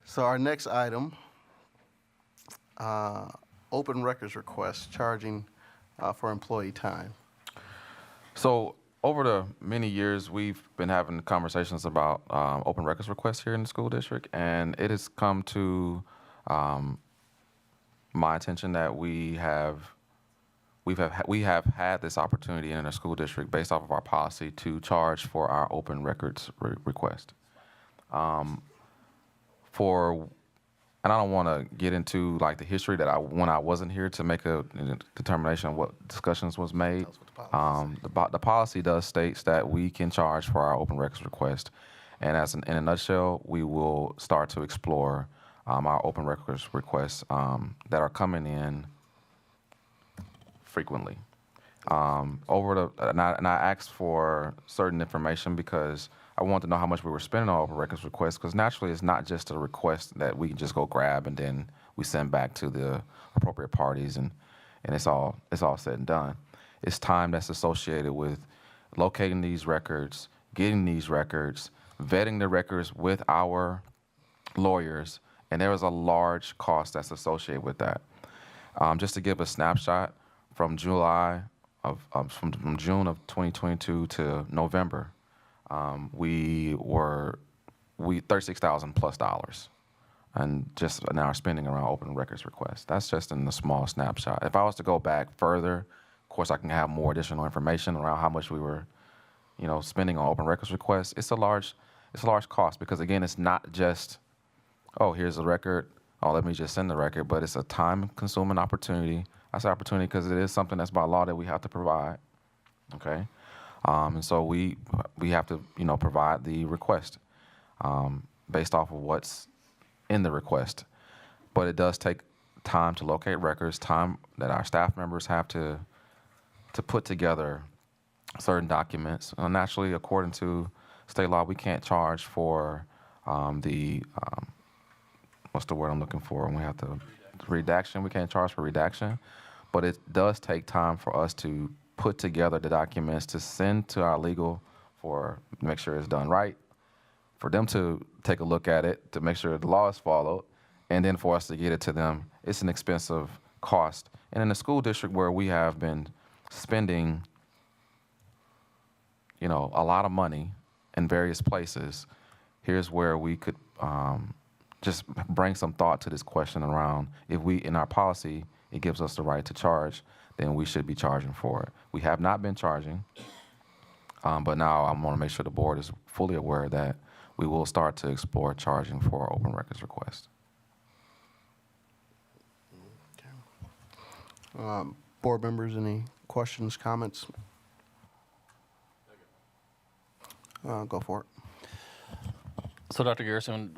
So our next item, open records request, charging for employee time. So over the many years, we've been having conversations about open records requests here in the school district, and it has come to my attention that we have had this opportunity in our school district based off of our policy to charge for our open records request. And I don't want to get into like the history that when I wasn't here to make a determination of what discussions was made. The policy does states that we can charge for our open records request, and in a nutshell, we will start to explore our open records requests that are coming in frequently. And I asked for certain information because I wanted to know how much we were spending on open records requests, because naturally it's not just a request that we can just go grab and then we send back to the appropriate parties and it's all said and done. It's time that's associated with locating these records, getting these records, vetting the records with our lawyers, and there is a large cost that's associated with that. Just to give a snapshot, from June of 2022 to November, we $36,000 plus, and just in our spending around open records requests. That's just in the small snapshot. If I was to go back further, of course, I can have more additional information around how much we were, spending on open records requests. It's a large cost because again, it's not just, oh, here's a record, oh, let me just send the record, but it's a time-consuming opportunity. I say opportunity because it is something that's by law that we have to provide. Okay. And so we have to, provide the request based off of what's in the request. But it does take time to locate records, time that our staff members have to put together certain documents. Naturally, according to state law, we can't charge for what's the word I'm looking for? We have to redaction. We can't charge for redaction, but it does take time for us to put together the documents to send to our legal for make sure it's done right, for them to take a look at it to make sure the law is followed, and then for us to get it to them. It's an expensive cost. And in the school district where we have been spending, a lot of money in various places, here's where we could just bring some thought to this question around if in our policy, it gives us the right to charge, then we should be charging for it. We have not been charging, but now I want to make sure the board is fully aware that we will start to explore charging for open records requests. Board members, any questions, comments? Go for it. So Dr. Garrison,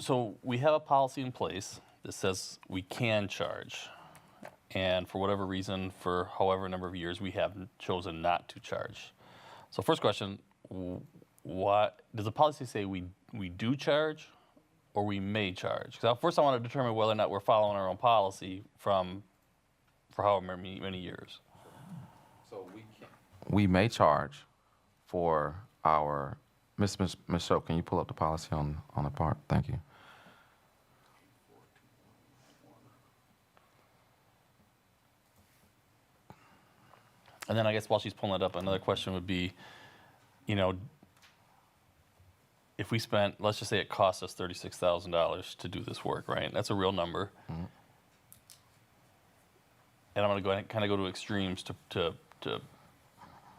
so we have a policy in place that says we can charge. and for whatever reason, for however number of years, we have chosen not to charge. So first question, what does the policy say we do charge or we may charge? Because first I want to determine whether or not we're following our own policy for however many years. So we may charge for our, Ms. Shope, can you pull up the policy on the part? Thank you. And then I guess while she's pulling it up, another question would be, if we spent, let's just say it cost us $36,000 to do this work, right? That's a real number. Mm-hmm. And I'm going to go ahead and kind of go to extremes to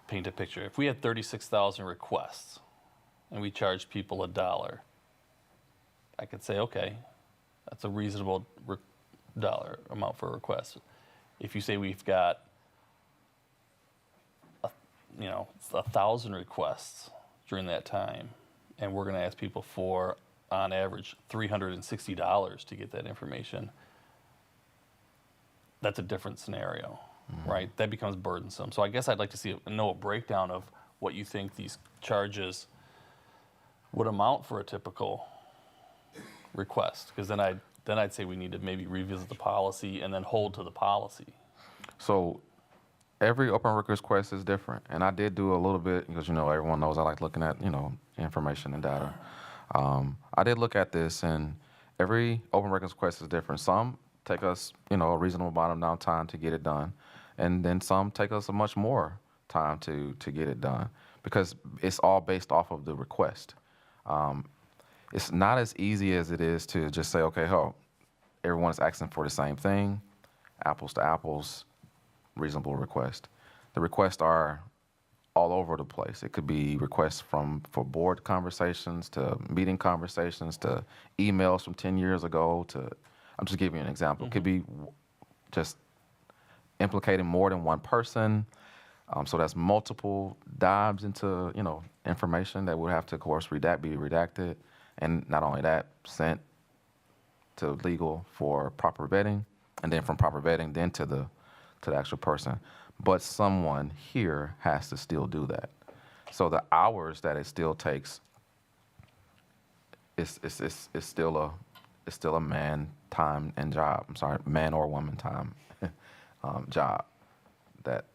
paint a picture. If we had 36,000 requests and we charged people $1, I could say, okay, that's a reasonable dollar amount for a request. If you say we've got 1,000 requests during that time, and we're going to ask people for, on average, $360 to get that information, that's a different scenario, right? That becomes burdensome. So I guess I'd like to know a breakdown of what you think these charges would amount for a typical request, because then I'd say we need to maybe revisit the policy and then hold to the policy. So every open request is different, and I did do a little bit because everyone knows I like looking at information and data. I did look at this, and every open request is different. Some take us a reasonable amount of time to get it done, and then some take us a much more time to get it done because it's all based off of the request. It's not as easy as it is to just say, okay, everyone's asking for the same thing, apples to apples, reasonable request. The requests are all over the place. It could be requests for board conversations to meeting conversations to emails from 10 years ago to, I'm just giving you an example. It could be just implicating more than one person. So that's multiple dives into, information that would have to, of course, be redacted. And not only that, sent to legal for proper vetting, and then from proper vetting, then to the actual person. But someone here has to still do that. So the hours that it still takes is still a man time and job. I'm sorry, man or woman time job. That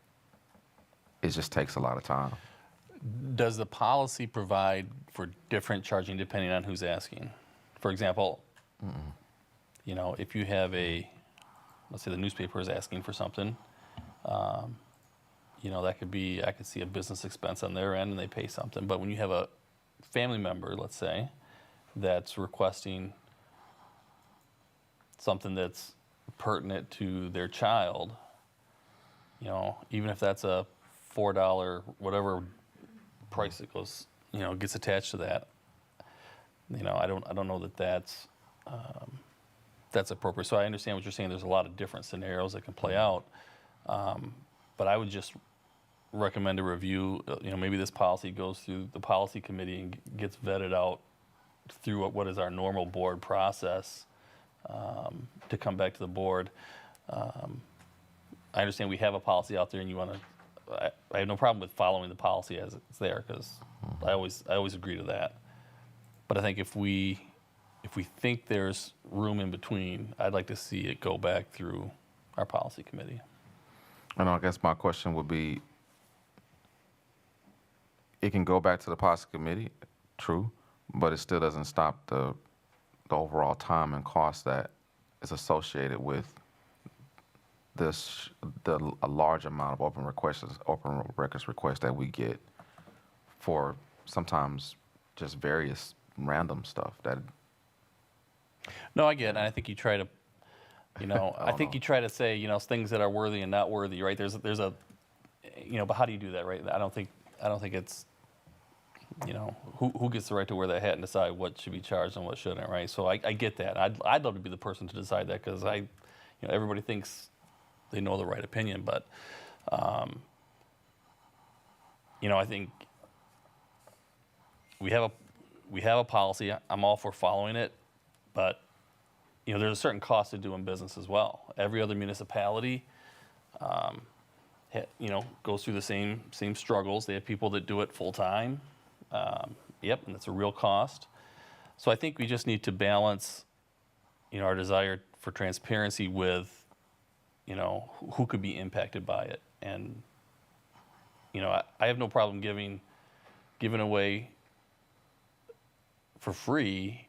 it just takes a lot of time. Does the policy provide for different charging depending on who's asking? For example, if you have let's say the newspaper is asking for something, that could be, I could see a business expense on their end and they pay something. But when you have a family member, let's say, that's requesting something that's pertinent to their child, even if that's a $4, whatever price it goes, gets attached to that, I don't know that that's appropriate. So I understand what you're saying. There's a lot of different scenarios that can play out. But I would just recommend a review. Maybe this policy goes through the policy committee and gets vetted out through what is our normal board process to come back to the board. I understand we have a policy out there, and you want to. I have no problem with following the policy as it's there because I always agree to that. But I think if we think there's room in between, I'd like to see it go back through our policy committee. And I guess my question would be, it can go back to the policy committee, true, but it still doesn't stop the overall time and cost that is associated with a large amount of open records requests that we get for sometimes just various random stuff that. No, I get it. And I think you try to, I think you try to say, things that are worthy and not worthy, right? There's a, but how do you do that, right? I don't think it's, who gets the right to wear that hat and decide what should be charged and what shouldn't, right? So I get that. I'd love to be the person to decide that because everybody thinks they know the right opinion, but, I think we have a policy. I'm all for following it, but there's a certain cost of doing business as well. Every other municipality, goes through the same struggles. They have people that do it full time. And it's a real cost. So I think we just need to balance, our desire for transparency with, who could be impacted by it. And, I have no problem giving away for free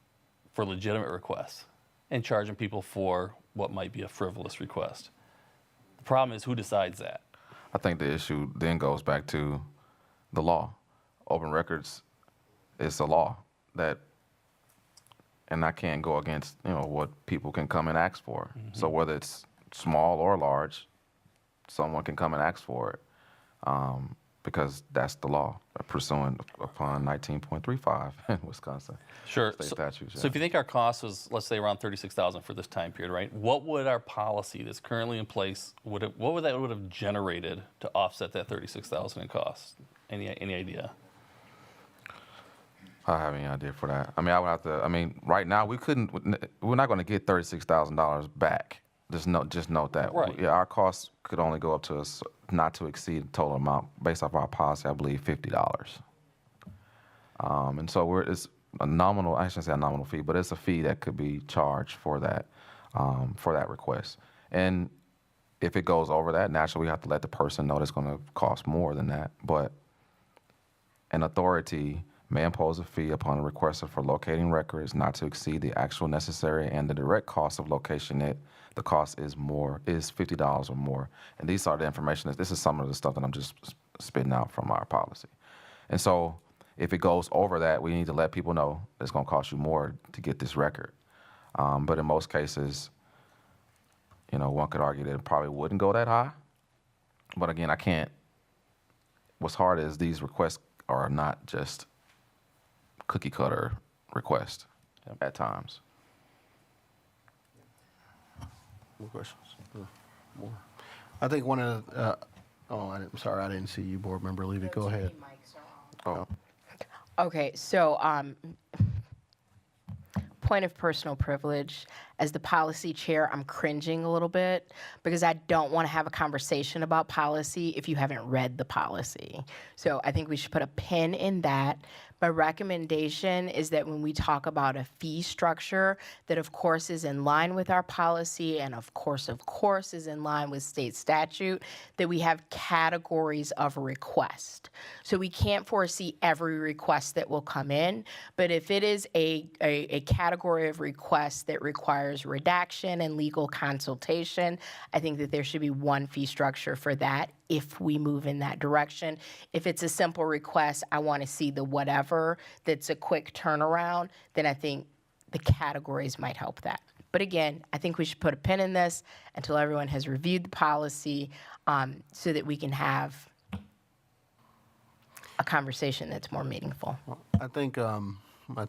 for legitimate requests and charging people for what might be a frivolous request. The problem is who decides that. I think the issue then goes back to the law. Open records is a law that, and I can't go against, what people can come and ask for. So whether it's small or large, someone can come and ask for it, because that's the law, pursuant upon 19.35 in Wisconsin. Sure. State statutes. So if you think our cost was, let's say, around $36,000 for this time period, right? What would our policy that's currently in place, what would that have generated to offset that $36,000 in costs? Any idea? I don't have any idea for that. I would have to. Right now we're not going to get $36,000 back. Just note that. Right. Yeah, our costs could only go up to not to exceed the total amount based off our policy. I believe $50. And so it's a nominal. I shouldn't say a nominal fee, but it's a fee that could be charged for that request. And if it goes over that, naturally we have to let the person know it's going to cost more than that. But an authority may impose a fee upon a requester for locating records not to exceed the actual necessary and the direct cost of location it. The cost is $50 or more. And these are the information. This is some of the stuff that I'm just spitting out from our policy. And so if it goes over that, we need to let people know it's going to cost you more to get this record. But in most cases, one could argue that it probably wouldn't go that high. But again, I can't. What's hard is these requests are not just cookie cutter requests at times. More questions? More? I think one of the, I'm sorry, I didn't see you, board member Levy. Go ahead. Oh. Okay, so point of personal privilege. As the policy chair, I'm cringing a little bit because I don't want to have a conversation about policy if you haven't read the policy. So I think we should put a pin in that. My recommendation is that when we talk about a fee structure that of course is in line with our policy and of course is in line with state statute, that we have categories of request. So we can't foresee every request that will come in, but if it is a category of request that requires redaction and legal consultation, I think that there should be one fee structure for that if we move in that direction. If it's a simple request, I want to see the whatever that's a quick turnaround, then I think the categories might help that. But again, I think we should put a pin in this until everyone has reviewed the policy, so that we can have a conversation that's more meaningful. I think,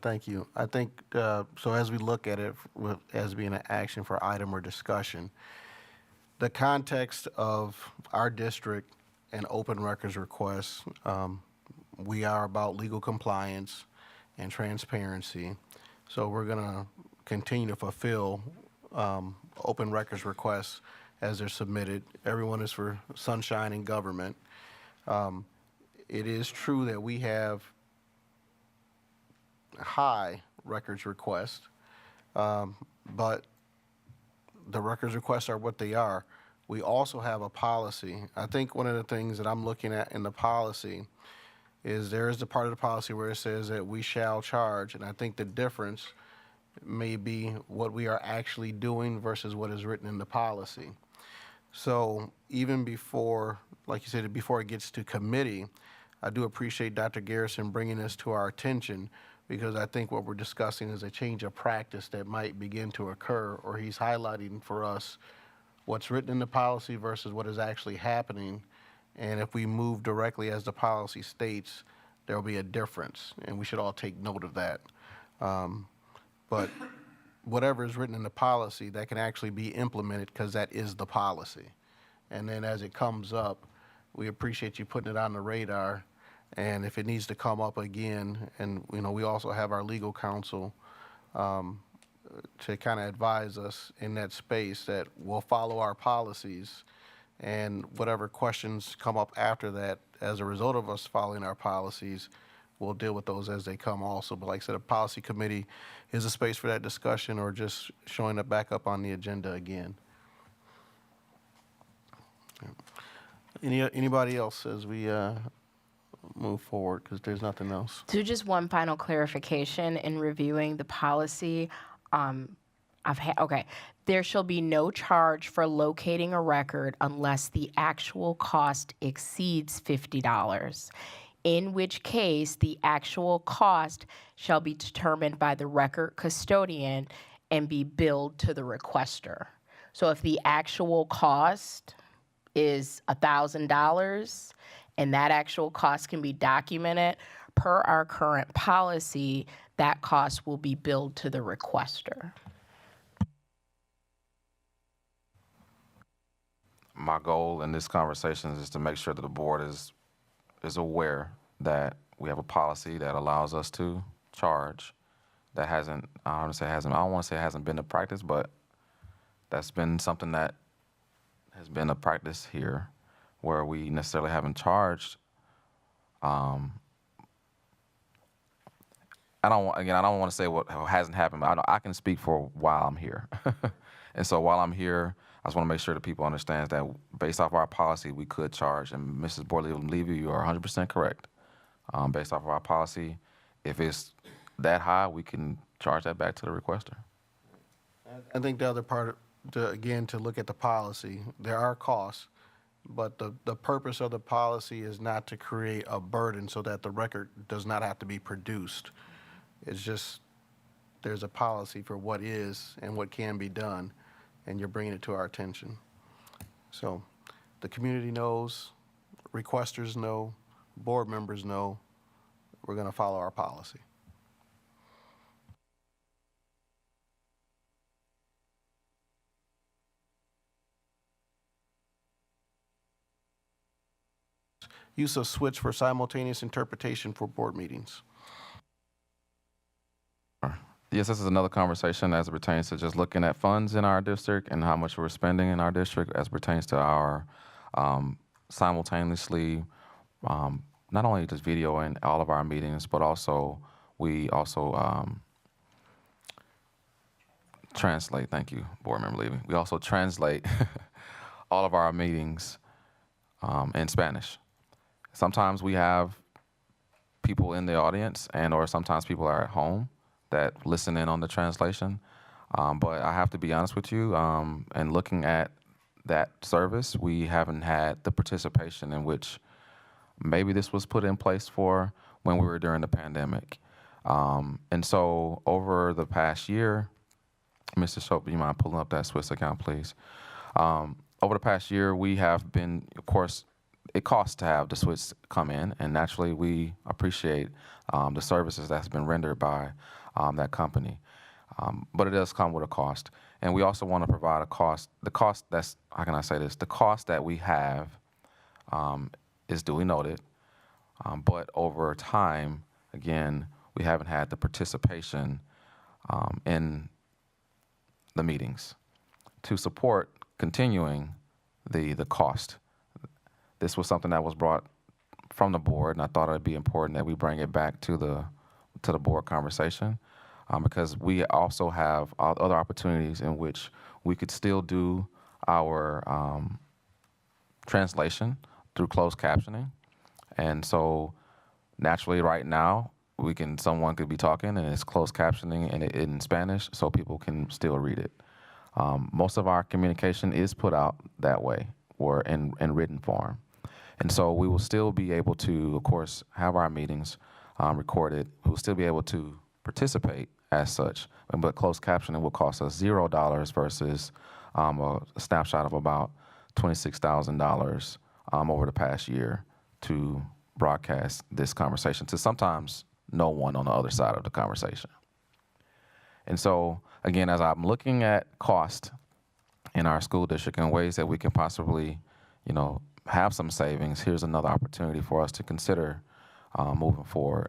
thank you. I think, so as we look at it as being an action for item or discussion, the context of our district and open records requests, we are about legal compliance and transparency. So we're going to continue to fulfill open records requests as they're submitted. Everyone is for sunshine in government. It is true that we have high records requests, but the records requests are what they are. We also have a policy. I think one of the things that I'm looking at in the policy is there is the part of the policy where it says that we shall charge, and I think the difference may be what we are actually doing versus what is written in the policy. So even before, like you said, before it gets to committee, I do appreciate Dr. Garrison bringing this to our attention, because I think what we're discussing is a change of practice that might begin to occur, or he's highlighting for us what's written in the policy versus what is actually happening. And if we move directly as the policy states, there will be a difference, and we should all take note of that. But whatever is written in the policy, that can actually be implemented because that is the policy. And then as it comes up, we appreciate you putting it on the radar. And if it needs to come up again, and we also have our legal counsel to kind of advise us in that space that we'll follow our policies, and whatever questions come up after that as a result of us following our policies, we'll deal with those as they come also. But like I said, a policy committee is a space for that discussion, or just showing it back up on the agenda again. Anybody else as we move forward, because there's nothing else. So just one final clarification in reviewing the policy. Okay, there shall be no charge for locating a record unless the actual cost exceeds $50, in which case the actual cost shall be determined by the record custodian and be billed to the requester. So if the actual cost is $1,000 and that actual cost can be documented, per our current policy, that cost will be billed to the requester. My goal in this conversation is to make sure that the board is aware that we have a policy that allows us to charge. That hasn't, I don't want to say it hasn't been a practice, but that's been something that has been a practice here, where we necessarily haven't charged. I don't want to say what hasn't happened, but I can speak for while I'm here. And so while I'm here, I just want to make sure that people understand that based off our policy, we could charge. And Mrs. Borley-Levy, you are 100% correct. Based off of our policy, if it's that high, we can charge that back to the requester. I think the other part, to look at the policy, there are costs, but the purpose of the policy is not to create a burden so that the record does not have to be produced. It's just, there's a policy for what is and what can be done, and you're bringing it to our attention. So the community knows, requesters know, board members know, we're going to follow our policy. Use of switch for simultaneous interpretation for board meetings. Yes, this is another conversation as it pertains to just looking at funds in our district and how much we're spending in our district as it pertains to our simultaneously, not only just videoing all of our meetings, but also we also translate, thank you, Board Member Levy. We also translate all of our meetings in Spanish. Sometimes we have people in the audience or sometimes people are at home that listen in on the translation. But I have to be honest with you, and looking at that service, we haven't had the participation in which maybe this was put in place for when we were during the pandemic. And so over the past year, Mr. Shope, you mind pulling up that Swiss account, please? Over the past year, we have been, of course, it costs to have the Swiss come in, and naturally we appreciate the services that's been rendered by that company. But it does come with a cost. And we also want to provide a cost. The cost that's, how can I say this? The cost that we have is duly noted. But over time, again, we haven't had the participation in the meetings to support continuing the cost. This was something that was brought from the board, and I thought it'd be important that we bring it back to the board conversation, because we also have other opportunities in which we could still do our translation through closed captioning. And so naturally right now, someone could be talking and it's closed captioning and in Spanish so people can still read it. Most of our communication is put out that way or in written form. And so we will still be able to, of course, have our meetings recorded. We'll still be able to participate as such, but closed captioning will cost us $0 versus a snapshot of about $26,000 over the past year to broadcast this conversation to sometimes no one on the other side of the conversation. And so, again, as I'm looking at cost in our school district and ways that we can possibly, have some savings, here's another opportunity for us to consider moving forward.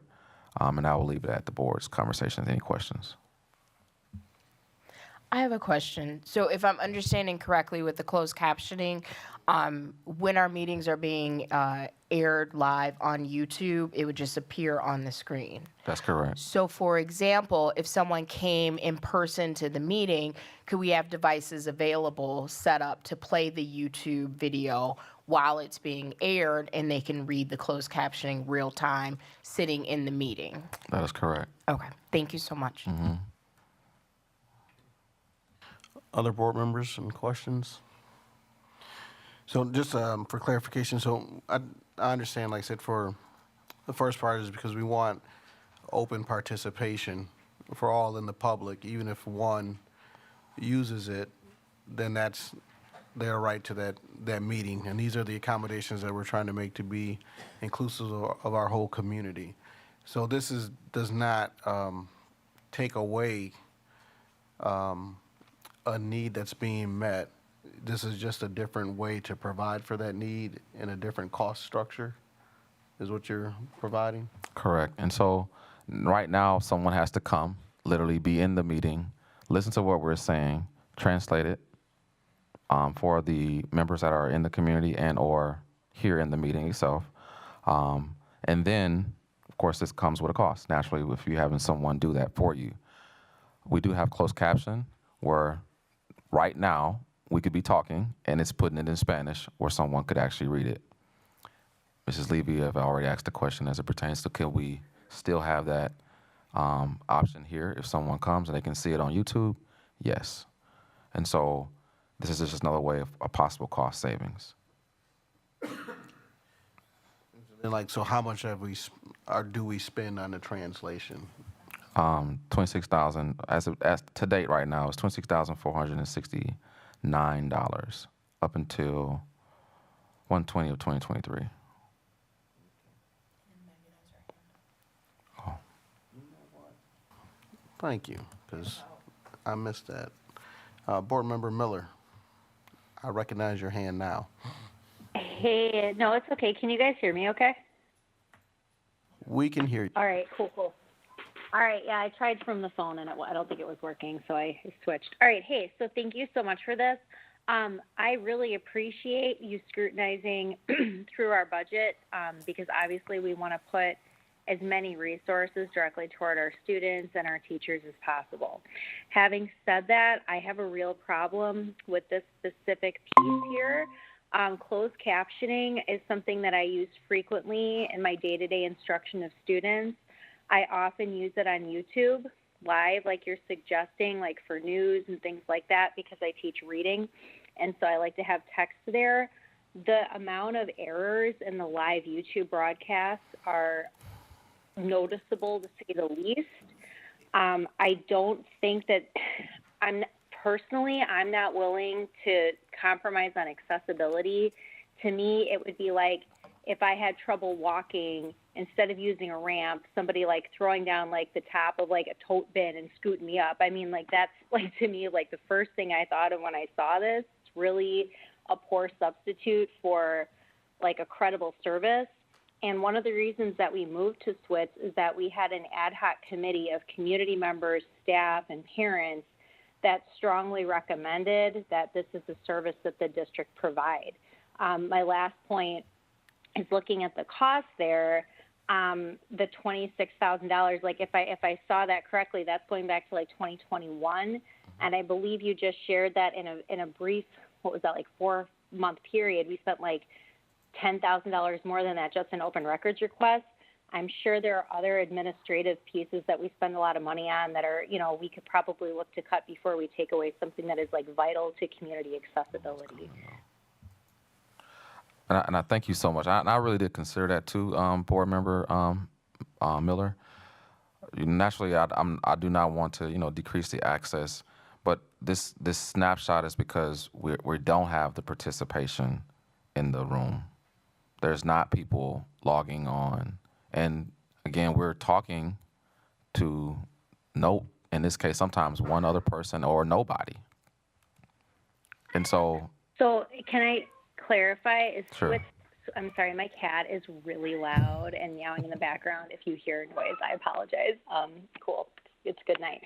And I will leave it at the board's conversations. Any questions? I have a question. So if I'm understanding correctly with the closed captioning, when our meetings are being aired live on YouTube, it would just appear on the screen. That's correct. So for example, if someone came in person to the meeting, could we have devices available set up to play the YouTube video while it's being aired and they can read the closed captioning real time sitting in the meeting? That is correct. Okay, thank you so much. Other board members, any questions? So just for clarification, so I understand, like I said, for the first part is because we want open participation for all in the public. Even if one uses it, then that's their right to that meeting. And these are the accommodations that we're trying to make to be inclusive of our whole community. So this does not take away a need that's being met. This is just a different way to provide for that need in a different cost structure, is what you're providing? Correct. And so right now, someone has to come, literally be in the meeting, listen to what we're saying, translate it for the members that are in the community and or here in the meeting itself. And then, of course, this comes with a cost, naturally, if you're having someone do that for you. We do have closed caption where right now we could be talking and it's putting it in Spanish where someone could actually read it. Mrs. Levy, I've already asked the question as it pertains to can we still have that option here if someone comes and they can see it on YouTube? Yes. And so this is just another way of a possible cost savings. And like, so how much have we, or do we spend on the translation? $26,000 as to date right now is $26,469 up until 1/20 of 2023. Oh. Thank you, because I missed that. Board Member Miller, I recognize your hand now. Hey, no, it's okay. Can you guys hear me okay? We can hear you. All right, cool. All right, yeah, I tried from the phone and I don't think it was working, so I switched. All right, hey, so thank you so much for this. I really appreciate you scrutinizing through our budget because obviously we want to put as many resources directly toward our students and our teachers as possible. Having said that, I have a real problem with this specific piece here. Closed captioning is something that I use frequently in my day-to-day instruction of students. I often use it on YouTube live, like you're suggesting, like for news and things like that, because I teach reading. And so I like to have text there. The amount of errors in the live YouTube broadcasts are noticeable, to say the least. I don't think that I'm not willing to compromise on accessibility. To me, it would be like if I had trouble walking, instead of using a ramp, somebody like throwing down like the top of like a tote bin and scooting me up. I mean, like that's like to me like the first thing I thought of when I saw this. It's really a poor substitute for like a credible service. And one of the reasons that we moved to SWITS is that we had an ad hoc committee of community members, staff, and parents that strongly recommended that this is a service that the district provide. My last point is looking at the cost there. The $26,000, like if I saw that correctly, that's going back to like 2021, and I believe you just shared that in a brief, what was that, like 4-month period, we spent like $10,000 more than that just in open records requests. I'm sure there are other administrative pieces that we spend a lot of money on that are, we could probably look to cut before we take away something that is like vital to community accessibility. And I thank you so much. I really did consider that too, Board Member Miller. Naturally, I do not want to decrease the access, but this snapshot is because we don't have the participation in the room. There's not people logging on, and again, we're talking to in this case, sometimes one other person or nobody. And so. So can I clarify? Sure. I'm sorry, my cat is really loud and meowing in the background. If you hear noise, I apologize. Cool. It's good night.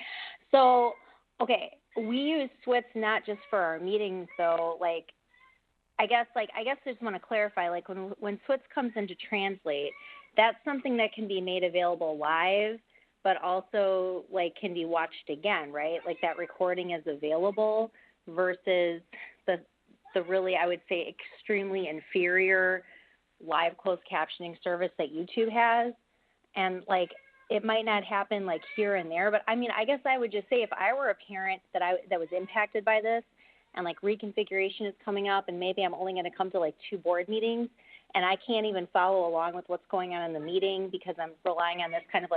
So, okay, we use SWITS not just for our meetings, though. I guess I just want to clarify, when SWITS comes in to translate, that's something that can be made available live, but also can be watched again, right? That recording is available versus the really, I would say, extremely inferior live closed captioning service that YouTube has. And it might not happen here and there, but I mean, I guess I would just say if I were a parent that was impacted by this and reconfiguration is coming up and maybe I'm only going to come to 2 board meetings and I can't even follow along with what's going on in the meeting because I'm relying on this kind of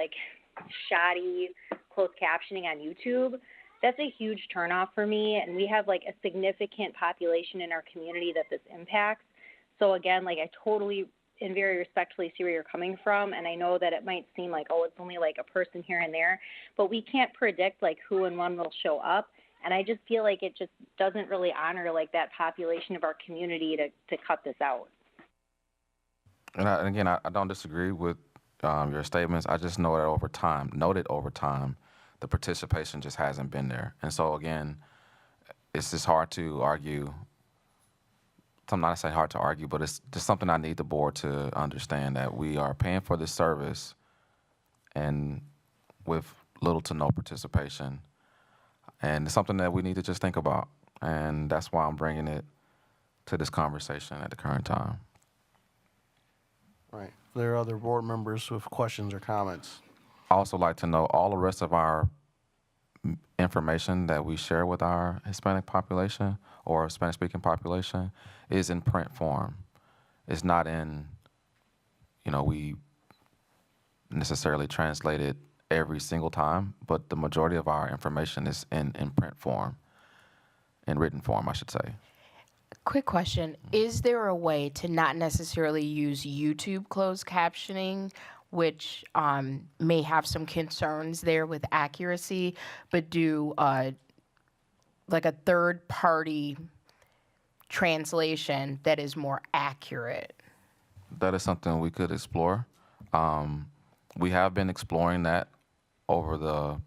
shoddy closed captioning on YouTube, that's a huge turnoff for me. And we have a significant population in our community that this impacts. So again, I totally and very respectfully see where you're coming from. And I know that it might seem oh, it's only a person here and there, but we can't predict who and when will show up. And I just feel it just doesn't really honor that population of our community to cut this out. And again, I don't disagree with your statements. I just know that over time, the participation just hasn't been there. And so again, it's just hard to argue. I'm not saying hard to argue, but it's just something I need the board to understand that we are paying for this service and with little to no participation. And it's something that we need to just think about. And that's why I'm bringing it to this conversation at the current time. Right. Are there other board members with questions or comments? I also like to know all the rest of our information that we share with our Hispanic population or Spanish-speaking population is in print form. It's not in, we necessarily translate it every single time, but the majority of our information is in print form, in written form, I should say. Quick question. Is there a way to not necessarily use YouTube closed captioning, which may have some concerns there with accuracy, but do a third-party translation that is more accurate? That is something we could explore. We have been exploring that over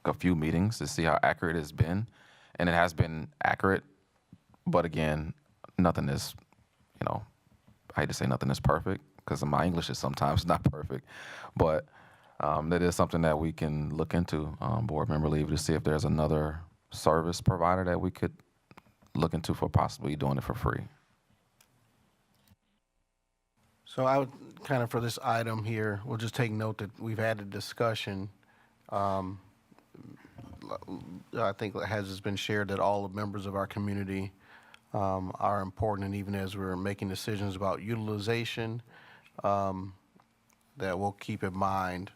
a few meetings to see how accurate it's been, and it has been accurate. But again, nothing is, I hate to say nothing is perfect because my English is sometimes not perfect, but that is something that we can look into, board member leave, to see if there's another service provider that we could look into for possibly doing it for free. So I would kind of, for this item here, we'll just take note that we've had a discussion. I think it has been shared that all the members of our community are important, and even as we're making decisions about utilization, that we'll keep in mind,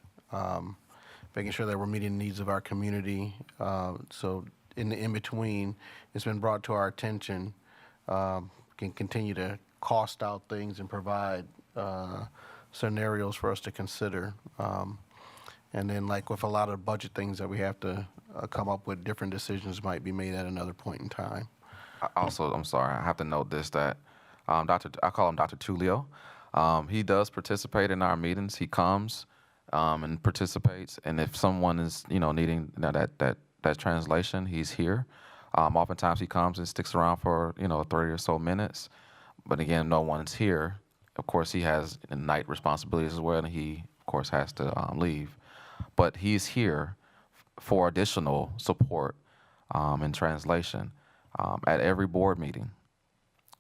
making sure that we're meeting the needs of our community. So in the in-between, it's been brought to our attention, can continue to cost out things and provide scenarios for us to consider. And then with a lot of budget things that we have to come up with, different decisions might be made at another point in time. Also, I'm sorry, I have to note this, that I call him Dr. Tulio. He does participate in our meetings. He comes and participates. And if someone is, needing that translation, he's here. Oftentimes he comes and sticks around for, 30 or so minutes. But again, no one's here. Of course, he has night responsibilities as well, and he, of course, has to leave. But he's here for additional support in translation. At every board meeting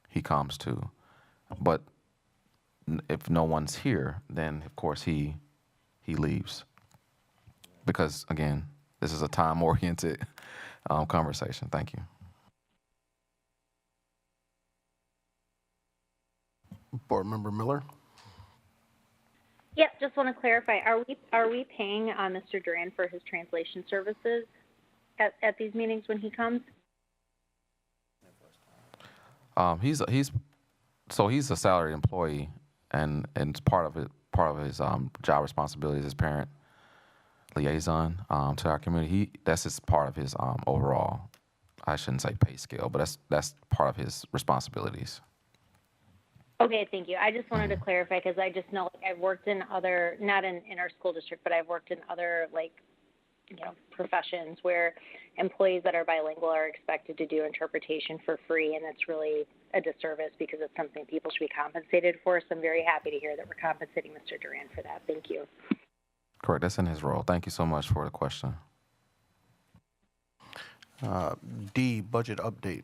he comes to. But if no one's here, then, of course, he leaves. Because, again, this is a time-oriented conversation. Thank you. Board Member Miller? Yeah, just want to clarify. Are we paying Mr. Duran for his translation services at these meetings when he comes? He's a salaried employee, and it's part of his job responsibilities as parent liaison to our community. That's just part of his overall, I shouldn't say pay scale, but that's part of his responsibilities. Okay, thank you. I just wanted to clarify because I just know I've worked in other, not in our school district, but I've worked in other professions where employees that are bilingual are expected to do interpretation for free, and it's really a disservice because it's something people should be compensated for. So I'm very happy to hear that we're compensating Mr. Duran for that. Thank you. Correct. That's in his role. Thank you so much for the question. D, budget update.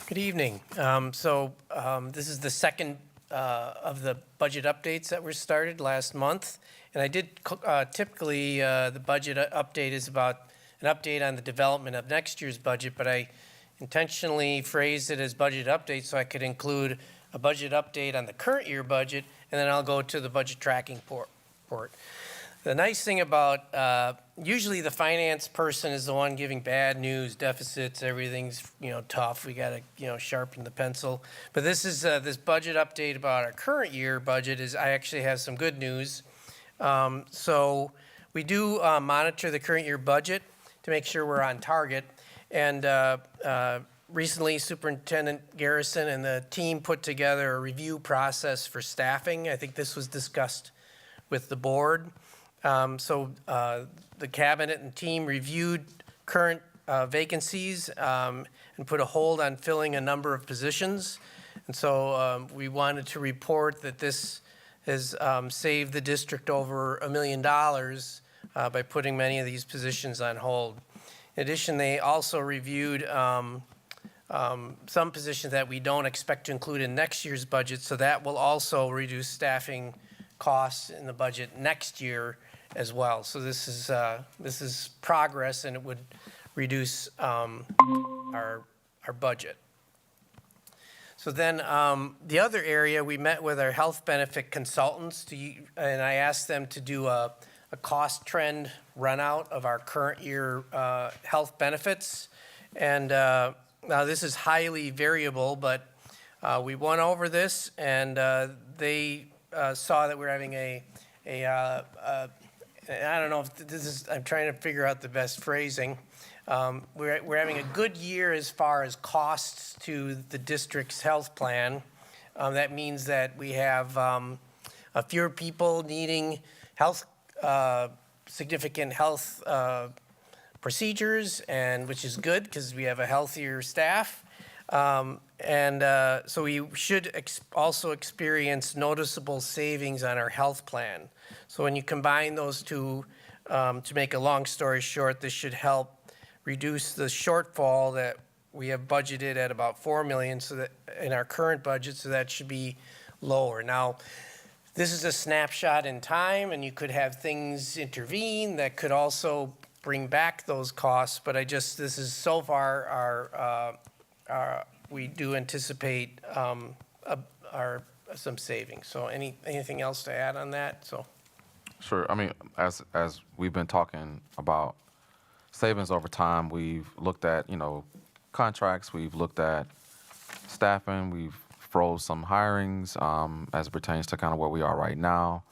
Good evening. This is the second of the budget updates that were started last month. And I did, typically, the budget update is about an update on the development of next year's budget, but I intentionally phrased it as budget update so I could include a budget update on the current year budget, and then I'll go to the budget tracking report. The nice thing about, usually the finance person is the one giving bad news, deficits, everything's, tough. We got to, sharpen the pencil. But this is, this budget update about our current year budget I actually have some good news. So we do monitor the current year budget to make sure we're on target. And recently, Superintendent Garrison and the team put together a review process for staffing. I think this was discussed with the board. The cabinet and team reviewed current vacancies and put a hold on filling a number of positions. And so we wanted to report that this has saved the district over $1 million by putting many of these positions on hold. In addition, they also reviewed some positions that we don't expect to include in next year's budget, so that will also reduce staffing costs in the budget next year as well. So this is progress, and it would reduce our budget. So then the other area, we met with our health benefit consultants, and I asked them to do a cost trend run out of our current year health benefits. And now this is highly variable, but we went over this, and they saw that we're having I don't know if this is, I'm trying to figure out the best phrasing. We're having a good year as far as costs to the district's health plan. That means that we have fewer people needing significant health procedures, and which is good because we have a healthier staff. So we should also experience noticeable savings on our health plan. So when you combine those two, to make a long story short, this should help reduce the shortfall that we have budgeted at about $4 million in our current budget, so that should be lower. Now, this is a snapshot in time, and you could have things intervene that could also bring back those costs, but this is so far we do anticipate some savings. So anything else to add on that? Sure. I mean, as we've been talking about savings over time, we've looked at, contracts, we've looked at staffing, we've froze some hirings as it pertains to kind of where we are right now.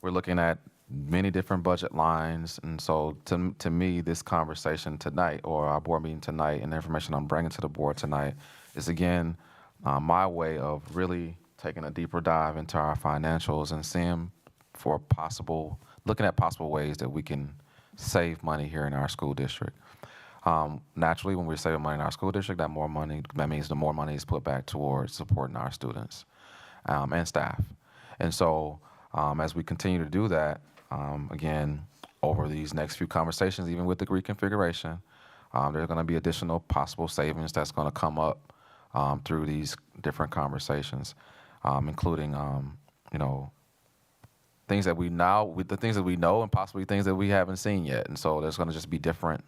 We're looking at many different budget lines. And so to me, this conversation tonight, or our board meeting tonight, and the information I'm bringing to the board tonight is, again, my way of really taking a deeper dive into our financials and seeing looking at possible ways that we can save money here in our school district. Naturally, when we're saving money in our school district, that means the more money is put back towards supporting our students and staff. And so as we continue to do that, again, over these next few conversations, even with the reconfiguration, there's going to be additional possible savings that's going to come up through these different conversations, including, things that we know, and possibly things that we haven't seen yet. And so there's going to just be different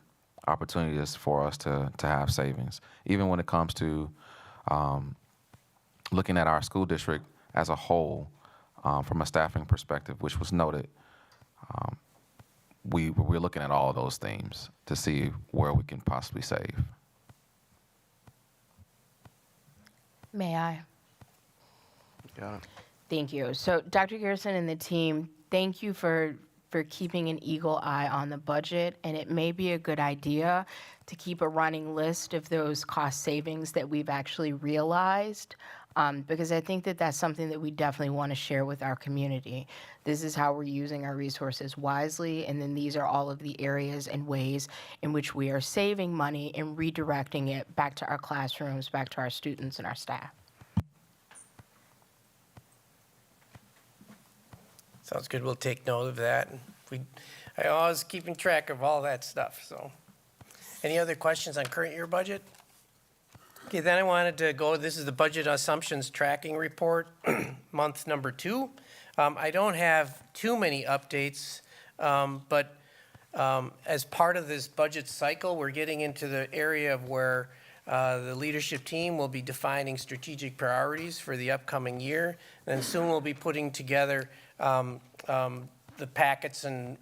opportunities for us to have savings, even when it comes to looking at our school district as a whole from a staffing perspective, which was noted. We're looking at all of those themes to see where we can possibly save. May I? Got it. Thank you. So Dr. Garrison and the team, thank you for keeping an eagle eye on the budget, and it may be a good idea to keep a running list of those cost savings that we've actually realized because I think that that's something that we definitely want to share with our community. This is how we're using our resources wisely, and then these are all of the areas and ways in which we are saving money and redirecting it back to our classrooms, back to our students and our staff. Sounds good. We'll take note of that. I always keeping track of all that stuff, so. Any other questions on current year budget? Okay, then I wanted to go, this is the budget assumptions tracking report, month number 2. I don't have too many updates, but as part of this budget cycle, we're getting into the area of where the leadership team will be defining strategic priorities for the upcoming year. And soon we'll be putting together the packets and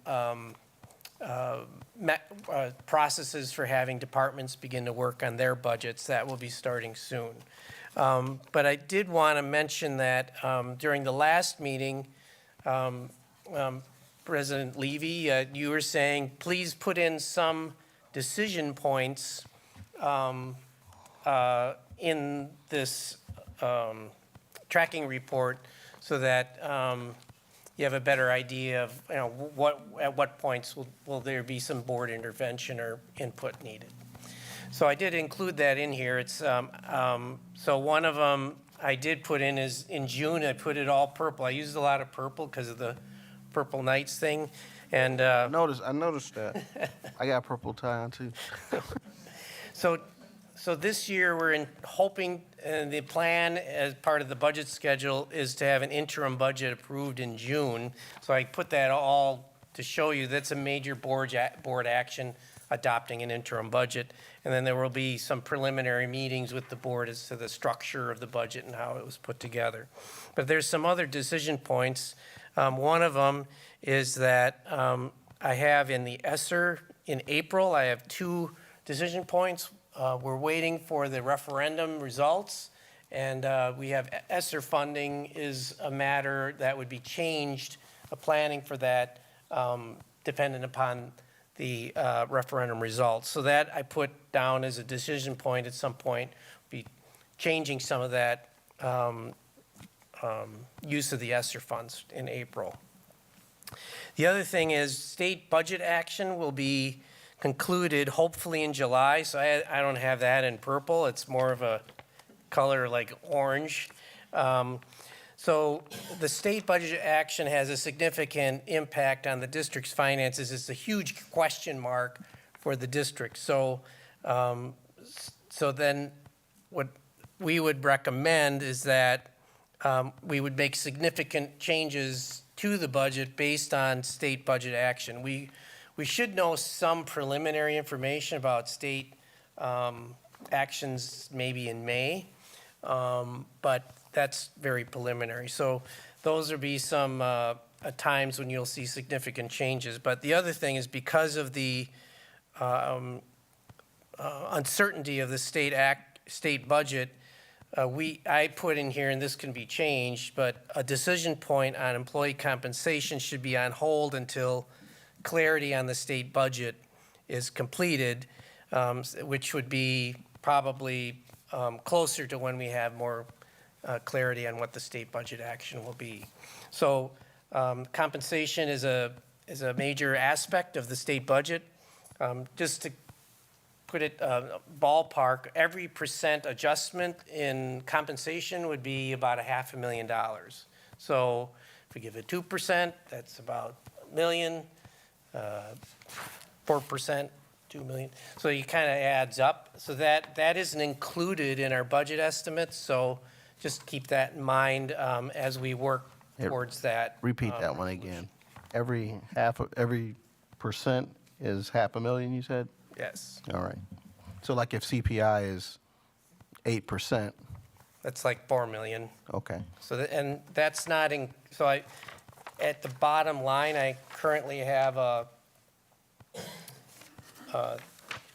processes for having departments begin to work on their budgets. That will be starting soon. But I did want to mention that during the last meeting, President Levy, you were saying, please put in some decision points in this tracking report so that you have a better idea of, at what points will there be some board intervention or input needed. So I did include that in here. It's so one of them I did put in is in June. I put it all purple. I used a lot of purple because of the Purple Nights thing, and I noticed that. I got a purple tie on too. So this year we're hoping, the plan as part of the budget schedule is to have an interim budget approved in June. So I put that all to show you that's a major board action, adopting an interim budget. And then there will be some preliminary meetings with the board as to the structure of the budget and how it was put together. But there's some other decision points. One of them is that I have in the ESSER in April, I have 2 decision points. We're waiting for the referendum results, and we have ESSER funding is a matter that would be changed, planning for that dependent upon the referendum results. So that I put down as a decision point at some point, be changing some of that use of the ESSER funds in April. The other thing is state budget action will be concluded hopefully in July, so I don't have that in purple. It's more of a color like orange. So the state budget action has a significant impact on the district's finances. It's a huge question mark for the district. So, so then what we would recommend is that we would make significant changes to the budget based on state budget action. We should know some preliminary information about state actions maybe in May, but that's very preliminary. So those will be some times when you'll see significant changes. But the other thing is because of the uncertainty of the state budget, I put in here, and this can be changed, but a decision point on employee compensation should be on hold until clarity on the state budget is completed, which would be probably closer to when we have more clarity on what the state budget action will be. So compensation is a major aspect of the state budget. Just to put it ballpark, every % adjustment in compensation would be about $500,000. So if we give it 2%, that's about $1 million. 4%, 2 million. So it kind of adds up. So that isn't included in our budget estimates. So just keep that in mind as we work towards that. Repeat that one again. Every percent is $500,000, you said? Yes. All right. So like if CPI is 8%. That's like 4 million. Okay. So and that's not in. So at the bottom line, I currently have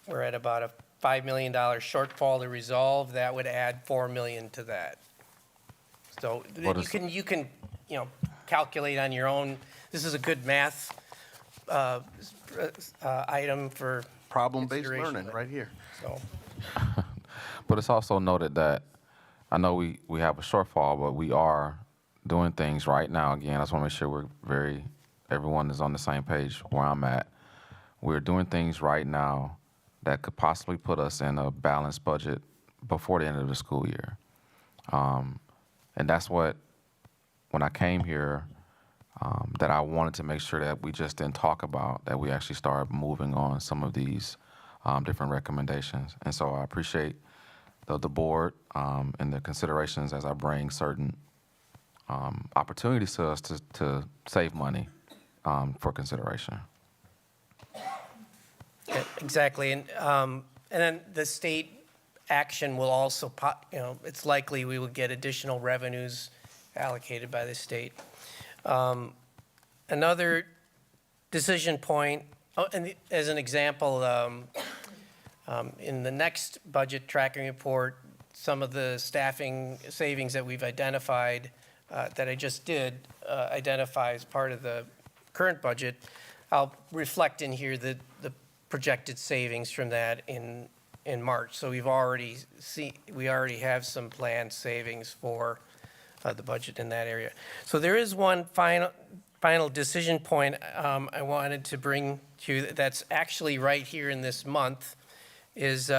we're at about a $5 million shortfall to resolve. That would add 4 million to that. So you can calculate on your own. This is a good math item for problem-based learning right here. So. But it's also noted that I know we have a shortfall, but we are doing things right now. Again, I just want to make sure everyone is on the same page where I'm at. We're doing things right now that could possibly put us in a balanced budget before the end of the school year. And that's what, when I came here, that I wanted to make sure that we just didn't talk about, that we actually start moving on some of these different recommendations. And so I appreciate the board and the considerations as I bring certain opportunities to us to save money for consideration. Yeah, exactly, and then the state action will also, it's likely we will get additional revenues allocated by the state. Another decision point, and as an example, in the next budget tracking report, some of the staffing savings that we've identified, that I just did identify as part of the current budget, I'll reflect in here the projected savings from that in March. So we already have some planned savings for the budget in that area. So there is one final decision point I wanted to bring to you that's actually right here in this month, is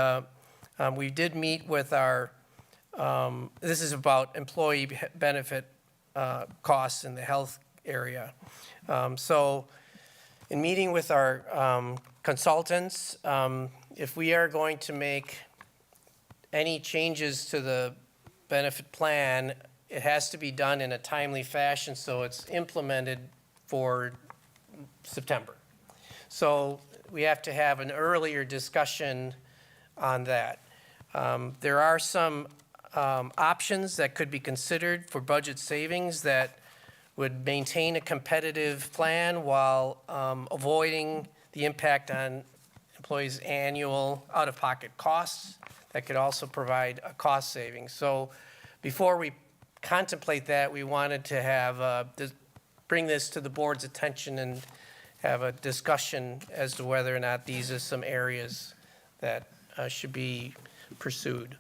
we did meet with our, this is about employee benefit costs in the health area. So in meeting with our consultants, if we are going to make any changes to the benefit plan, it has to be done in a timely fashion so it's implemented for September. So we have to have an earlier discussion on that. There are some options that could be considered for budget savings that would maintain a competitive plan while avoiding the impact on employees' annual out-of-pocket costs. That could also provide a cost savings. So before we contemplate that, we wanted to have bring this to the board's attention and have a discussion as to whether or not these are some areas that should be pursued.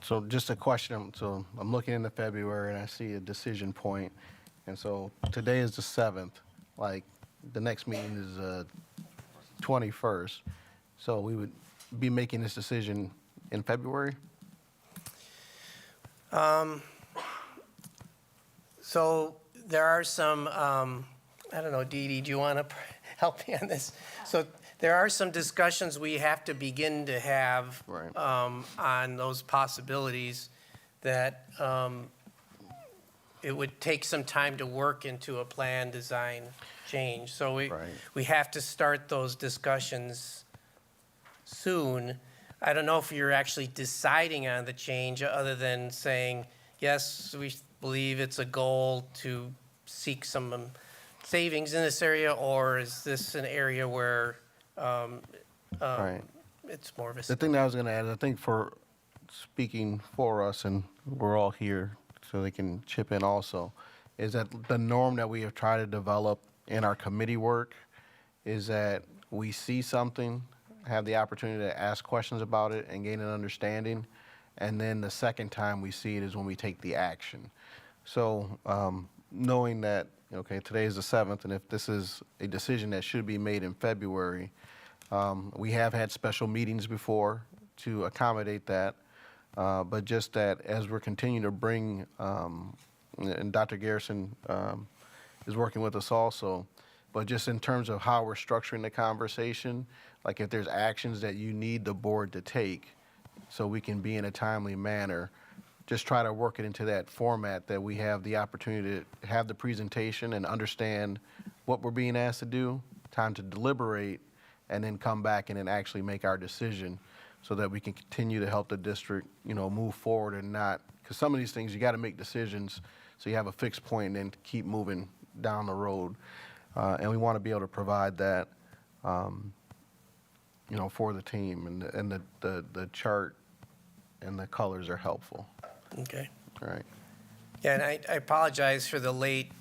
So just a question, so I'm looking into February and I see a decision point, and so today is the 7th, like the next meeting is 21st, so we would be making this decision in February? So there are some, I don't know, Dee Dee, do you want to help me on this? So there are some discussions we have to begin to have on those possibilities that it would take some time to work into a plan design change. So we have to start those discussions soon. I don't know if you're actually deciding on the change other than saying, yes, we believe it's a goal to seek some savings in this area, or is this an area where it's more of a... The thing that I was going to add, I think for speaking for us, and we're all here so they can chip in also, is that the norm that we have tried to develop in our committee work is that we see something, have the opportunity to ask questions about it and gain an understanding, and then the second time we see it is when we take the action. So knowing that, okay, today is the 7th, and if this is a decision that should be made in February, we have had special meetings before to accommodate that, but just that as we're continuing to bring, and Dr. Garrison is working with us also, but just in terms of how we're structuring the conversation, like if there's actions that you need the board to take so we can be in a timely manner, just try to work it into that format that we have the opportunity to have the presentation and understand what we're being asked to do, time to deliberate, and then come back and then actually make our decision so that we can continue to help the district, move forward and not, because some of these things you got to make decisions so you have a fixed point and then keep moving down the road. And we want to be able to provide that, for the team, and the chart and the colors are helpful. Okay. All right. Yeah, and I apologize for the late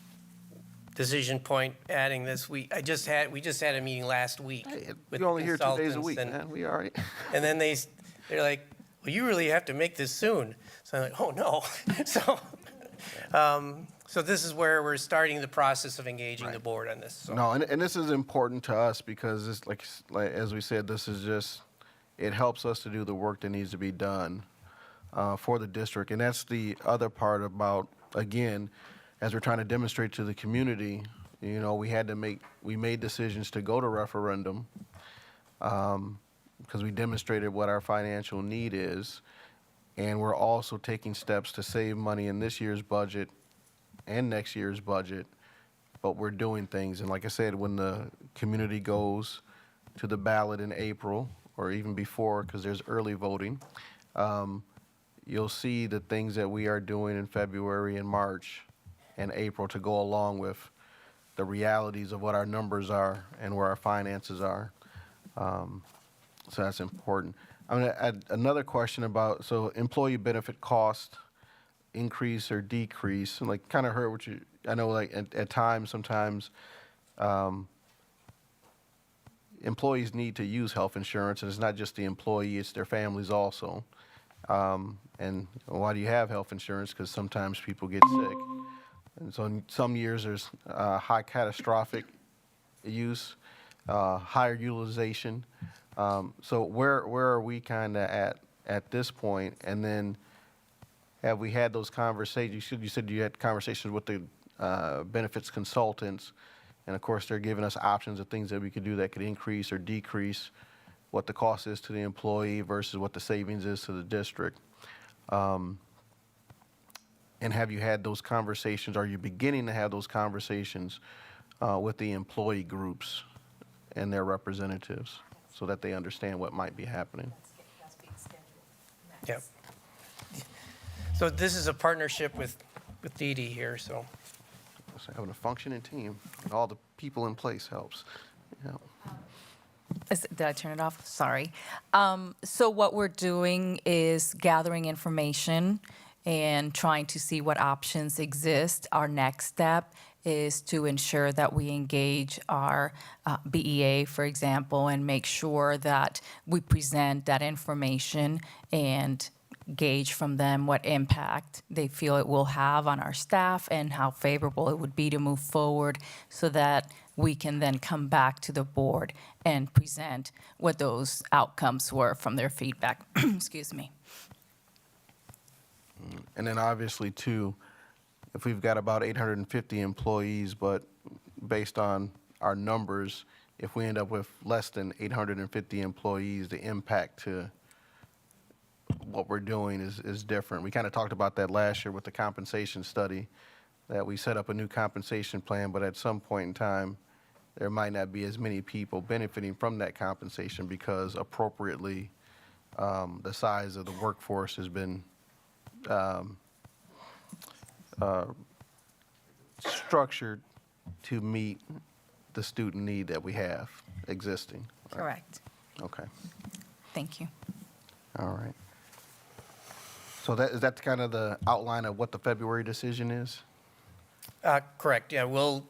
decision point adding this. We just had a meeting last week. We're only here 2 days a week, man. We all right. And then they're like, well, you really have to make this soon. So I'm like, oh, no. So this is where we're starting the process of engaging the board on this. So. No, and this is important to us because it's like as we said, this is just, it helps us to do the work that needs to be done for the district. And that's the other part about, again, as we're trying to demonstrate to the community, you know, we made decisions to go to referendum because we demonstrated what our financial need is. And we're also taking steps to save money in this year's budget and next year's budget, but we're doing things. And like I said, when the community goes to the ballot in April, or even before, because there's early voting, you'll see the things that we are doing in February and March and April to go along with the realities of what our numbers are and where our finances are. So that's important. I'm going to add another question about, so employee benefit cost increase or decrease, and like kind of heard what I know like at times, sometimes employees need to use health insurance, and it's not just the employee, it's their families also. And why do you have health insurance? Because sometimes people get sick. And so in some years there's high catastrophic use, higher utilization. So where are we kind of at this point? And then have we had those conversations? You said you had conversations with the benefits consultants, and of course they're giving us options of things that we could do that could increase or decrease what the cost is to the employee versus what the savings is to the district. And have you had those conversations? Are you beginning to have those conversations with the employee groups and their representatives so that they understand what might be happening? Yep. So this is a partnership with Dee Dee here, so. So having a functioning team and all the people in place helps. Yeah. Did I turn it off? Sorry. So what we're doing is gathering information and trying to see what options exist. Our next step is to ensure that we engage our BEA, for example, and make sure that we present that information and gauge from them what impact they feel it will have on our staff and how favorable it would be to move forward so that we can then come back to the board and present what those outcomes were from their feedback. Excuse me. And then obviously too, if we've got about 850 employees, but based on our numbers, if we end up with less than 850 employees, the impact to what we're doing is different. We kind of talked about that last year with the compensation study, that we set up a new compensation plan, but at some point in time, there might not be as many people benefiting from that compensation because appropriately the size of the workforce has been structured to meet the student need that we have existing. Correct. Okay. Thank you. All right. So is that kind of the outline of what the February decision is? Correct, yeah, we'll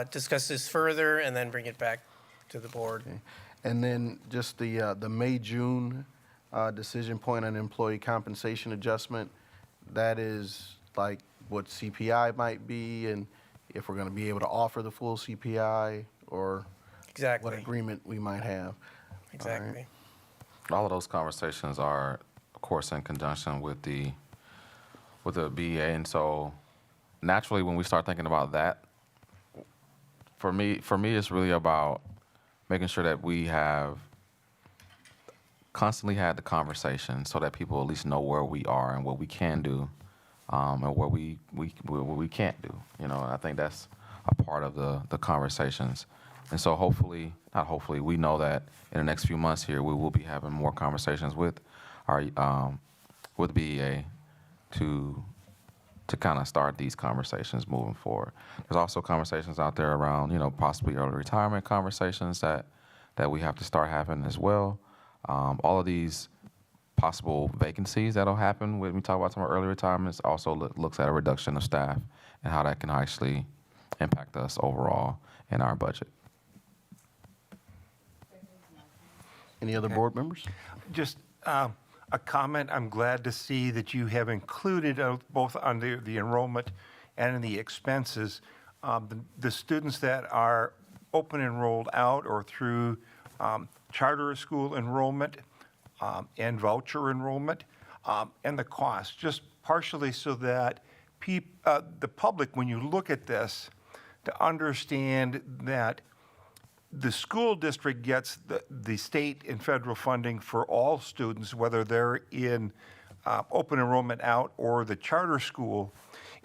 discuss this further and then bring it back to the board. Okay. And then just the May-June decision point on employee compensation adjustment, that is like what CPI might be and if we're going to be able to offer the full CPI or Exactly. what agreement we might have. Exactly. All right. All of those conversations are, of course, in conjunction with the BEA, and so naturally, when we start thinking about that, for me, it's really about making sure that we have constantly had the conversation so that people at least know where we are and what we can do, and what we can't do. You know, I think that's a part of the conversations. And so not hopefully, we know that in the next few months here, we will be having more conversations with our with BEA to kind of start these conversations moving forward. There's also conversations out there around, you know, possibly early retirement conversations that we have to start having as well. All of these possible vacancies that'll happen when we talk about some early retirements also looks at a reduction of staff and how that can actually impact us overall in our budget. Any other board members? Just, a comment. I'm glad to see that you have included both on the enrollment and in the expenses, the students that are open enrolled out or through charter school enrollment and voucher enrollment, and the cost, just partially so that the public, when you look at this, to understand that the school district gets the state and federal funding for all students, whether they're in open enrollment out or the charter school,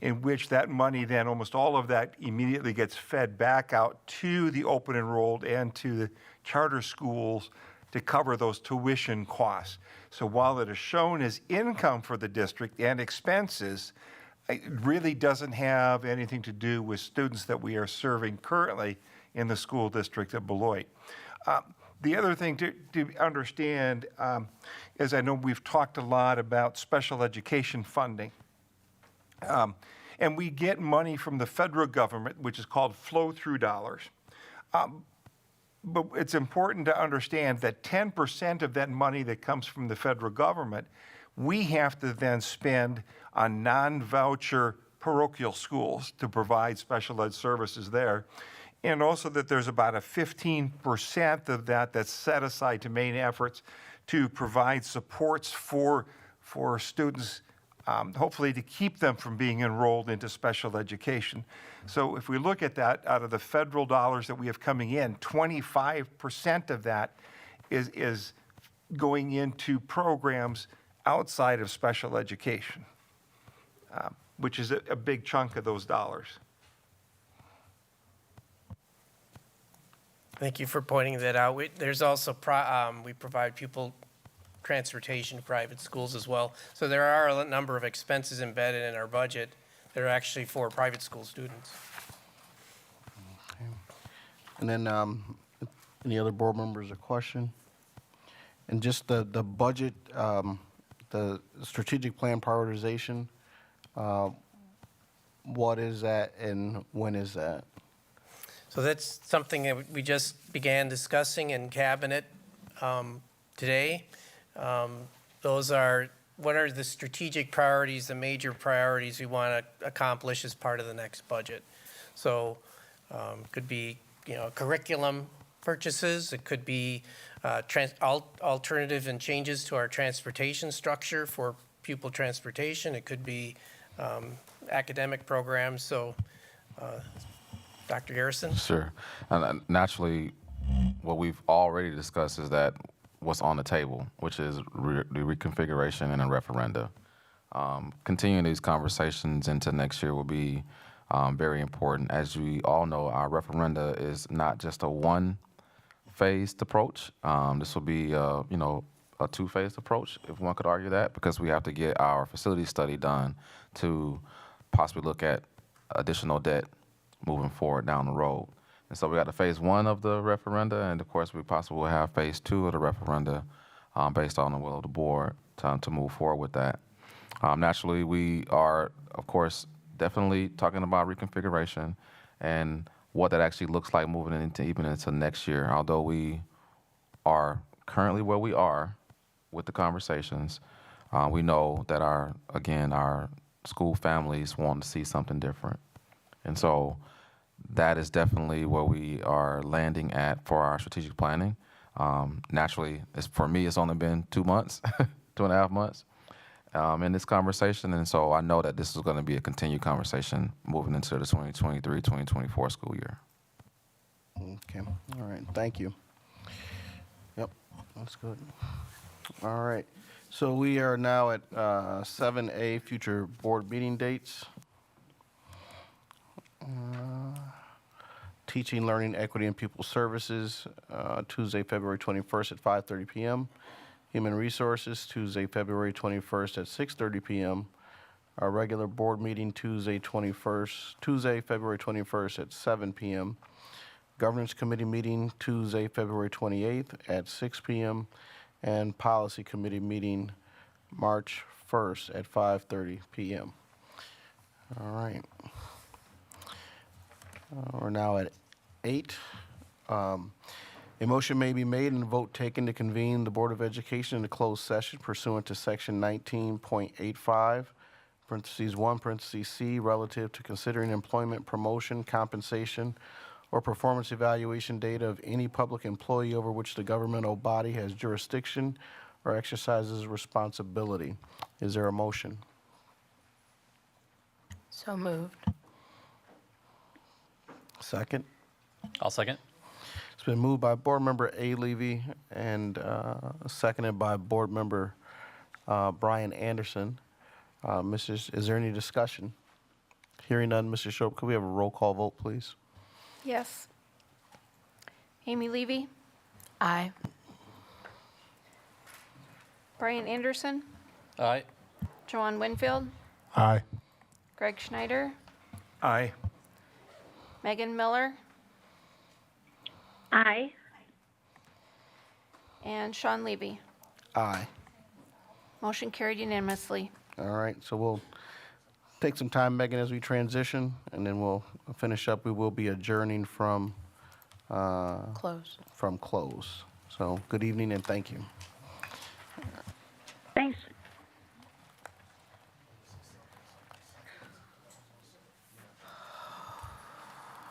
in which that money then, almost all of that immediately gets fed back out to the open enrolled and to the charter schools to cover those tuition costs. So while it is shown as income for the district and expenses, it really doesn't have anything to do with students that we are serving currently in the school district of Beloit. The other thing to understand is I know we've talked a lot about special education funding. And we get money from the federal government, which is called flow-through dollars. But it's important to understand that 10% of that money that comes from the federal government, we have to then spend on non-voucher parochial schools to provide special ed services there. And also that there's about a 15% of that that's set aside to main efforts to provide supports for students, hopefully to keep them from being enrolled into special education. So if we look at that, out of the federal dollars that we have coming in, 25% of that is going into programs outside of special education, which is a big chunk of those dollars. Thank you for pointing that out. There's also, we provide pupil transportation to private schools as well. So there are a number of expenses embedded in our budget that are actually for private school students. And then, any other board members a question? And just the budget, the strategic plan prioritization, what is that and when is that? So that's something that we just began discussing in cabinet today. Those are, what are the strategic priorities, the major priorities we want to accomplish as part of the next budget? So could be, curriculum purchases. It could be alternative and changes to our transportation structure for pupil transportation. It could be academic programs. So Dr. Garrison? Sure. And naturally, what we've already discussed is that what's on the table, which is the reconfiguration and a referenda. Continuing these conversations into next year will be very important. As we all know, our referenda is not just a one-phased approach. This will be, a two-phased approach, if one could argue that, because we have to get our facility study done to possibly look at additional debt moving forward down the road. And so we got the phase one of the referenda, and of course we possibly will have phase two of the referenda based on the will of the board to move forward with that. Naturally, we are, of course, definitely talking about reconfiguration and what that actually looks like moving into next year. Although we are currently where we are with the conversations, we know that our school families want to see something different. And so that is definitely where we are landing at for our strategic planning. Naturally, for me, it's only been 2 months, 2.5 months in this conversation. And so I know that this is going to be a continued conversation moving into the 2023-2024 school year. Okay, all right, thank you. Yep, that's good. All right, so we are now at 7A, future board meeting dates. Teaching, Learning, Equity, and Pupil Services, Tuesday, February 21st at 5:30 p.m. Human Resources, Tuesday, February 21st at 6:30 p.m. Our regular board meeting, Tuesday, February 21st at 7 p.m. Governance Committee meeting, Tuesday, February 28th at 6 p.m. And Policy Committee meeting, March 1st at 5:30 p.m. All right. We're now at 8. A motion may be made and a vote taken to convene the Board of Education in a closed session pursuant to Section 19.85, parentheses 1, parentheses C, relative to considering employment, promotion, compensation, or performance evaluation data of any public employee over which the governmental body has jurisdiction or exercises responsibility. Is there a motion? So moved. Second? I'll second. It's been moved by Board Member A. Levy and seconded by Board Member Brian Anderson. Is there any discussion? Hearing none, Mr. Shope, could we have a roll call vote, please? Yes. Amy Levy, Aye. Brian Anderson, Aye. Joanne Winfield, Aye. Greg Schneider, Aye. Megan Miller, Aye. and Sean Levy. Aye. Motion carried unanimously. All right, so we'll take some time, Megan, as we transition, and then we'll finish up. We will be adjourning from Close. close. So good evening and thank you.